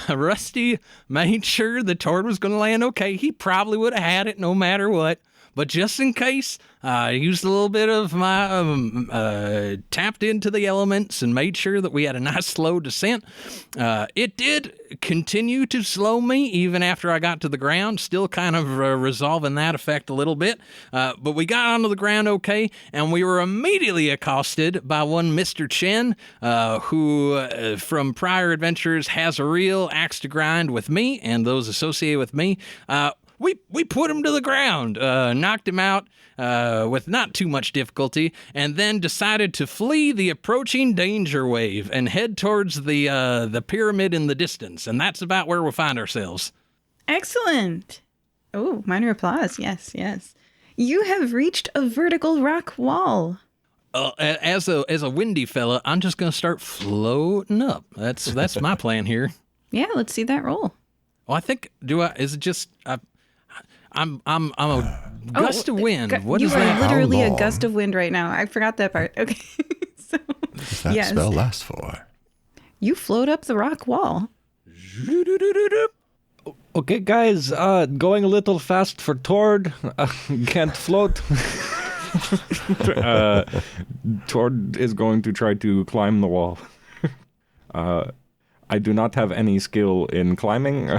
Rusty made sure the Tord was going to land okay. He probably would have had it no matter what, But just in case, I used a little bit of my tapped into the elements and made sure that we had a nice slow descent. It did continue to slow me even after I got to the ground, still kind of resolving that effect a little bit. But we got onto the ground okay, and we were immediately accosted by one Mr. Chen, who from prior adventures has a real axe to grind with me and those associated with me. We put him to the ground, knocked him out with not too much difficulty, and then decided to flee the approaching danger wave and head towards the pyramid in the distance. And that's about where we'll find ourselves. Excellent. Oh, minor applause. Yes, yes. You have reached a vertical rock wall. As a windy fella, I'm just going to start floating up. That's my plan here. Yeah, let's see that roll. Well, I think, is it just... I'm a gust of wind. What is you that? are literally How a long? gust of wind right now. I forgot that part. Okay. So, Does that yes. spell last for? You float up the rock wall. Okay, guys, going a little fast for Tord. Can't float. Tord is going to try to climb the wall. I do not have any skill in climbing.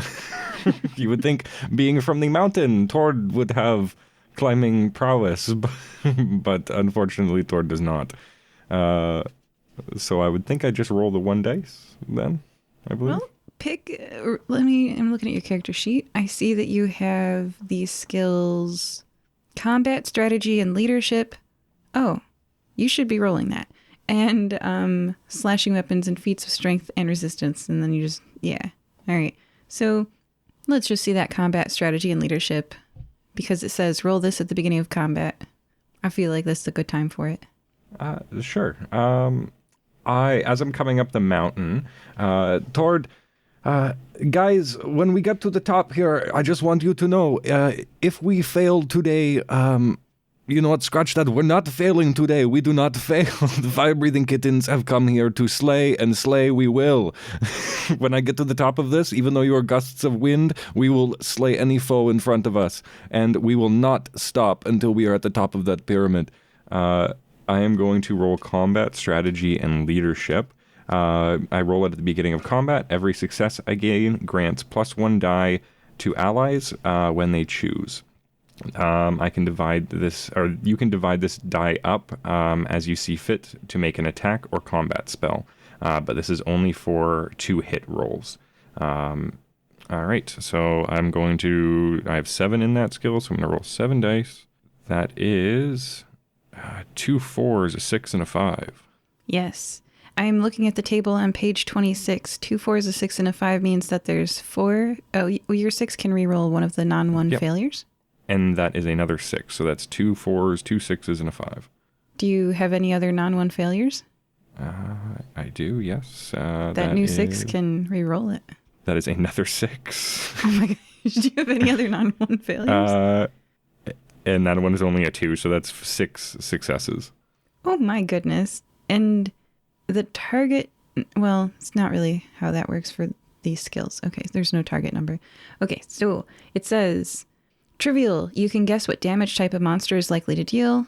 You would think, being from the mountain, Tord would have climbing prowess, but unfortunately Tord does not. So I would think I just roll the 1 dice then, I believe. Well, I'm looking at your character sheet. I see that you have these skills, combat, strategy, and leadership. Oh, you should be rolling that. And slashing weapons and feats of strength and resistance. And then you just, yeah. All right. So let's just see that combat, strategy, and leadership. Because it says roll this at the beginning of combat. I feel like this is a good time for it. Sure. As I'm coming up the mountain, Tord, guys, when we get to the top here, I just want you to know, if we fail today, you know what, scratch that. We're not failing today. We do not fail. The fire-breathing kittens have come here to slay, and slay we will. When I get to the top of this, even though you are gusts of wind, we will slay any foe in front of us, and we will not stop until we are at the top of that pyramid. I am going to roll combat, strategy, and leadership. I roll it at the beginning of combat. Every success I gain grants +1 die to allies when they choose. I can divide this, or you can divide this die up as you see fit to make an attack or combat spell. But this is only for 2 hit rolls. All right, so I have 7 in that skill, so I'm going to roll 7 dice. That is 2 4s, a 6, and a 5. Yes. I'm looking at the table on page 26. 2 4s, a 6, and a 5 means that there's 4. Oh, your 6 can reroll one of the non-1 failures. And that is another 6, so that's 2 4s, 2 6s, and a 5. Do you have any other non-1 failures? I do, yes. That new 6 can re-roll it. That is another 6. Oh my gosh. Do you have any other non-1 failures? And that one is only a 2, so that's 6 successes. Oh my goodness. And the target, well, it's not really how that works for these skills. Okay, there's no target number. Okay, so it says, trivial, you can guess what damage type a monster is likely to deal.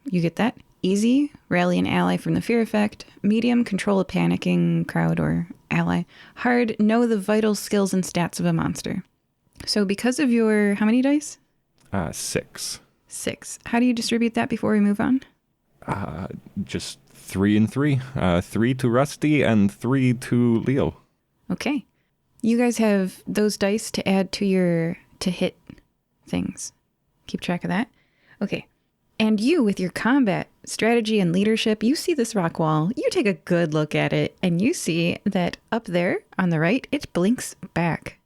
You get that. Easy, rally an ally from the fear effect. Medium, control a panicking crowd or ally. Hard, know the vital skills and stats of a monster. So because of your, how many dice? 6. 6. How do you distribute that before we move on? Just 3 and 3. 3 to Rusty and 3 to Leo. Okay. You guys have those dice to add to your to hit things. Keep track of that. Okay. And you, with your combat, strategy, and leadership, you see this rock wall. You take a good look at it, and you see that up there on the right, it blinks back.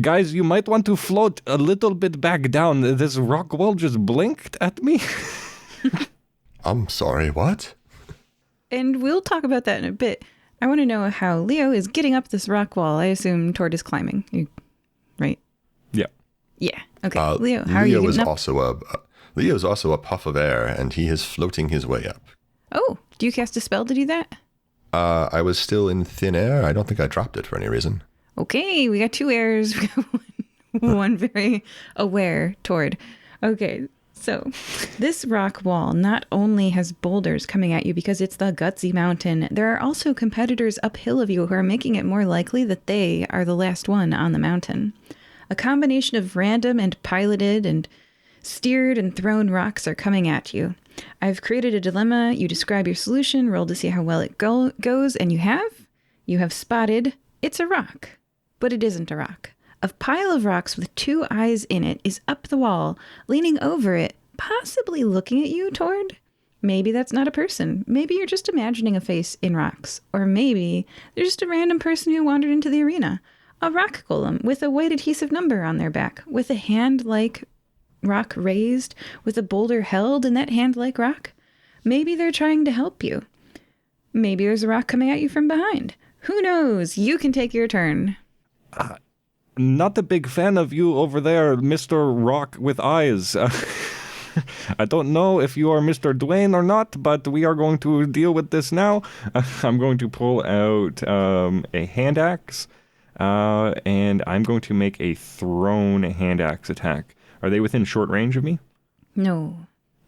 Guys, you might want to float a little bit back down. This rock wall just blinked at me. I'm sorry, what? And we'll talk about that in a bit. I want to know how Leo is getting up this rock wall. I assume Tord is climbing, right? Yeah. Yeah. Okay. Leo, how are you getting up? Leo's also a puff of air, and he is floating his way up. Oh, do you cast a spell to do that? I was still in thin air. I don't think I dropped it for any reason. Okay, we got 2 airs. We got One very aware toward. Okay, so this rock wall not only has boulders coming at you because it's the gutsy mountain, there are also competitors uphill of you who are making it more likely that they are the last one on the mountain. A combination of random and piloted and steered and thrown rocks are coming at you. I've created a dilemma. You describe your solution, roll to see how well it goes, and you have spotted it's a rock. But it isn't a rock. A pile of rocks with 2 eyes in it is up the wall, leaning over it, possibly looking at you, Tord. Maybe that's not a person. Maybe you're just imagining a face in rocks. Or maybe they're just a random person who wandered into the arena. A rock golem with a white adhesive number on their back, with a hand-like rock raised, with a boulder held in that hand-like rock. Maybe they're trying to help you. Maybe there's a rock coming at you from behind. Who knows? You can take your turn. Not a big fan of you over there, Mr. Rock with eyes. I don't know if you are Mr. Dwayne or not, but we are going to deal with this now. I'm going to pull out a hand axe, and I'm going to make a thrown hand axe attack. Are they within short range of me? No.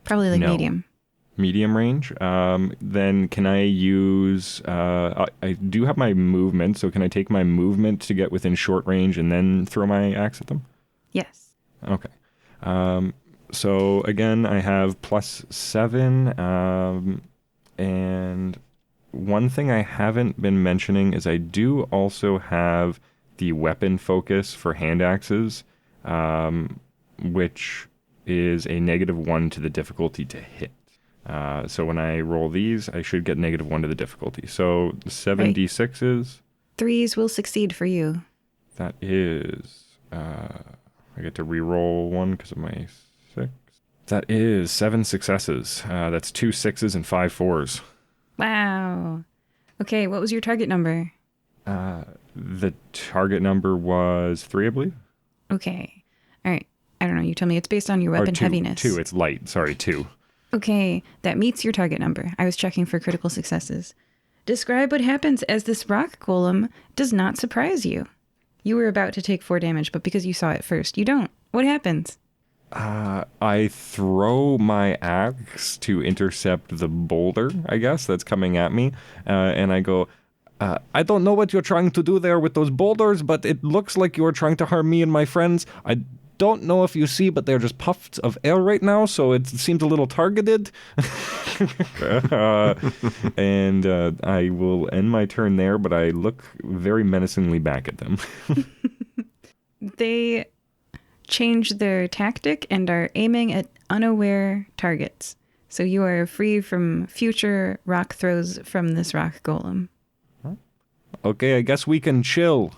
Probably like medium. Medium range. Then can I use... I do have my movement, so can I take my movement to get within short range and then throw my axe at them? Yes. Okay. So again, I have +7. And one thing I haven't been mentioning is I do also have the weapon focus for hand axes, which is a -1 to the difficulty to hit. So when I roll these, I should get -1 to the difficulty. So 7d6s. 3s will succeed for you. That is... I get to re-roll 1 because of my 6. That is 7 successes. That's 2 6s and 5 4s. Wow. Okay, what was your target number? The target number was 3, I believe. Okay. All right. I don't know. You tell me. It's based on your weapon heaviness. 2. It's light. Sorry, 2. Okay, that meets your target number. I was checking for critical successes. Describe what happens as this rock golem does not surprise you. You were about to take 4 damage, but because you saw it first, you don't. What happens? I throw my axe to intercept the boulder, I guess, that's coming at me. And I go, I don't know what you're trying to do there with those boulders, but it looks like you're trying to harm me and my friends. I don't know if you see, but they're just puffs of air right now, so it seems a little targeted. And I will end my turn there, but I look very menacingly back at them. They change their tactic and are aiming at unaware targets. So you are free from future rock throws from this rock golem. Okay, I guess we can chill.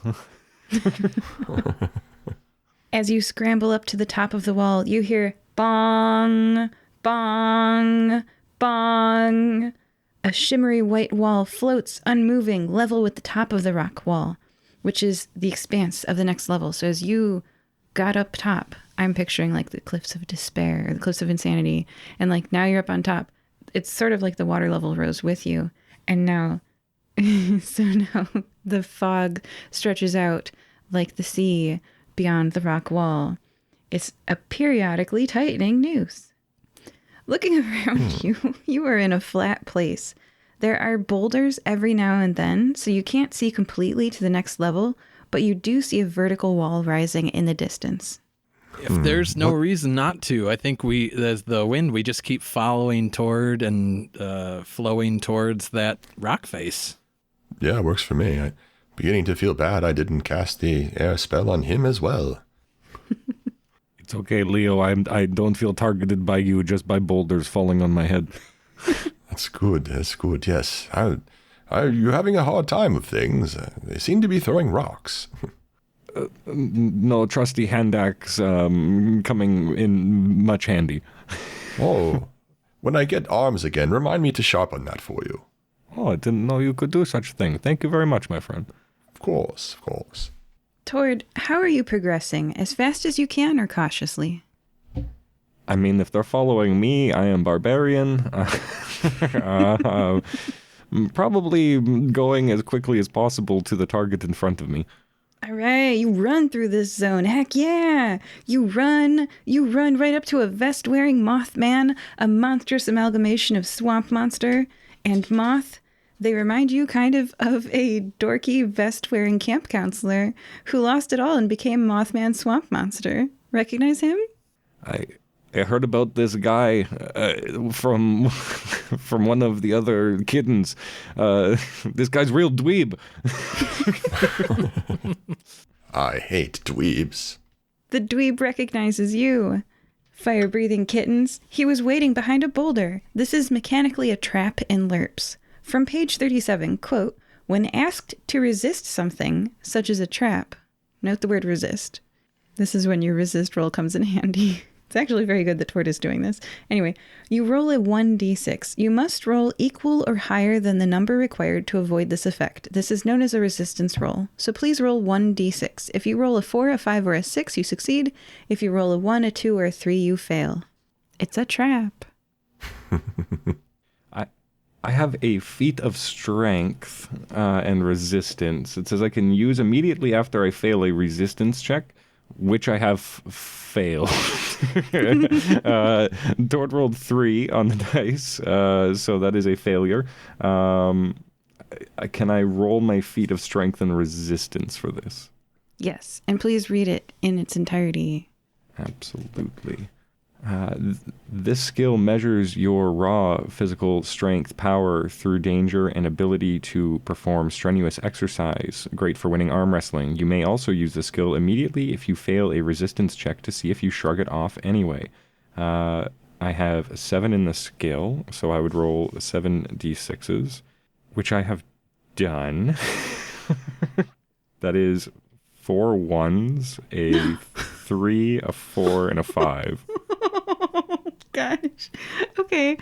As you scramble up to the top of the wall, you hear bong, bong, bong. A shimmery white wall floats unmoving, level with the top of the rock wall, which is the expanse of the next level. So as you got up top, I'm picturing like the cliffs of despair, or the cliffs of insanity, and like now you're up on top. It's sort of like the water level rose with you, and now, so now the fog stretches out like the sea beyond the rock wall. It's a periodically tightening noose. Looking around you, you are in a flat place. There are boulders every now and then, so you can't see completely to the next level, but you do see a vertical wall rising in the distance. If there's no reason not to, I think as the wind, we just keep following toward and flowing towards that rock face. Yeah, it works for me. I'm beginning to feel bad I didn't cast the air spell on him as well. It's okay, Leo. I don't feel targeted by you, just by boulders falling on my head. That's good. That's good. Yes. Are you having a hard time of things? They seem to be throwing rocks. No, trusty hand axe coming in much handy. Oh, when I get arms again, remind me to sharpen that for you. Oh, I didn't know you could do such a thing. Thank you very much, my friend. Of course, of course. Tord, how are you progressing? As fast as you can or cautiously? I mean, if they're following me, I am barbarian. Probably going as quickly as possible to the target in front of me. All right, you run through this zone. Heck yeah! You run right up to a vest-wearing Mothman, a monstrous amalgamation of swamp monster and moth. They remind you kind of a dorky vest-wearing camp counselor who lost it all and became Mothman Swamp Monster. Recognize him? I heard about this guy from one of the other kittens. This guy's real dweeb. I hate dweebs. The dweeb recognizes you. Fire-breathing kittens. He was waiting behind a boulder. This is mechanically a trap in LURPS. From page 37, quote, when asked to resist something, such as a trap, note the word resist. This is when your resist roll comes in handy. It's actually very good that Tord is doing this. Anyway, you roll a 1d6. You must roll equal or higher than the number required to avoid this effect. This is known as a resistance roll. So please roll 1d6. If you roll a 4, a 5, or a 6, you succeed. If you roll a 1, a 2, or a 3, you fail. It's a trap. I have a feat of strength and resistance. It says I can use immediately after I fail a resistance check, which I have failed. Tord rolled 3 on the dice, so that is a failure. Can I roll my feat of strength and resistance for this? Yes, and please read it in its entirety. Absolutely. This skill measures your raw physical strength, power through danger, and ability to perform strenuous exercise. Great for winning arm wrestling. You may also use the skill immediately if you fail a resistance check to see if you shrug it off anyway. I have 7 in the skill, so I would roll 7d6s, which I have done. That is 4 1s, a 3, a 4, and a 5. Gosh. Okay.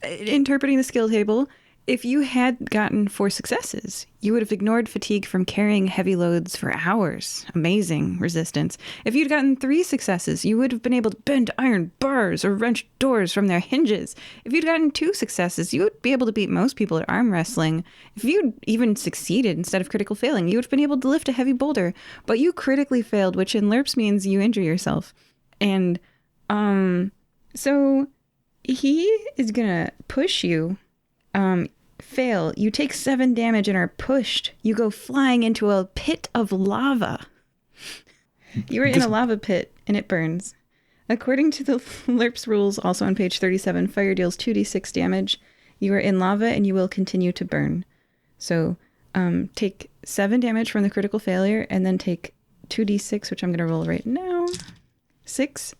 Interpreting the skill table, if you had gotten 4 successes, you would have ignored fatigue from carrying heavy loads for hours. Amazing resistance. If you'd gotten 3 successes, you would have been able to bend iron bars or wrench doors from their hinges. If you'd gotten 2 successes, you would be able to beat most people at arm wrestling. If you'd even succeeded instead of critical failing, you would have been able to lift a heavy boulder. But you critically failed, which in LURPS means you injure yourself. And so he is gonna push you. Fail. You take 7 damage and are pushed. You go flying into a pit of lava. You are in a lava pit and it burns. According to the LURPS rules, also on page 37, fire deals 2d6 damage. You are in lava and you will continue to burn. So take 7 damage from the critical failure and then take 2d6, which I'm going to roll right now. 6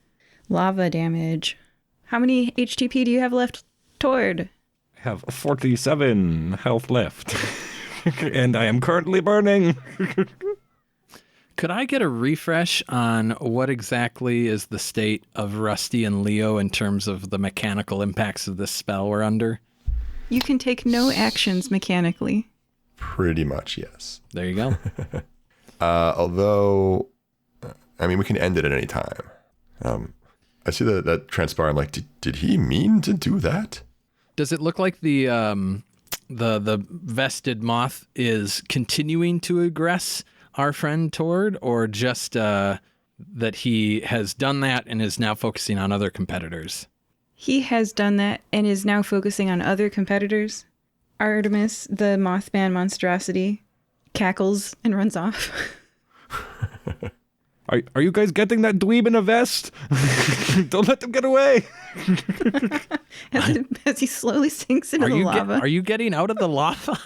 lava damage. How many HTP do you have left, Tord? I have 47 health left. And I am currently burning. Could I get a refresh on what exactly is the state of Rusty and Leo in terms of the mechanical impacts of this spell we're under? You can take no actions mechanically. Pretty much, yes. There you go. Although, I mean, we can end it at any time. I see that transpire. I'm like, did he mean to do that? Does it look like the vested moth is continuing to aggress our friend Tord, or just that he has done that and is now focusing on other competitors? He has done that and is now focusing on other competitors. Artemis, the Mothman monstrosity, cackles and runs off. Are you guys getting that dweeb in a vest? Don't let them get away. as he slowly sinks into the lava. Are you getting out of the lava?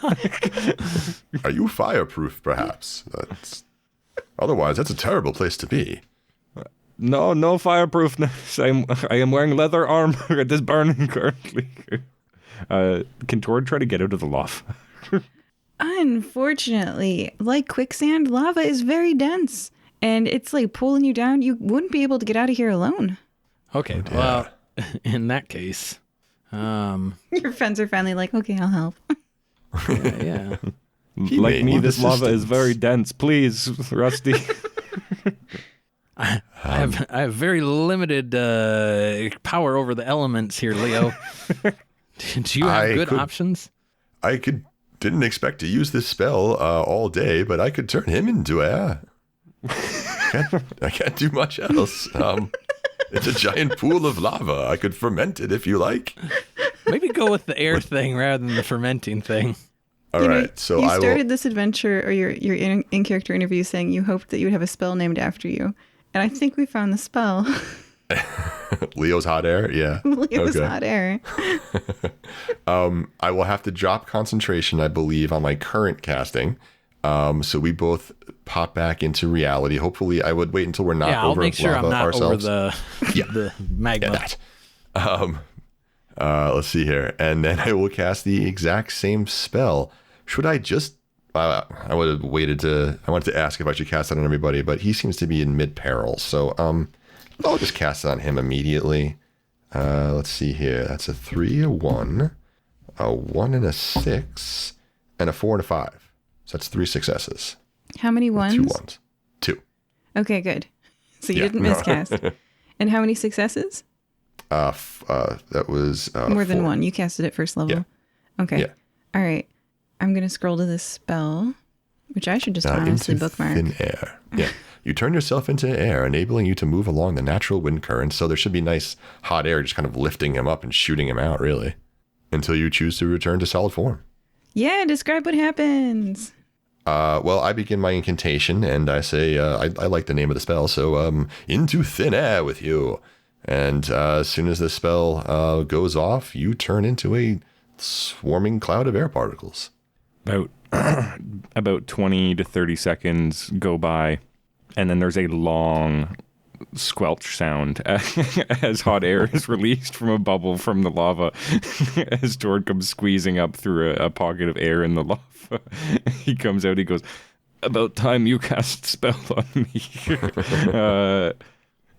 Are you fireproof, perhaps? Otherwise, that's a terrible place to be. No fireproofness. I am wearing leather armor. It is burning currently. Can Tord try to get out of the lava? Unfortunately, like quicksand, lava is very dense. And it's like pulling you down. You wouldn't be able to get out of here alone. Okay, well, in that case... Your friends are finally like, okay, I'll help. Yeah. Like me, this lava is very dense. Please, Rusty. I have very limited power over the elements here, Leo. Do you have good options? I could didn't expect to use this spell all day, but I could turn him into air. I can't do much else. It's a giant pool of lava. I could ferment it if you like. Maybe go with the air thing rather than the fermenting thing. All right, so you I started this adventure, or your in-character interview, saying you hoped that you would have a spell named after you. And I think we found the spell. Leo's hot air, yeah. Leo's hot air. I will have to drop concentration, I believe, on my current casting. So we both pop back into reality. Hopefully, I would wait until we're not I'll over make sure lava I'm not ourselves. over the magma. Yeah, that. Let's see here. And then I will cast the exact same spell. Should I just... I would have waited to... I wanted to ask if I should cast it on everybody, but he seems to be in mid-peril. So I'll just cast it on him immediately. Let's see here. That's a 3, a 1, a 1 and a 6, and a 4 and a 5. So that's 3 successes. How many ones? 2 ones. 2. Okay, good. So you didn't miscast. And how many successes? That was more than 4. 1. You casted it first level. Yeah. Okay. Yeah. All right. I'm going to scroll to this spell, which I should just honestly into bookmark. Thin air. Yeah. You turn yourself into air, enabling you to move along the natural wind current. So there should be nice hot air just kind of lifting him up and shooting him out, really, until you choose to return to solid form. Yeah, describe what happens. Well, I begin my incantation, and I say, I like the name of the spell, so into thin air with you. And as soon as the spell goes off, you turn into a swarming cloud of air particles. About 20 to 30 seconds go by, and then there's a long squelch sound as hot air is released from a bubble from the lava as Tord comes squeezing up through a pocket of air in the lava. He comes out, he goes, "About time you cast spell on me."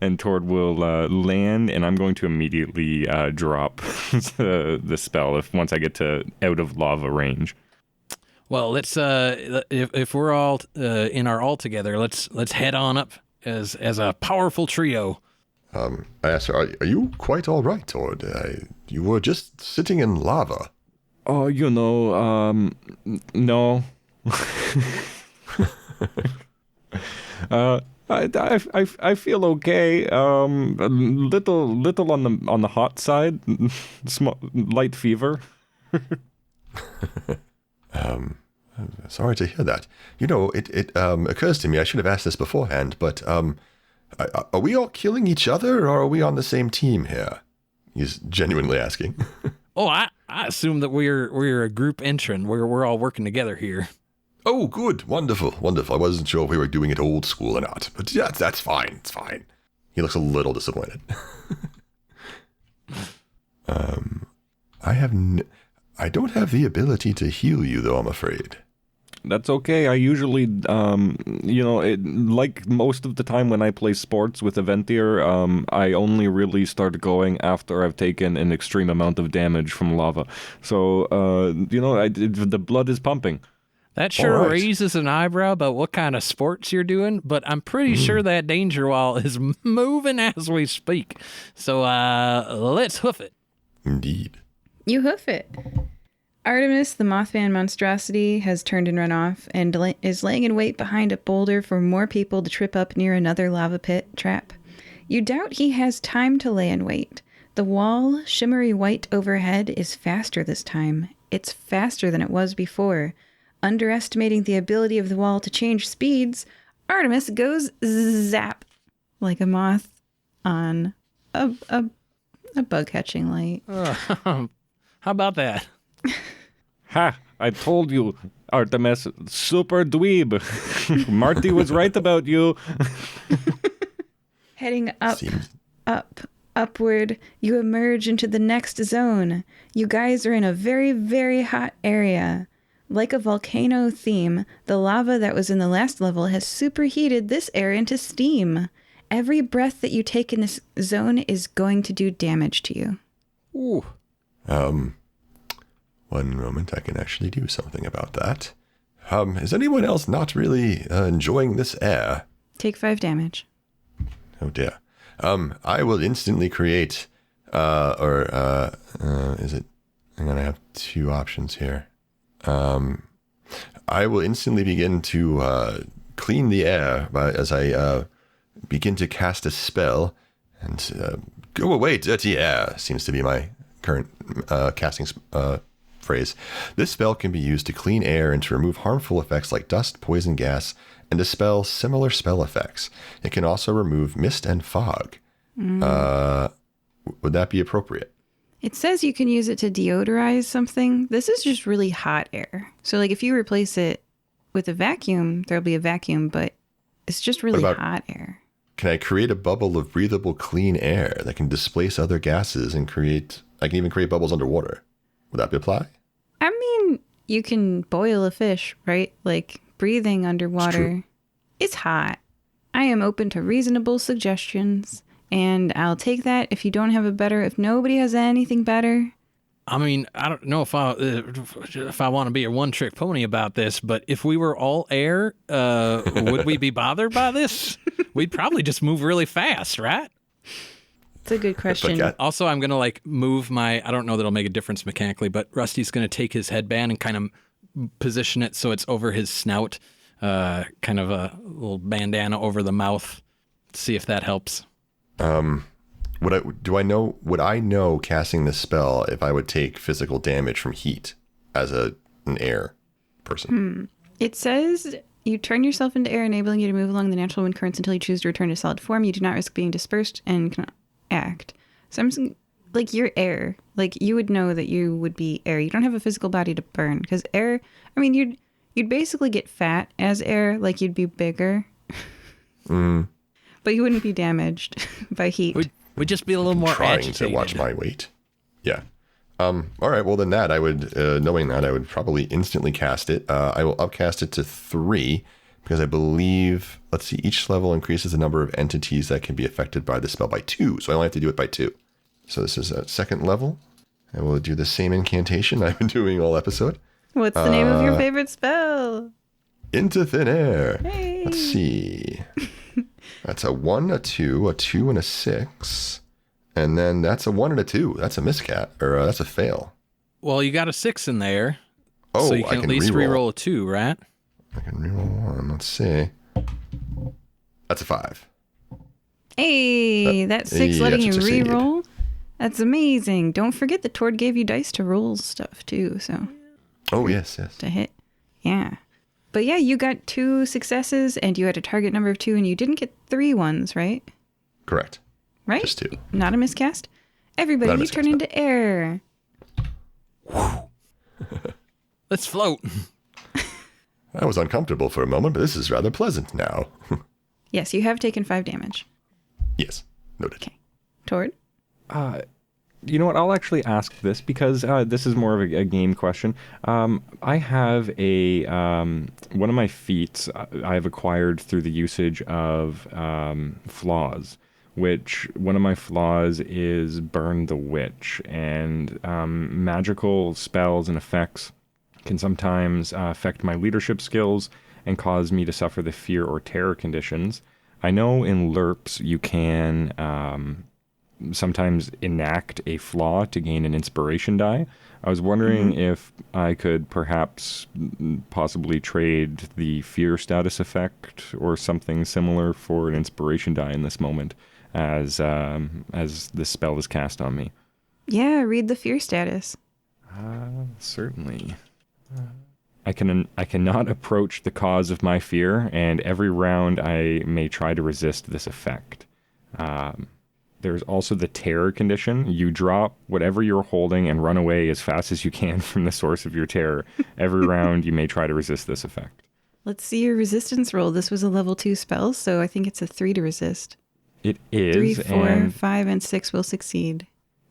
And Tord will land, and I'm going to immediately drop the spell once I get to out of lava range. Well, let's if we're all in our all together, let's head on up as a powerful trio. I asked her, are you quite all right, Tord? You were just sitting in lava. Oh, no. I feel okay. A little on the hot side, light fever. Sorry to hear that. It occurs to me, I should have asked this beforehand, but are we all killing each other, or are we on the same team here? He's genuinely asking. Oh, I assume that we're a group entrant. We're all working together here. Oh, good. Wonderful. I wasn't sure if we were doing it old school or not, but yeah, that's fine. It's fine. He looks a little disappointed. I don't have the ability to heal you, though, I'm afraid. That's okay. I usually, like most of the time when I play sports with Aventier, I only really start going after I've taken an extreme amount of damage from lava. So, the blood is pumping. That sure right. raises an eyebrow about what kind of sports you're doing, but I'm pretty sure that danger wall is moving as we speak. So, let's hoof it. Indeed. You hoof it. Artemis, the Mothman monstrosity, has turned and run off and is laying in wait behind a boulder for more people to trip up near another lava pit trap. You doubt he has time to lay in wait. The wall, shimmery white overhead, is faster this time. It's faster than it was before. Underestimating the ability of the wall to change speeds, Artemis goes zap like a moth on a bug-catching light. How about that? Ha! I told you, Artemis, super dweeb. Marty was right about you. Heading upward, you emerge into the next zone. You guys are in a very, very hot area. Like a volcano theme, the lava that was in the last level has superheated this air into steam. Every breath that you take in this zone is going to do damage to you. Ooh. One moment, I can actually do something about that. Is anyone else not really enjoying this air? Take 5 damage. Oh dear. I will instantly create, is it? Hang on, I have 2 options here. I will instantly begin to clean the air as I begin to cast a spell. And go away, dirty air, seems to be my current casting phrase. This spell can be used to clean air and to remove harmful effects like dust, poison gas, and dispel similar spell effects. It can also remove mist and fog. Would that be appropriate? It says you can use it to deodorize something. This is just really hot air. So like if you replace it with a vacuum, there'll be a vacuum, but it's just really hot air. Can I create a bubble of breathable clean air that can displace other gases and I can even create bubbles underwater? Would that apply? I mean, you can boil a fish, right? Like breathing underwater. It's hot. I am open to reasonable suggestions, and I'll take that if you don't have if nobody has anything better. I mean, I don't know if I want to be a one-trick pony about this, but if we were all air, would we be bothered by this? We'd probably just move really fast, right? It's a good question. Also, I'm going to move I don't know that it'll make a difference mechanically, but Rusty's going to take his headband and kind of position it so it's over his snout, kind of a little bandana over the mouth. See if that helps. Would I know casting this spell if I would take physical damage from heat as an air person? It says you turn yourself into air, enabling you to move along the natural wind currents until you choose to return to solid form. You do not risk being dispersed and cannot act. So I'm just, you're air. You would know that you would be air. You don't have a physical body to burn because air. I mean, you'd basically get fat as air. You'd be bigger, but you wouldn't be damaged by heat. We'd just be a little more trying agitated. to watch my weight. Yeah. All right. Well, then I would, knowing that, I would probably instantly cast it. I will upcast it to 3 because I believe, let's see, each level increases the number of entities that can be affected by the spell by 2. So I only have to do it by 2. So this is a second level. I will do the same incantation I've been doing all episode. What's the name of your favorite spell? Into thin air. Hey. Let's see. That's a 1, a 2, a 2, and a 6. And then that's a 1 and a 2. That's a miscat, or that's a fail. Well, you got a 6 in there. Oh, so you can at least reroll a 2, right? I can reroll 1. Let's see. That's a 5. Hey, that 6 letting you reroll. That's amazing. Don't forget that Tord gave you dice to roll stuff too. So. Oh, yes. To hit. Yeah. But yeah, you got 2 successes and you had a target number of 2 and you didn't get 3 ones, right? Correct. Right? Just 2. Not a miscast? Everybody, you turn into air. Let's float. I was uncomfortable for a moment, but this is rather pleasant now. Yes, you have taken 5 damage. Yes. Noted. Okay. Tord? You know what? I'll actually ask this because this is more of a game question. I have one of my feats I've acquired through the usage of flaws, which one of my flaws is Burn the Witch, and magical spells and effects can sometimes affect my leadership skills and cause me to suffer the fear or terror conditions. I know in LURPS you can sometimes enact a flaw to gain an inspiration die. I was wondering if I could perhaps possibly trade the fear status effect or something similar for an inspiration die in this moment as this spell is cast on me. Yeah, read the fear status. Certainly. I cannot approach the cause of my fear, and every round I may try to resist this effect. There's also the terror condition. You drop whatever you're holding and run away as fast as you can from the source of your terror. Every round you may try to resist this effect. Let's see your resistance roll. This was a level 2 spell, so I think it's a 3 to resist. It is. 3, 4, 5, and 6 will succeed.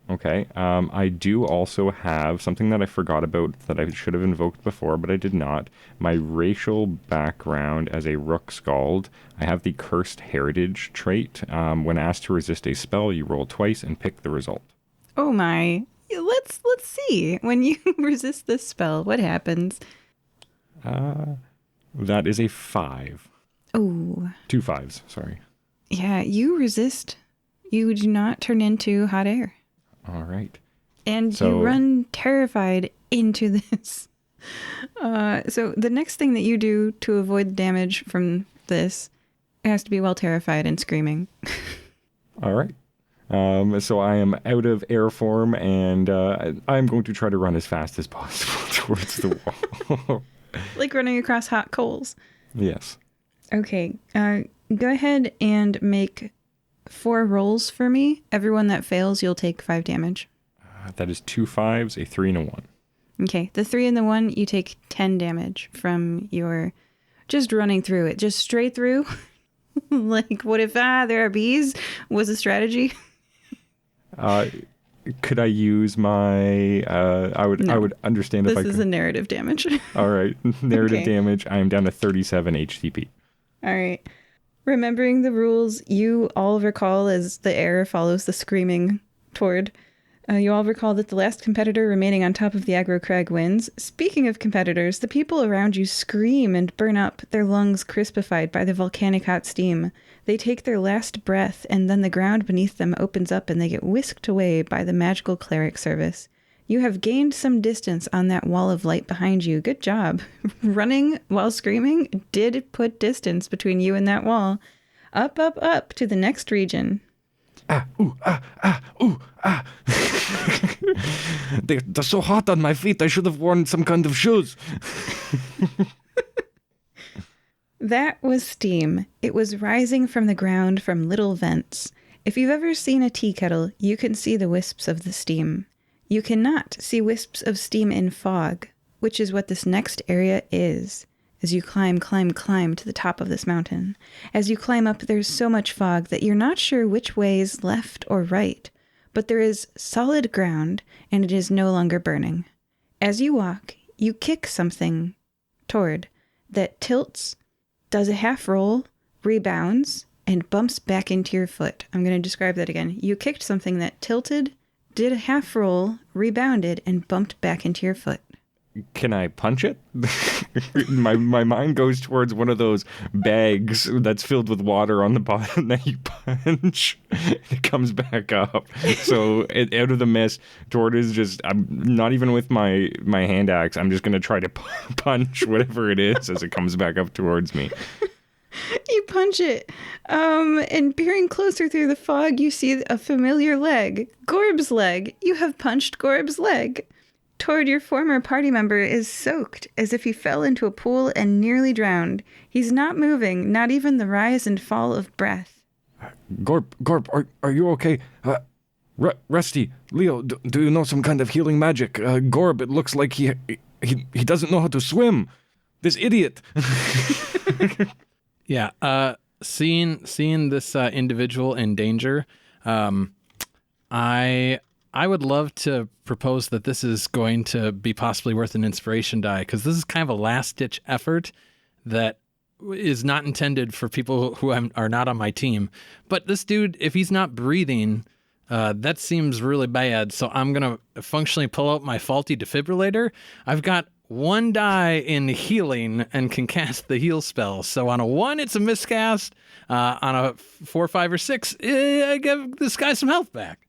Okay. I do also have something that I forgot about that I should have invoked before, but I did not. My racial background as a Rook Skald. I have the Cursed Heritage trait. When asked to resist a spell, you roll twice and pick the result. Oh my. Let's see. When you resist this spell, what happens? That is a 5. Oh. 2 5s, sorry. Yeah, you resist. You do not turn into hot air. All right. And you run terrified into this So the next thing that you do to avoid damage from this has to be well terrified and screaming. All right. So I am out of air form, and I'm going to try to run as fast as possible towards the wall. Like running across hot coals. Yes. Okay. Go ahead and make 4 rolls for me. Everyone that fails, you'll take 5 damage. That is 2 5s, a 3, and a 1. Okay. The 3 and the 1, you take 10 damage from your just running through it. Just straight through. Like, what if, there are bees was a strategy? Could I use my, I would understand if I could. This is a narrative damage. All right. Narrative Okay. damage. I am down to 37 HTP. All right. Remembering the rules, you all recall as the air follows the screaming toward. You all recall that the last competitor remaining on top of the aggro crag wins. Speaking of competitors, the people around you scream and burn up, their lungs crispified by the volcanic hot steam. They take their last breath, and then the ground beneath them opens up and they get whisked away by the magical cleric service. You have gained some distance on that wall of light behind you. Good job. Running while screaming did put distance between you and that wall. Up, up, up to the next region. They're so hot on my feet, I should have worn some kind of shoes. That was steam. It was rising from the ground from little vents. If you've ever seen a tea kettle, you can see the wisps of the steam. You cannot see wisps of steam in fog, which is what this next area is. As you climb to the top of this mountain. As you climb up, there's so much fog that you're not sure which way is left or right, but there is solid ground, and it is no longer burning. As you walk, you kick something toward that tilts, does a half roll, rebounds, and bumps back into your foot. I'm going to describe that again. You kicked something that tilted, did a half roll, rebounded, and bumped back into your foot. Can I punch it? my mind goes towards one of those bags that's filled with water on the bottom that you punch. It comes back up. So out of the mist, Tord is just, I'm not even with my hand axe. I'm just going to try to punch whatever it is as it comes back up towards me. You punch it. And peering closer through the fog, you see a familiar leg. Gorb's leg. You have punched Gorb's leg. Tord, your former party member, is soaked, as if he fell into a pool and nearly drowned. He's not moving, not even the rise and fall of breath. Gorb, are you okay? Rusty, Leo, do you know some kind of healing magic? Gorb, it looks like he doesn't know how to swim. This idiot. Yeah. Seeing this individual in danger, I would love to propose that this is going to be possibly worth an inspiration die, because this is kind of a last-ditch effort that is not intended for people who are not on my team. But this dude, if he's not breathing, that seems really bad. So I'm going to functionally pull out my faulty defibrillator. I've got 1 die in healing and can cast the heal spell. So on a 1, it's a miscast. On a 4, 5, or 6, I give this guy some health back.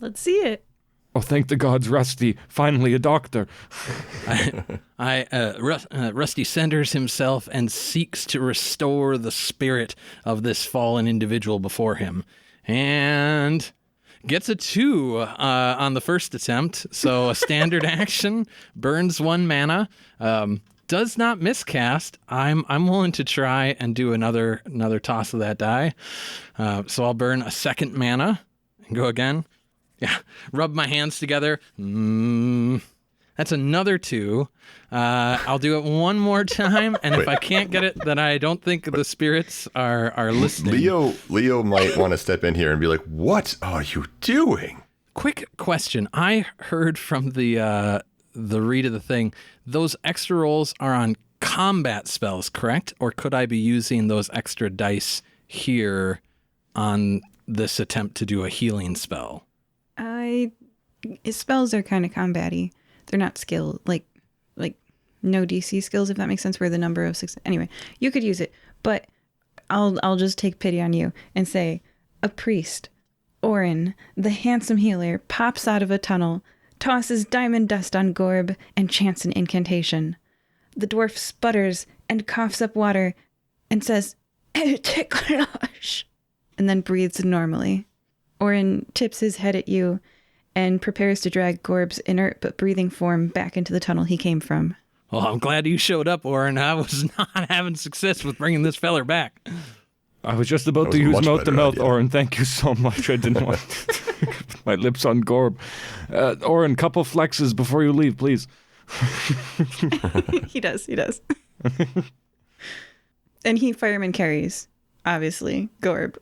Let's see it. Oh, thank the gods, Rusty. Finally, a doctor. Rusty centers himself and seeks to restore the spirit of this fallen individual before him. And gets a 2 on the first attempt. So a standard action, burns 1 mana. Does not miscast. I'm willing to try and do another toss of that die. So I'll burn a 2nd mana and go again. Yeah, rub my hands together. That's another 2. I'll do it 1 more time, and if I can't get it, then I don't think the spirits are listening. Leo might want to step in here and be like, "What are you doing?" Quick question. I heard from the read of the thing, those extra rolls are on combat spells, correct? Or could I be using those extra dice here on this attempt to do a healing spell? Spells are kind of combat-y. They're not skill, like no DC skills, if that makes sense, where the number of 6. Anyway, you could use it, but I'll just take pity on you and say a priest, Orin, the handsome healer, pops out of a tunnel, tosses diamond dust on Gorb and chants an incantation. The dwarf sputters and coughs up water and says, "Ticklish," and then breathes normally. Orin tips his head at you and prepares to drag Gorb's inert but breathing form back into the tunnel he came from. Well, I'm glad you showed up, Orin. I was not having success with bringing this feller back. I was just about to use mouth-to-mouth, Orin. Thank you so much. I didn't want my lips on Gorb. Orin, couple flexes before you leave, please. He does. And he fireman carries, obviously, Gorb.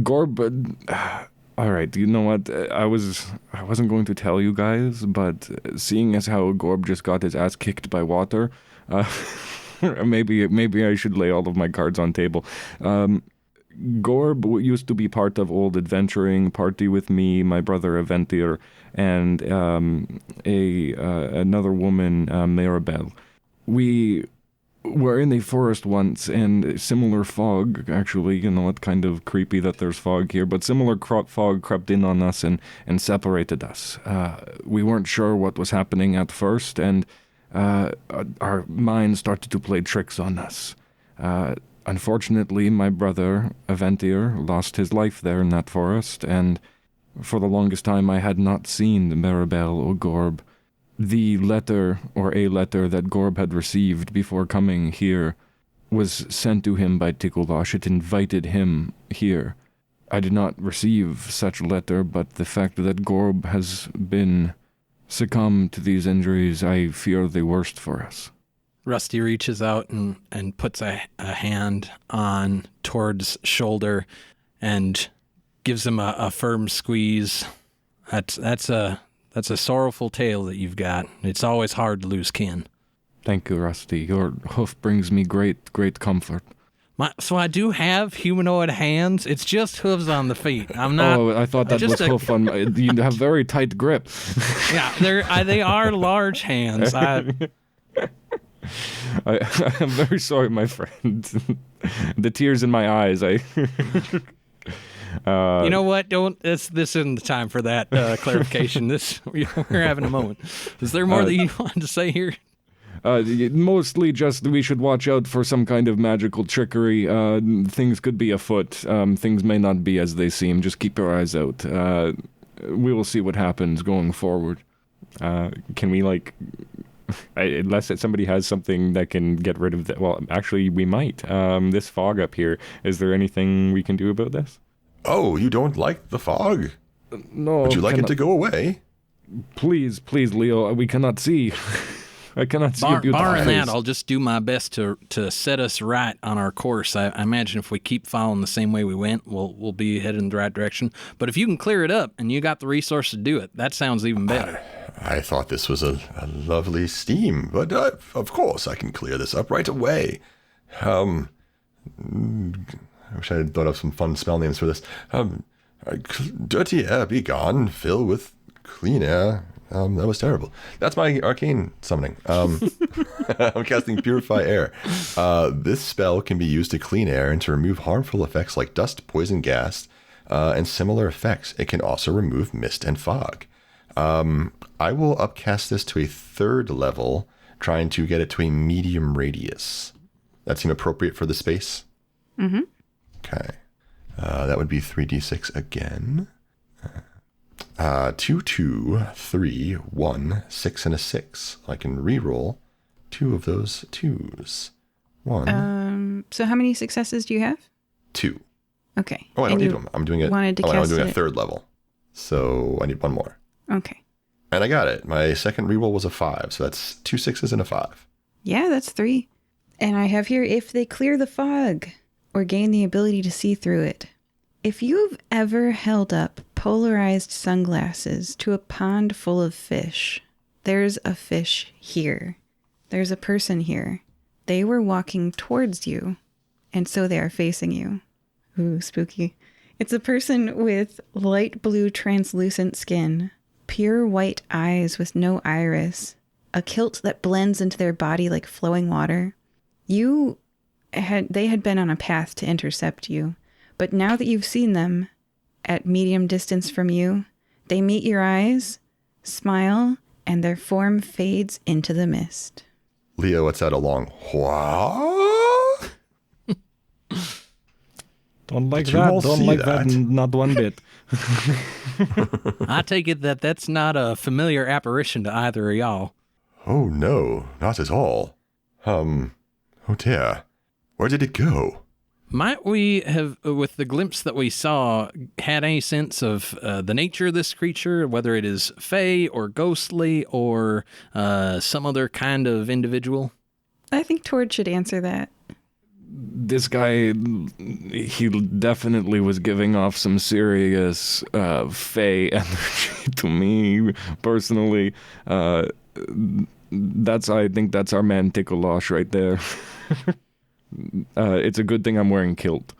Gorb, all right, you know what? I wasn't going to tell you guys, but seeing as how Gorb just got his ass kicked by water, maybe I should lay all of my cards on table. Gorb used to be part of Old Adventuring Party with me, my brother Aventir, and another woman, Maribel. We were in a forest once, and similar fog, actually, you know, it's kind of creepy that there's fog here, but similar fog crept in on us and separated us. We weren't sure what was happening at first, and our minds started to play tricks on us. Unfortunately, my brother, Aventir, lost his life there in that forest, and for the longest time I had not seen Maribel or Gorb. The letter, or a letter, that Gorb had received before coming here was sent to him by Ticklebash. It invited him here. I did not receive such a letter, but the fact that Gorb has been succumbed to these injuries, I fear the worst for us. Rusty reaches out and puts a hand on Tord's shoulder and gives him a firm squeeze. That's a sorrowful tale that you've got. It's always hard to lose kin. Thank you, Rusty. Your hoof brings me great comfort. So I do have humanoid hands. It's just hooves on the feet. I'm not. Oh, I thought that was hoof on. You have very tight grip. Yeah, they are large hands. I'm very sorry, my friend. The tears in my eyes. You know what? This isn't the time for that clarification. We're having a moment. Is there more that you wanted to say here? Mostly just we should watch out for some kind of magical trickery. Things could be afoot. Things may not be as they seem. Just keep your eyes out. We will see what happens going forward. Can we, unless somebody has something that can get rid of that? Well, actually, we might. This fog up here, is there anything we can do about this? Oh, you don't like the fog? No. Would you like it to go away? Please, Leo, we cannot see. I cannot see your beautiful barring face. that, I'll just do my best to set us right on our course. I imagine if we keep following the same way we went, we'll be headed in the right direction. But if you can clear it up and you got the resources to do it, that sounds even better. I thought this was a lovely steam, but of course I can clear this up right away. I wish I had thought of some fun spell names for this. Dirty air be gone, fill with clean air. That was terrible. That's my arcane summoning. I'm casting Purify Air. This spell can be used to clean air and to remove harmful effects like dust, poison gas, and similar effects. It can also remove mist and fog. I will upcast this to a 3rd level, trying to get it to a medium radius. That seem appropriate for the space? Mm-hmm. Okay. That would be 3d6 again. 2, 2, 3, 1, 6, and a 6. I can re-roll 2 of those 2s. 1. So how many successes do you have? 2. Okay. Oh, I don't need them. I'm doing it. I'm doing a 3rd level. So I need 1 more. Okay. And I got it. My second re-roll was a 5. So that's 2 6s and a 5. Yeah, that's 3. And I have here, if they clear the fog or gain the ability to see through it. If you've ever held up polarized sunglasses to a pond full of fish, there's a fish here. There's a person here. They were walking towards you, and so they are facing you. Ooh, spooky. It's a person with light blue translucent skin, pure white eyes with no iris, a kilt that blends into their body like flowing water. They had been on a path to intercept you. But now that you've seen them at medium distance from you, They meet your eyes, smile, and their form fades into the mist. Leo lets out a long "What?" Don't like Did you all that. Don't see like that. that? Not one bit. I take it that that's not a familiar apparition to either of y'all. Oh no, not at all. Oh dear. Where did it go? Might we have, with the glimpse that we saw, had any sense of the nature of this creature, whether it is fey or ghostly or some other kind of individual? I think Tord should answer that. This guy, he definitely was giving off some serious fey energy to me personally. I think that's our man Tickleosh right there. It's a good thing I'm wearing kilt.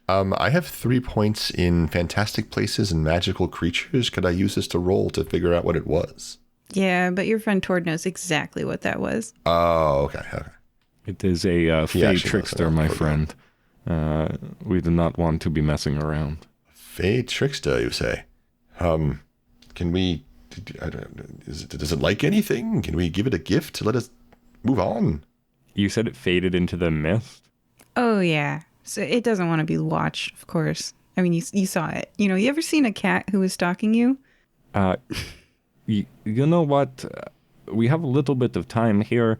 I have 3 points in fantastic places and magical creatures. Could I use this to roll to figure out what it was? Yeah, but your friend Tord knows exactly what that was. Oh, okay. It is a fey actually trickster, knows my about friend. We do not want to be messing around. Fey trickster, you say? Can we? Does it like anything? Can we give it a gift to let us move on? You said it faded into the mist? Oh, yeah. So it doesn't want to be watched, of course. I mean, you saw it. You know, you ever seen a cat who was stalking you? You know what? We have a little bit of time here.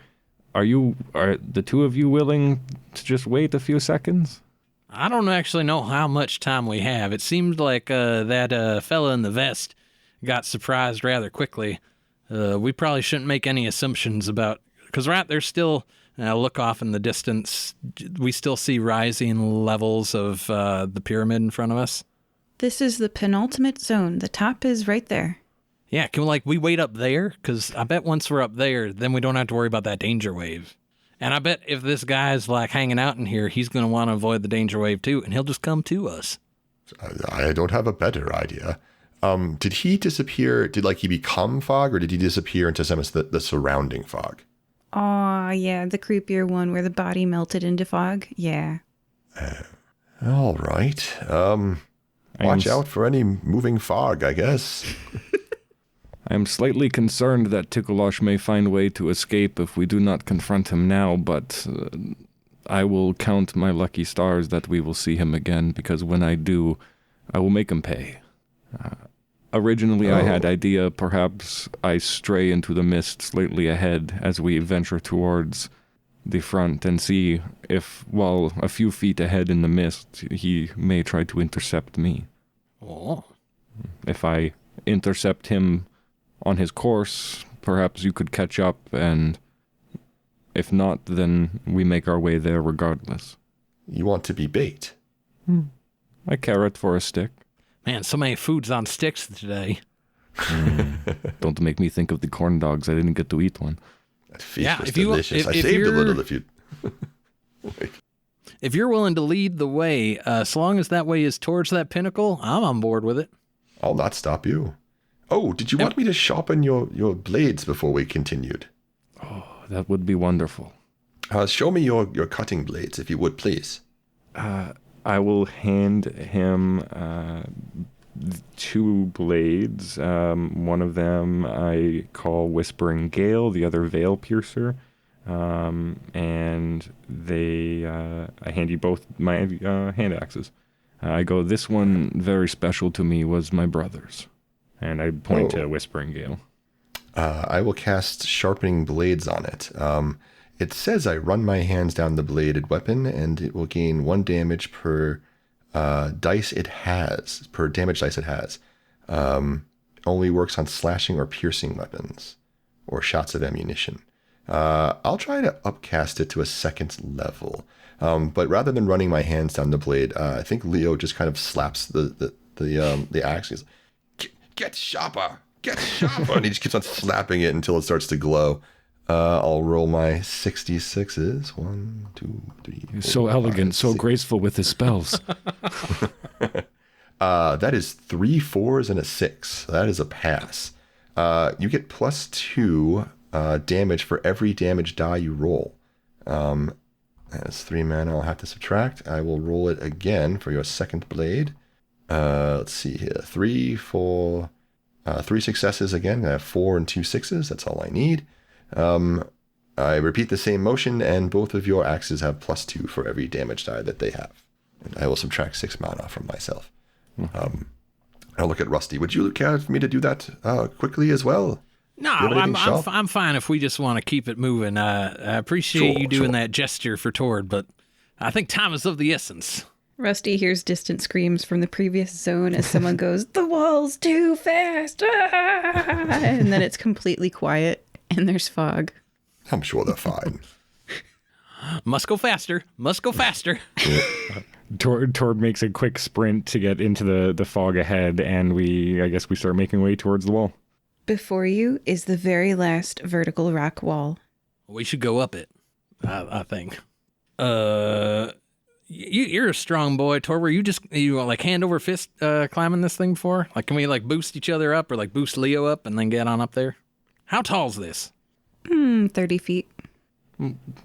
Are the two of you willing to just wait a few seconds? I don't actually know how much time we have. It seemed like that fella in the vest got surprised rather quickly. We probably shouldn't make any assumptions about... Because there's still... look off in the distance. We still see rising levels of the pyramid in front of us. This is the penultimate zone. The top is right there. Yeah, can we wait up there? Because I bet once we're up there, then we don't have to worry about that danger wave. And I bet if this guy's hanging out in here, he's going to want to avoid the danger wave too, and he'll just come to us. I don't have a better idea. Did he disappear? Did he become fog, or did he disappear into some of the surrounding fog? Oh, yeah, the creepier one where the body melted into fog. Yeah. All right. Watch out for any moving fog, I guess. I am slightly concerned that Tickleosh may find a way to escape if we do not confront him now, but I will count my lucky stars that we will see him again, because when I do, I will make him pay. Originally, I had idea perhaps I stray into the mist slightly ahead as we venture towards the front and see if, while a few feet ahead in the mist, he may try to intercept me. Oh. If I intercept him on his course, perhaps you could catch up, and if not, then we make our way there regardless. You want to be bait? A carrot for a stick. Man, so many foods on sticks today. Don't make me think of the corn dogs. I didn't get to eat one. That feast was delicious. I saved a little if you... If you're willing to lead the way, so long as that way is towards that pinnacle, I'm on board with it. I'll not stop you. Oh, did you want me to sharpen your blades before we continued? Oh, that would be wonderful. Show me your cutting blades, if you would, please. I will hand him 2 blades. One of them I call Whispering Gale, the other Veil Piercer. And I hand you both my hand axes. I go, this one, very special to me, was my brother's. And I point to Whispering Gale. I will cast Sharpening Blades on it. It says I run my hands down the bladed weapon, and it will gain 1 damage per damage dice it has. Only works on slashing or piercing weapons, or shots of ammunition. I'll try to upcast it to a 2nd level. But rather than running my hands down the blade, I think Leo just kind of slaps the axe. He's like, Get sharper! Get sharper! And he just keeps on slapping it until it starts to glow. I'll roll my 66s. 1, 2, 3. He's so elegant, so graceful with his spells. That is 3 4s and a 6. That is a pass. You get +2 damage for every damage die you roll. That's 3 mana I'll have to subtract. I will roll it again for your 2nd blade. Let's see here. 3, 4, 3 successes again. I have 4 and 2 6s. That's all I need. I repeat the same motion, and both of your axes have +2 for every damage die that they have. And I will subtract 6 mana from myself. I'll look at Rusty. Would you care for me to do that quickly as well? No, I'm fine if we just want to keep it moving. I appreciate you doing that gesture for Tord, but I think time is of the essence. Rusty hears distant screams from the previous zone as someone goes, "The wall's too fast!" Ah! And then it's completely quiet and there's fog. I'm sure they're fine. Must go faster. Must go faster. Tord makes a quick sprint to get into the fog ahead, and I guess we start making way towards the wall. Before you is the very last vertical rock wall. We should go up it, I think. You're a strong boy, Tor. Were you like hand over fist climbing this thing before? Like, can we like boost each other up or like boost Leo up and then get on up there? How tall's this? 30 feet.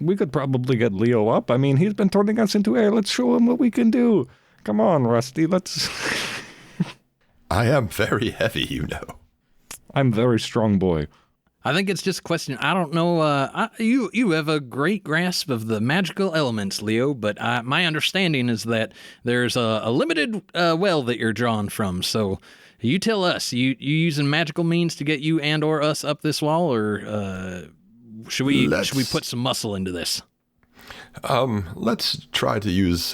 We could probably get Leo up. I mean, he's been turning us into air. Let's show him what we can do. Come on, Rusty, let's... I am very heavy, you know. I'm a very strong boy. I think it's just a question. I don't know. You have a great grasp of the magical elements, Leo, but my understanding is that there's a limited well that you're drawn from. So you tell us, you using magical means to get you and or us up this wall, or should we put some muscle into this? Let's try to use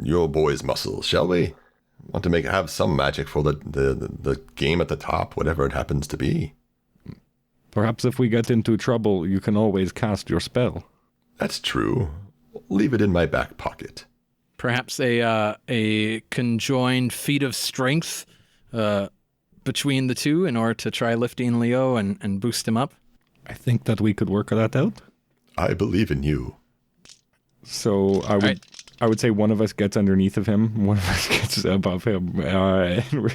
your boy's muscles, shall we? Want to have some magic for the game at the top, whatever it happens to be. Perhaps if we get into trouble, you can always cast your spell. That's true. Leave it in my back pocket. Perhaps a conjoined feat of strength between the two in order to try lifting Leo and boost him up? I think that we could work that out. I believe in you. So I would say one of us gets underneath of him, one of us gets above him, and we're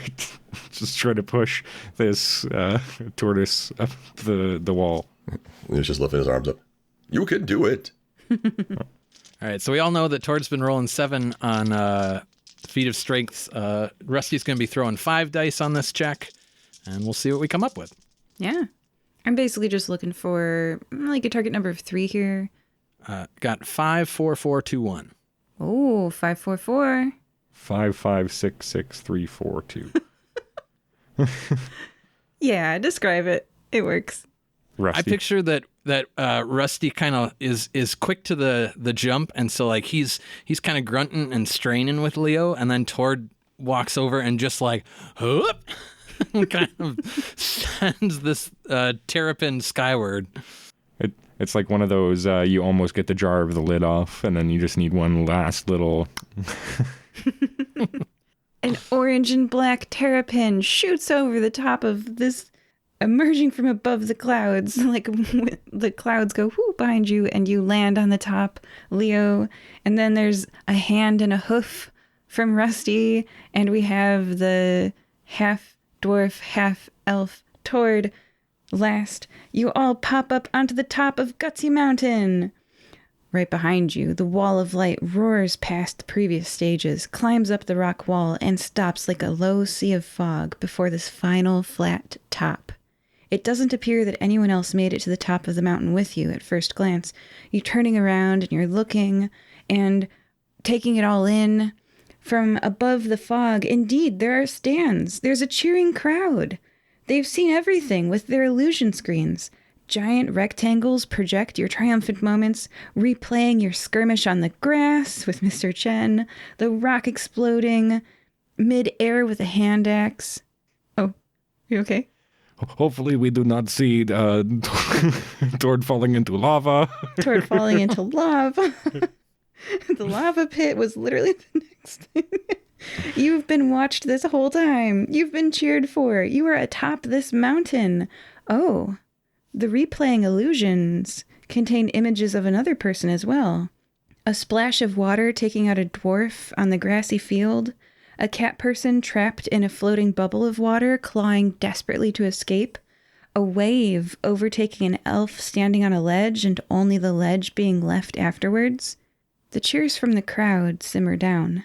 just trying to push this tortoise up the wall. He's just lifting his arms up. You can do it. All right, so we all know that Tord's been rolling 7 on feat of strength. Rusty's going to be throwing 5 dice on this check, and we'll see what we come up with. Yeah. I'm basically just looking for like a target number of 3 here. Got 5, 4, 4, 2, 1. Oh, 5, 4, 4. 5, 5, 6, 6, 3, 4, 2. Yeah, describe it. It works. Rusty. I picture that Rusty kind of is quick to the jump, and so like he's kind of grunting and straining with Leo, and then Tord walks over and just like whoop, kind of sends this terrapin skyward. It's like one of those, you almost get the jar of the lid off, and then you just need one last little... An orange and black terrapin shoots over the top of this, emerging from above the clouds. Like, the clouds go whoo behind you, and you land on the top, Leo. And then there's a hand and a hoof from Rusty, and we have the half-dwarf, half-elf Tord. Last, you all pop up onto the top of Gutsy Mountain. Right behind you, the wall of light roars past the previous stages, climbs up the rock wall, and stops like a low sea of fog before this final flat top. It doesn't appear that anyone else made it to the top of the mountain with you at first glance. You're turning around and you're looking and taking it all in. From above the fog, indeed, there are stands. There's a cheering crowd. They've seen everything with their illusion screens. Giant rectangles project your triumphant moments, replaying your skirmish on the grass with Mr. Chen, the rock exploding, mid-air with a hand axe. Oh, you okay? Hopefully we do not see Tord falling into lava. Tord falling into lava. The lava pit was literally the next thing. You've been watched this whole time. You've been cheered for. You are atop this mountain. Oh, the replaying illusions contain images of another person as well. A splash of water taking out a dwarf on the grassy field. A cat person trapped in a floating bubble of water, clawing desperately to escape. A wave overtaking an elf standing on a ledge and only the ledge being left afterwards. The cheers from the crowd simmer down.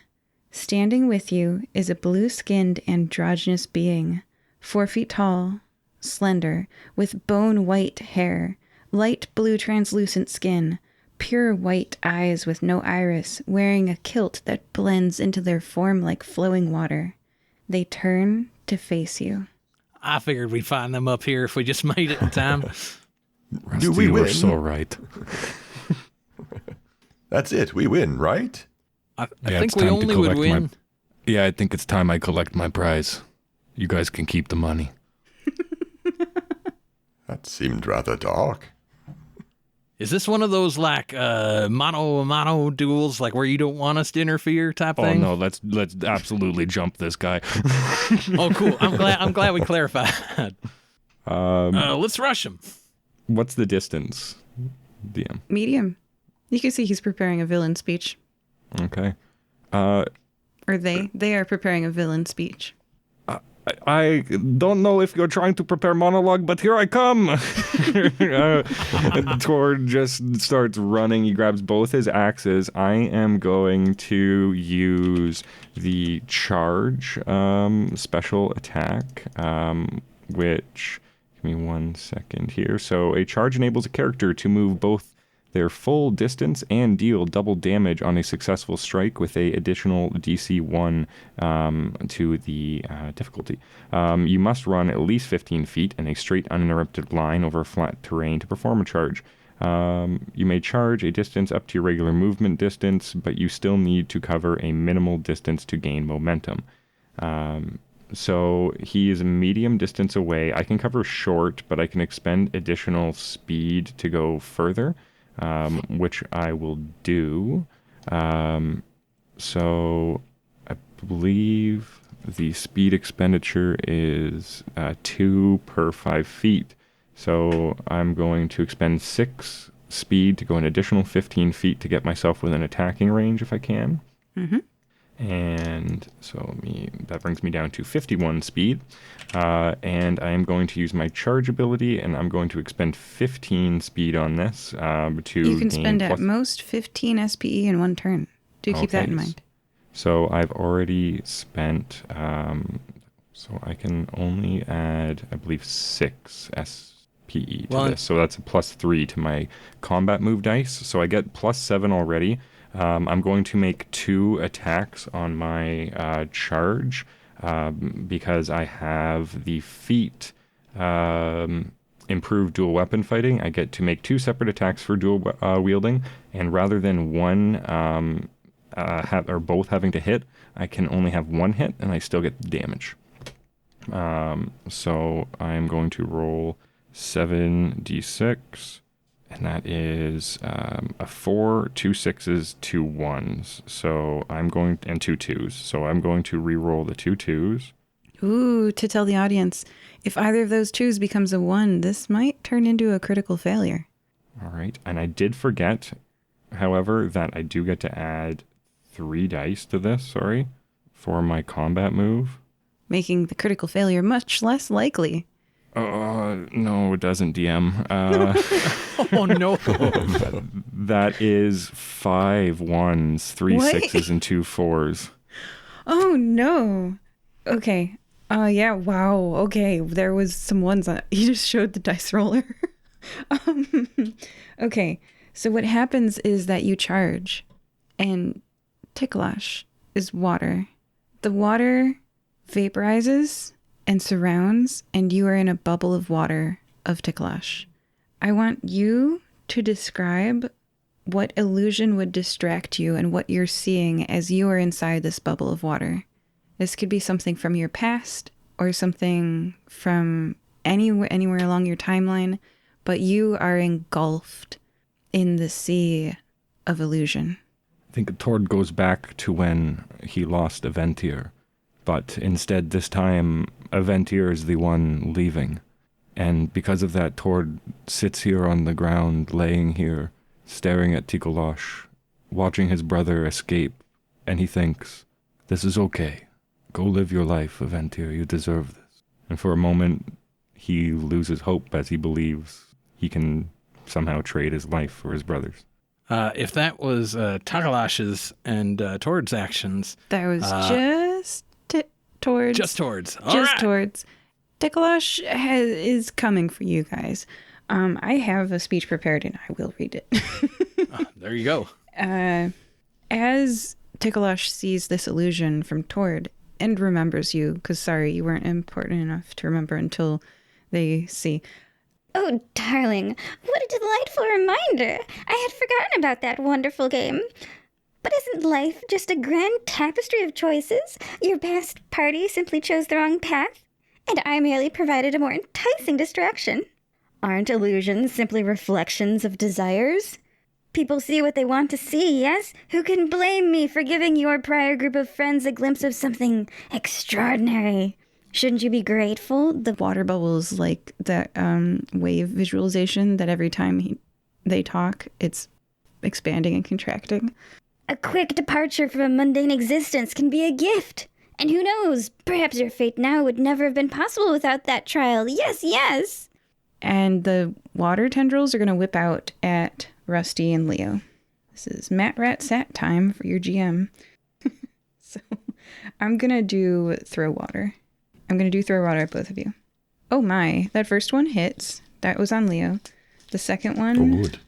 Standing with you is a blue-skinned androgynous being, 4 feet tall, slender, with bone-white hair, light blue translucent skin, pure white eyes with no iris, wearing a kilt that blends into their form like flowing water. They turn to face you. I figured we'd find them up here if we just made it in time. Rusty, we you were win? so right. That's it. We win, right? I Yeah, think it's we time to only would collect win. Yeah, I think it's time I collect my prize. You guys can keep the money. That seemed rather dark. Is this one of those like mono duels, like where you don't want us to interfere type Oh thing? no, let's absolutely jump this guy. Oh, cool. I'm glad we clarified. Let's rush him. What's the distance, DM? Medium. You can see he's preparing a villain speech. Okay. Or they are preparing a villain speech. I don't know if you're trying to prepare monologue, but here I come. Tord just starts running. He grabs both his axes. I am going to use the charge special attack, which, give me 1 second here. So a charge enables a character to move both their full distance and deal double damage on a successful strike with a additional DC 1 to the difficulty. You must run at least 15 feet in a straight uninterrupted line over flat terrain to perform a charge. You may charge a distance up to your regular movement distance, but you still need to cover a minimal distance to gain momentum. So he is a medium distance away. I can cover short, but I can expend additional speed to go further. Which I will do. So I believe the speed expenditure is 2 per 5 feet. So I'm going to expend 6 speed to go an additional 15 feet to get myself within attacking range if I can. Mm-hmm. And so that brings me down to 51 speed. And I am going to use my charge ability, and I'm going to expend 15 speed on this to You can gain spend plus... at most 15 SPE in 1 turn. Do keep that in mind. So I've already spent... so I can only add, I believe, 6 SPE to this. So that's a +3 to my combat move dice. So I get +7 already. I'm going to make 2 attacks on my charge because I have the feat improved dual weapon fighting. I get to make 2 separate attacks for dual wielding, and rather than one or both having to hit, I can only have 1 hit and I still get damage. So I'm going to roll 7d6. And that is a 4, 2 6s, 2 1s. So I'm going, and 2 2s. So I'm going to re-roll the 2 2s. Ooh, to tell the audience, if either of those 2s becomes a 1, this might turn into a critical failure. All right. And I did forget, however, that I do get to add 3 dice to this, for my combat move. Making the critical failure much less likely. No, it doesn't, DM. Oh, no. That is 5 1s, 3 What? 6s, and 2 4s. Oh, no. Okay. Yeah, wow. Okay, there was some 1s on... You just showed the dice roller. Okay, so what happens is that you charge, and Tickalash is water. The water vaporizes and surrounds, and you are in a bubble of water of Tickalash. I want you to describe what illusion would distract you and what you're seeing as you are inside this bubble of water. This could be something from your past or something from anywhere along your timeline, but you are engulfed in the sea of illusion. I think Tord goes back to when he lost Aventir, but instead this time Aventir is the one leaving. And because of that, Tord sits here on the ground, laying here, staring at Tickalash, watching his brother escape, and he thinks, this is okay. Go live your life, Aventir, you deserve this. And for a moment, he loses hope as he believes he can somehow trade his life for his brother's. If that was Takalash's and Tord's actions. That was just towards. Just Tord's. All just right. towards. Tikalash is coming for you guys. I have a speech prepared and I will read it. There you go. As Tikalash sees this illusion from Tord and remembers you, because sorry, you weren't important enough to remember until they see. Oh, darling, what a delightful reminder. I had forgotten about that wonderful game. But isn't life just a grand tapestry of choices? Your past party simply chose the wrong path, and I merely provided a more enticing distraction. Aren't illusions simply reflections of desires? People see what they want to see, yes? Who can blame me for giving your prior group of friends a glimpse of something extraordinary? Shouldn't you be grateful? The water bubbles like that wave visualization that every time they talk, it's expanding and contracting. A quick departure from a mundane existence can be a gift. And who knows, perhaps your fate now would never have been possible without that trial. Yes, yes! And the water tendrils are going to whip out at Rusty and Leo. This is Matt Rat Sat time for your GM. So I'm going to do throw water. I'm going to do throw water at both of you. Oh my, that first one hits. That was on Leo. The second one, Good.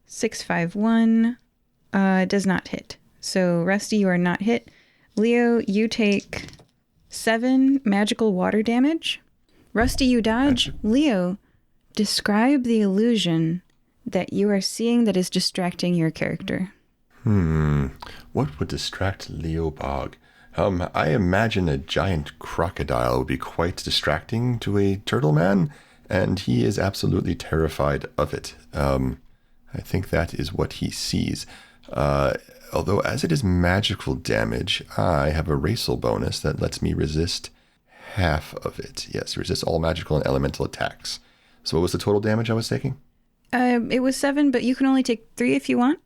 651, does not hit. So Rusty, you are not hit. Leo, you take 7 magical water damage. Rusty, you dodge. Leo, describe the illusion that you are seeing that is distracting your character. What would distract Leo Bog? I imagine a giant crocodile would be quite distracting to a turtle man, and he is absolutely terrified of it. I think that is what he sees. Although, as it is magical damage, I have a racial bonus that lets me resist half of it. Yes, resist all magical and elemental attacks. So what was the total damage I was taking? It was 7, but you can only take 3 if you want.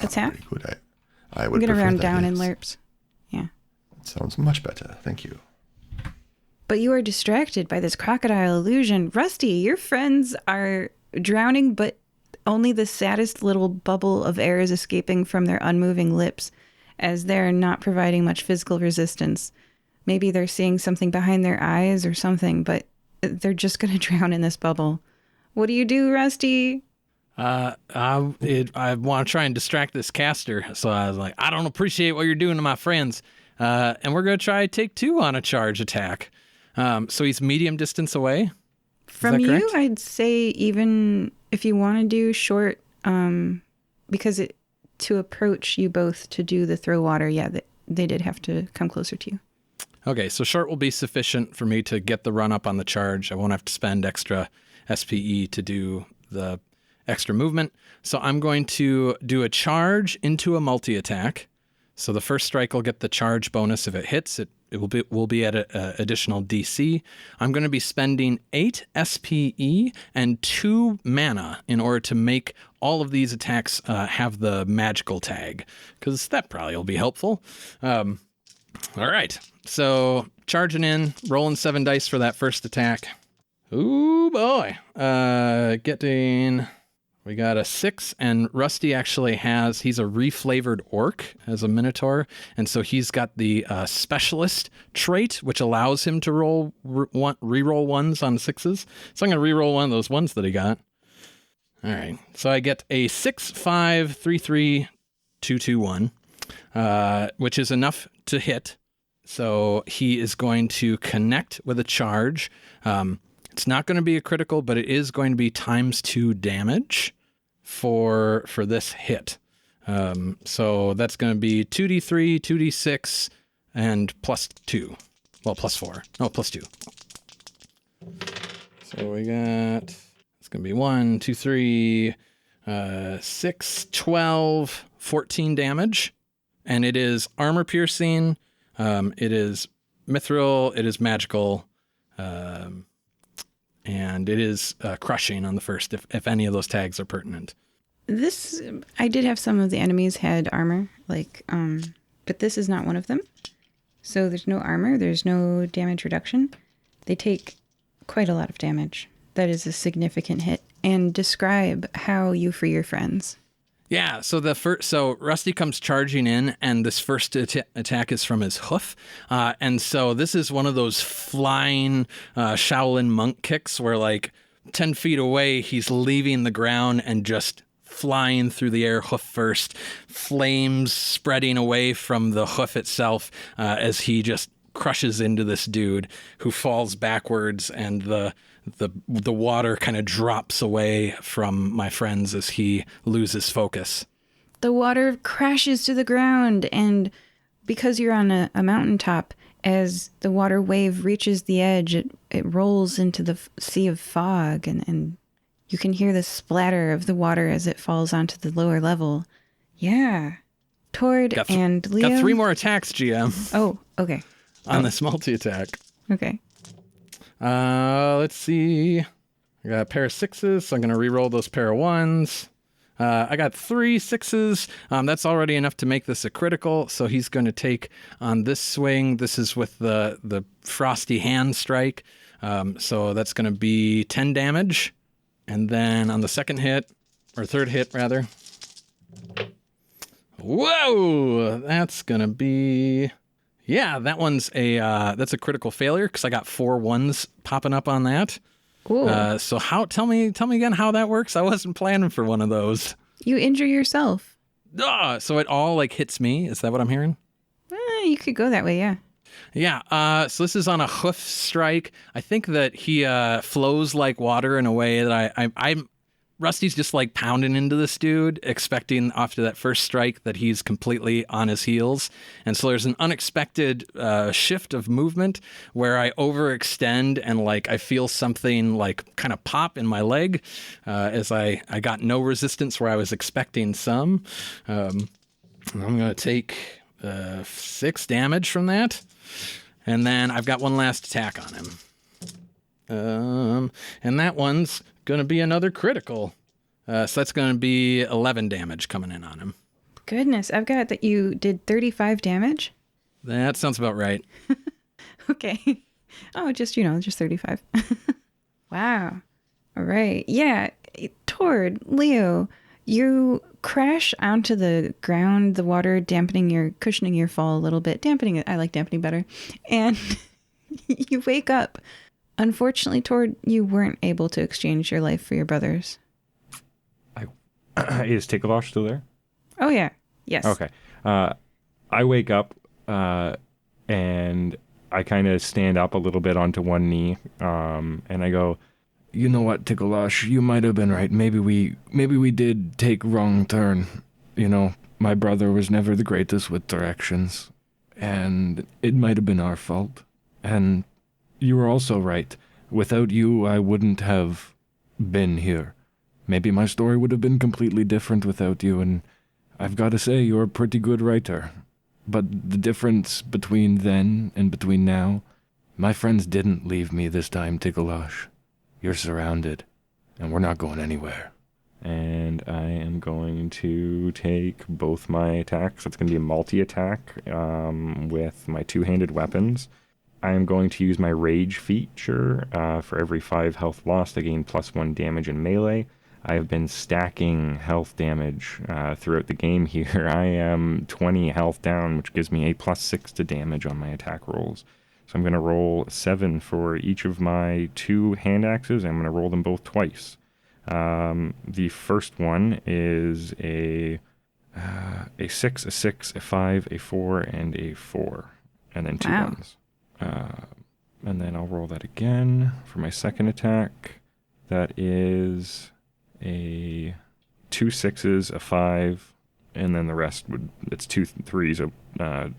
That's half. Pretty good. I I'm would going to prefer round that, down in yes. LURPS. Yeah. Sounds much better. Thank you. But you are distracted by this crocodile illusion. Rusty, your friends are drowning, but only the saddest little bubble of air is escaping from their unmoving lips as they're not providing much physical resistance. Maybe they're seeing something behind their eyes or something, but they're just going to drown in this bubble. What do you do, Rusty? I want to try and distract this caster. So I was like, I don't appreciate what you're doing to my friends. And we're going to try take 2 on a charge attack. So he's medium distance away. From that you, correct? I'd say even if you want to do short, because to approach you both to do the throw water, yeah, they did have to come closer to you. Okay, so short will be sufficient for me to get the run up on the charge. I won't have to spend extra SPE to do the extra movement. So I'm going to do a charge into a multi-attack. So the first strike will get the charge bonus if it hits. It will be at an additional DC. I'm going to be spending 8 SPE and 2 mana in order to make all of these attacks have the magical tag, because that probably will be helpful. All right, so charging in, rolling 7 dice for that first attack. Ooh, boy. We got a 6, and Rusty actually he's a reflavored orc as a minotaur, and so he's got the specialist trait, which allows him to reroll 1s on 6s. So I'm going to reroll one of those ones that he got. All right, so I get a 6, 5, 3, 3, 2, 2, 1, which is enough to hit. So he is going to connect with a charge. It's not going to be a critical, but it is going to be ×2 damage for this hit. So that's going to be 2d3, 2d6, and +2. Well, +4. No, +2. So we got, it's going to be 1, 2, 3, 6, 12, 14 damage. And it is armor piercing. It is mithril. It is magical. And it is crushing on the first, if any of those tags are pertinent. I did have some of the enemies had armor, but this is not one of them. So there's no armor, there's no damage reduction. They take quite a lot of damage. That is a significant hit. And describe how you free your friends. Yeah, so Rusty comes charging in, and this first attack is from his hoof. And so this is one of those flying Shaolin monk kicks where, like, 10 feet away, he's leaving the ground and just flying through the air, hoof first, flames spreading away from the hoof itself as he just crushes into this dude who falls backwards, and the water kind of drops away from my friends as he loses focus. The water crashes to the ground, and because you're on a mountaintop, as the water wave reaches the edge, it rolls into the sea of fog, and you can hear the splatter of the water as it falls onto the lower level. Yeah. Tord and Leo. Got 3 more attacks, GM. Oh, okay. On this multi-attack. Okay. Let's see. I got a pair of 6s, so I'm going to re-roll those pair of 1s. I got 3 6s. That's already enough to make this a critical, so he's going to take on this swing. This is with the frosty hand strike, so that's going to be 10 damage. And then on the second hit, or third hit, rather. Whoa! That's going to be... Yeah, that one's that's a critical failure because I got 4 1s popping up on that. Cool. So tell me again how that works. I wasn't planning for one of those. You injure yourself. So it all like hits me. Is that what I'm hearing? You could go that way, yeah. Yeah. So this is on a hoof strike. I think that he flows like water in a way that I'm Rusty's just like pounding into this dude, expecting after that first strike that he's completely on his heels. And so there's an unexpected shift of movement where I overextend and like I feel something like kind of pop in my leg as I got no resistance where I was expecting some. I'm going to take 6 damage from that. And then I've got one last attack on him. And that one's going to be another critical. So that's going to be 11 damage coming in on him. Goodness, I've got that you did 35 damage. That sounds about right. Okay. Oh, just 35. Wow. All right. Yeah. Tord, Leo, you crash onto the ground, the water cushioning your fall a little bit. Dampening it. I like dampening better. And you wake up. Unfortunately, Tord, you weren't able to exchange your life for your brother's. Is Tikalosh still there? Oh, yeah. Yes. Okay. I wake up and I kind of stand up a little bit onto one knee and I go, you know what, Tikalosh, you might have been right. Maybe we did take wrong turn. You know, my brother was never the greatest with directions, and it might have been our fault. And you were also right. Without you, I wouldn't have been here. Maybe my story would have been completely different without you, and I've got to say, you're a pretty good writer. But the difference between then and between now, my friends didn't leave me this time, Tikalosh. You're surrounded, and we're not going anywhere. And I am going to take both my attacks. It's going to be a multi-attack with my two-handed weapons. I am going to use my Rage feature. For every 5 health lost, I gain +1 damage in melee. I have been stacking health damage throughout the game here. I am 20 health down, which gives me a +6 to damage on my attack rolls. So I'm going to roll 7 for each of my 2 hand axes. I'm going to roll them both twice. The first one is a 6, a 6, a 5, a 4, and a 4. And then 2 ones. And then I'll roll that again for my second attack. That is a 2 6s, a 5, and then the rest it's 2 3s, a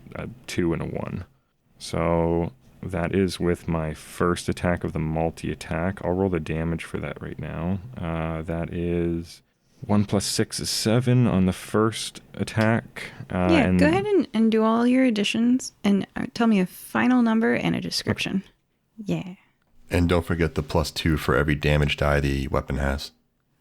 2, and a 1. So that is with my first attack of the multi-attack. I'll roll the damage for that right now. That is 1 + 6 is 7 on the first attack. Go ahead and do all your additions and tell me a final number and a description. Yeah. And don't forget the +2 for every damage die the weapon has.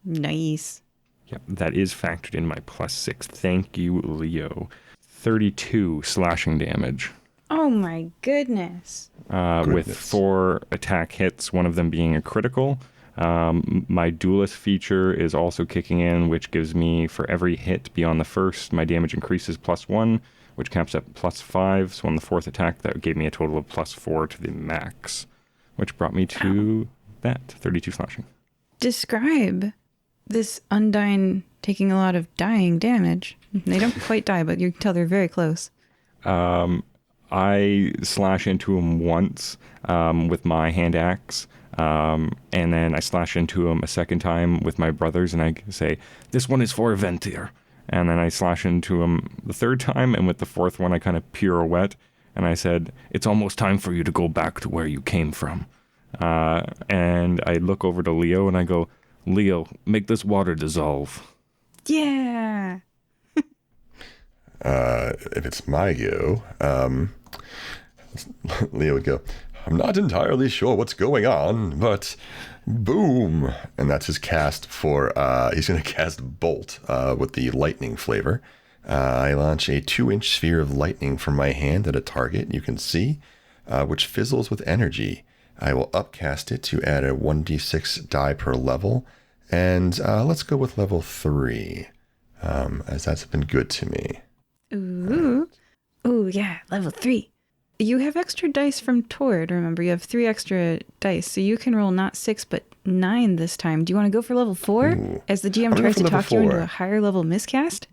Nice. Yeah, that is factored in my +6. Thank you, Leo. 32 slashing damage. Oh my goodness. With 4 attack hits, one of them being a critical. My duelist feature is also kicking in, which gives me, for every hit beyond the first, my damage increases +1, which caps at +5. So on the fourth attack, that gave me a total of +4 to the max, which brought me to that 32 slashing. Describe this Undyne taking a lot of dying damage. They don't quite die, but you can tell they're very close. I slash into him once with my hand axe, and then I slash into him a second time with my brothers, and I say, "This one is for Aventir." And then I slash into him the third time, and with the fourth one, I kind of pirouette, and I said, "It's almost time for you to go back to where you came from." And I look over to Leo, and I go, "Leo, make this water dissolve." Yeah. If it's my go, Leo would go, "I'm not entirely sure what's going on, but boom." And that's his cast for, he's going to cast Bolt with the lightning flavor. I launch a 2-inch sphere of lightning from my hand at a target you can see, which fizzles with energy. I will upcast it to add a 1d6 die per level, and let's go with level 3, as that's been good to me. Ooh. Ooh, yeah, level 3. You have extra dice from Tord, remember? You have 3 extra dice, so you can roll not 6, but 9 this time. Do you want to go for level 4? Ooh. As the GM tries to talk you into a higher level miscast?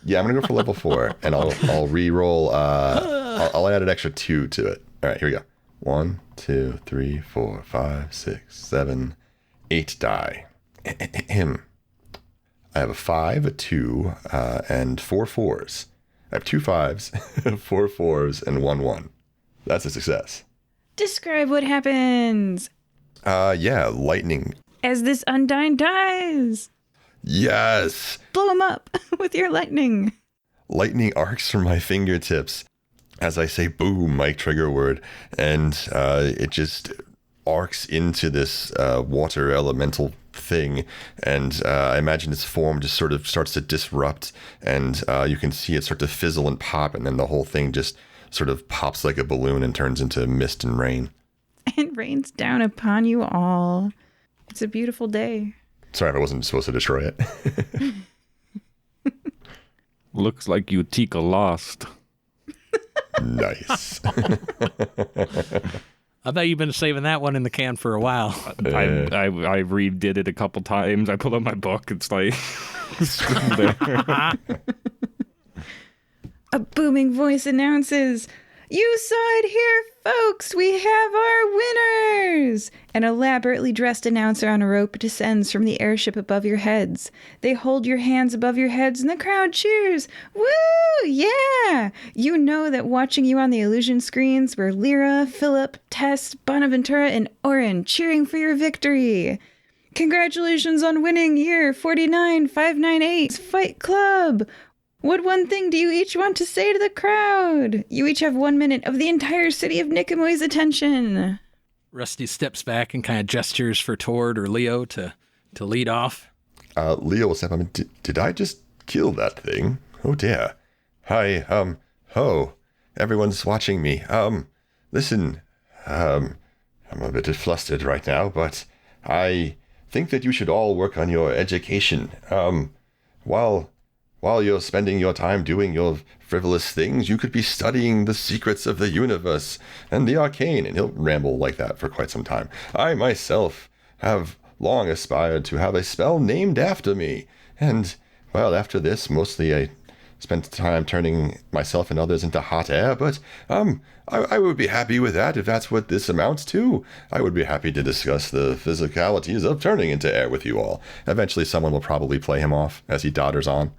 Yeah, I'm going to go for level 4, and I'll re-roll, I'll add an extra 2 to it. All right, here we go. 1, 2, 3, 4, 5, 6, 7, 8 die. Him. I have a 5, a 2, and 4 4s. I have 2 5s, 4 4s, and 1 1. That's a success. Describe what happens Yeah, lightning. as this Undyne dies. Yes! Blow him up with your lightning. Lightning arcs from my fingertips as I say boom, my trigger word, and it just arcs into this water elemental thing, and I imagine its form just sort of starts to disrupt, and you can see it start to fizzle and pop, and then the whole thing just sort of pops like a balloon and turns into mist and rain. And rains down upon you all. It's a beautiful day. Sorry if I wasn't supposed to destroy it. Looks like Utica lost. Nice. I bet you've been saving that one in the can for a while. I redid it a couple times. I pulled out my book. It's like still there. A booming voice announces, "You saw it here, folks! We have our winners!" An elaborately dressed announcer on a rope descends from the airship above your heads. They hold your hands above your heads and the crowd cheers. Woo! Yeah! You know that watching you on the illusion screens were Lyra, Philip, Tess, Bonaventura, and Orin cheering for your victory. Congratulations on winning year 49598's Fight Club! What one thing do you each want to say to the crowd? You each have 1 minute of the entire city of Niqamui's attention. Rusty steps back and kind of gestures for Tord or Leo to lead off. Leo will step up and, did I just kill that thing? Oh dear. Hi, everyone's watching me. Listen, I'm a bit flustered right now, but I think that you should all work on your education. While you're spending your time doing your frivolous things, you could be studying the secrets of the universe and the arcane. And he'll ramble like that for quite some time. I myself have long aspired to have a spell named after me. And, well, after this, mostly I spent time turning myself and others into hot air. But I would be happy with that if that's what this amounts to. I would be happy to discuss the physicalities of turning into air with you all. Eventually, someone will probably play him off as he dodders on.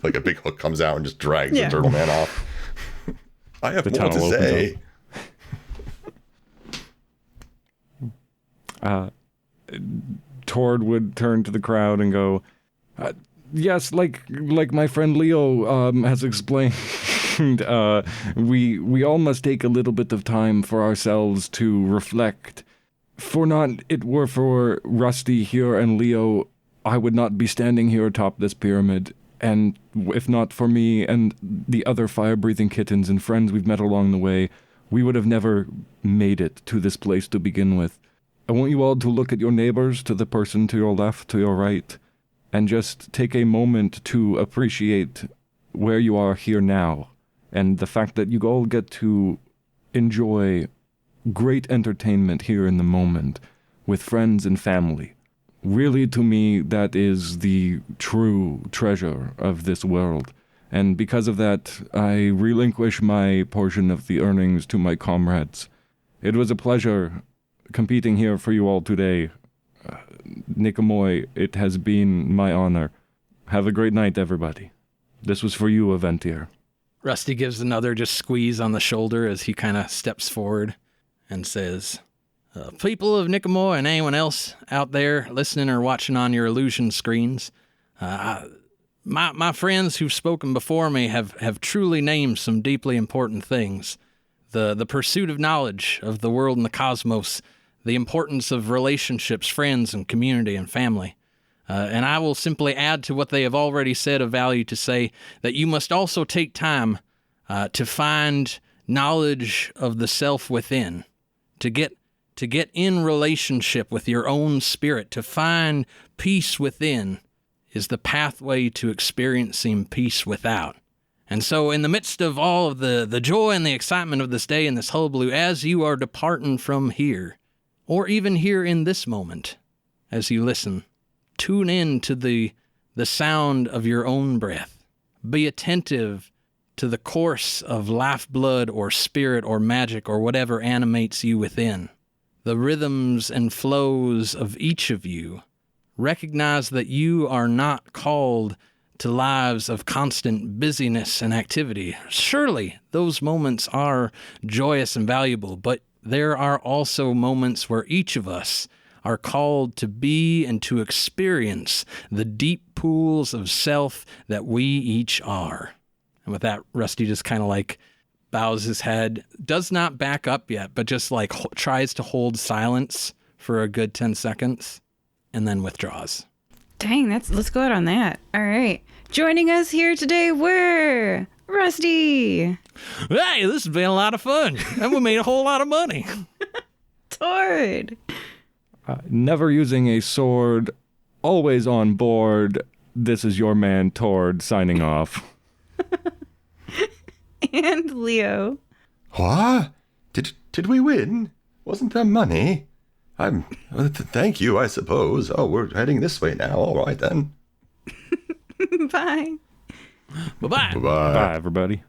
Like a big hook comes out and just drags the turtle man off. I have more to say. Tord would turn to the crowd and go, yes, like my friend Leo has explained, we all must take a little bit of time for ourselves to reflect. For not it were for Rusty here and Leo, I would not be standing here atop this pyramid, and if not for me and the other fire-breathing kittens and friends we've met along the way, we would have never made it to this place to begin with. I want you all to look at your neighbors, to the person to your left, to your right, and just take a moment to appreciate where you are here now, and the fact that you all get to enjoy great entertainment here in the moment with friends and family. Really, to me, that is the true treasure of this world. And because of that, I relinquish my portion of the earnings to my comrades. It was a pleasure competing here for you all today. Niqamui, it has been my honor. Have a great night, everybody. This was for you, Aventier. Rusty gives another just squeeze on the shoulder as he kind of steps forward and says, people of Niqamui and anyone else out there listening or watching on your illusion screens, my friends who've spoken before me have truly named some deeply important things. The pursuit of knowledge of the world and the cosmos, the importance of relationships, friends, and community and family. And I will simply add to what they have already said of value to say that you must also take time to find knowledge of the self within, to get in relationship with your own spirit, to find peace within is the pathway to experiencing peace without. And so in the midst of all of the joy and the excitement of this day and this hullabaloo, as you are departing from here, or even here in this moment, as you listen, tune in to the sound of your own breath. Be attentive to the course of lifeblood or spirit or magic or whatever animates you within. The rhythms and flows of each of you. Recognize that you are not called to lives of constant busyness and activity. Surely those moments are joyous and valuable, but there are also moments where each of us are called to be and to experience the deep pools of self that we each are. And with that, Rusty just kind of like bows his head, does not back up yet, but just like tries to hold silence for a good 10 seconds and then withdraws. Dang, let's go out on that. All right. Joining us here today were Rusty. Hey, this has been a lot of fun. And we made a whole lot of money. Tord. Never using a sword, always on board. This is your man, Tord, signing off. And Leo. What? Did we win? Wasn't there money? Thank you, I suppose. Oh, we're heading this way now. All right, then. Bye. Bye-bye. Bye-bye. Bye, everybody.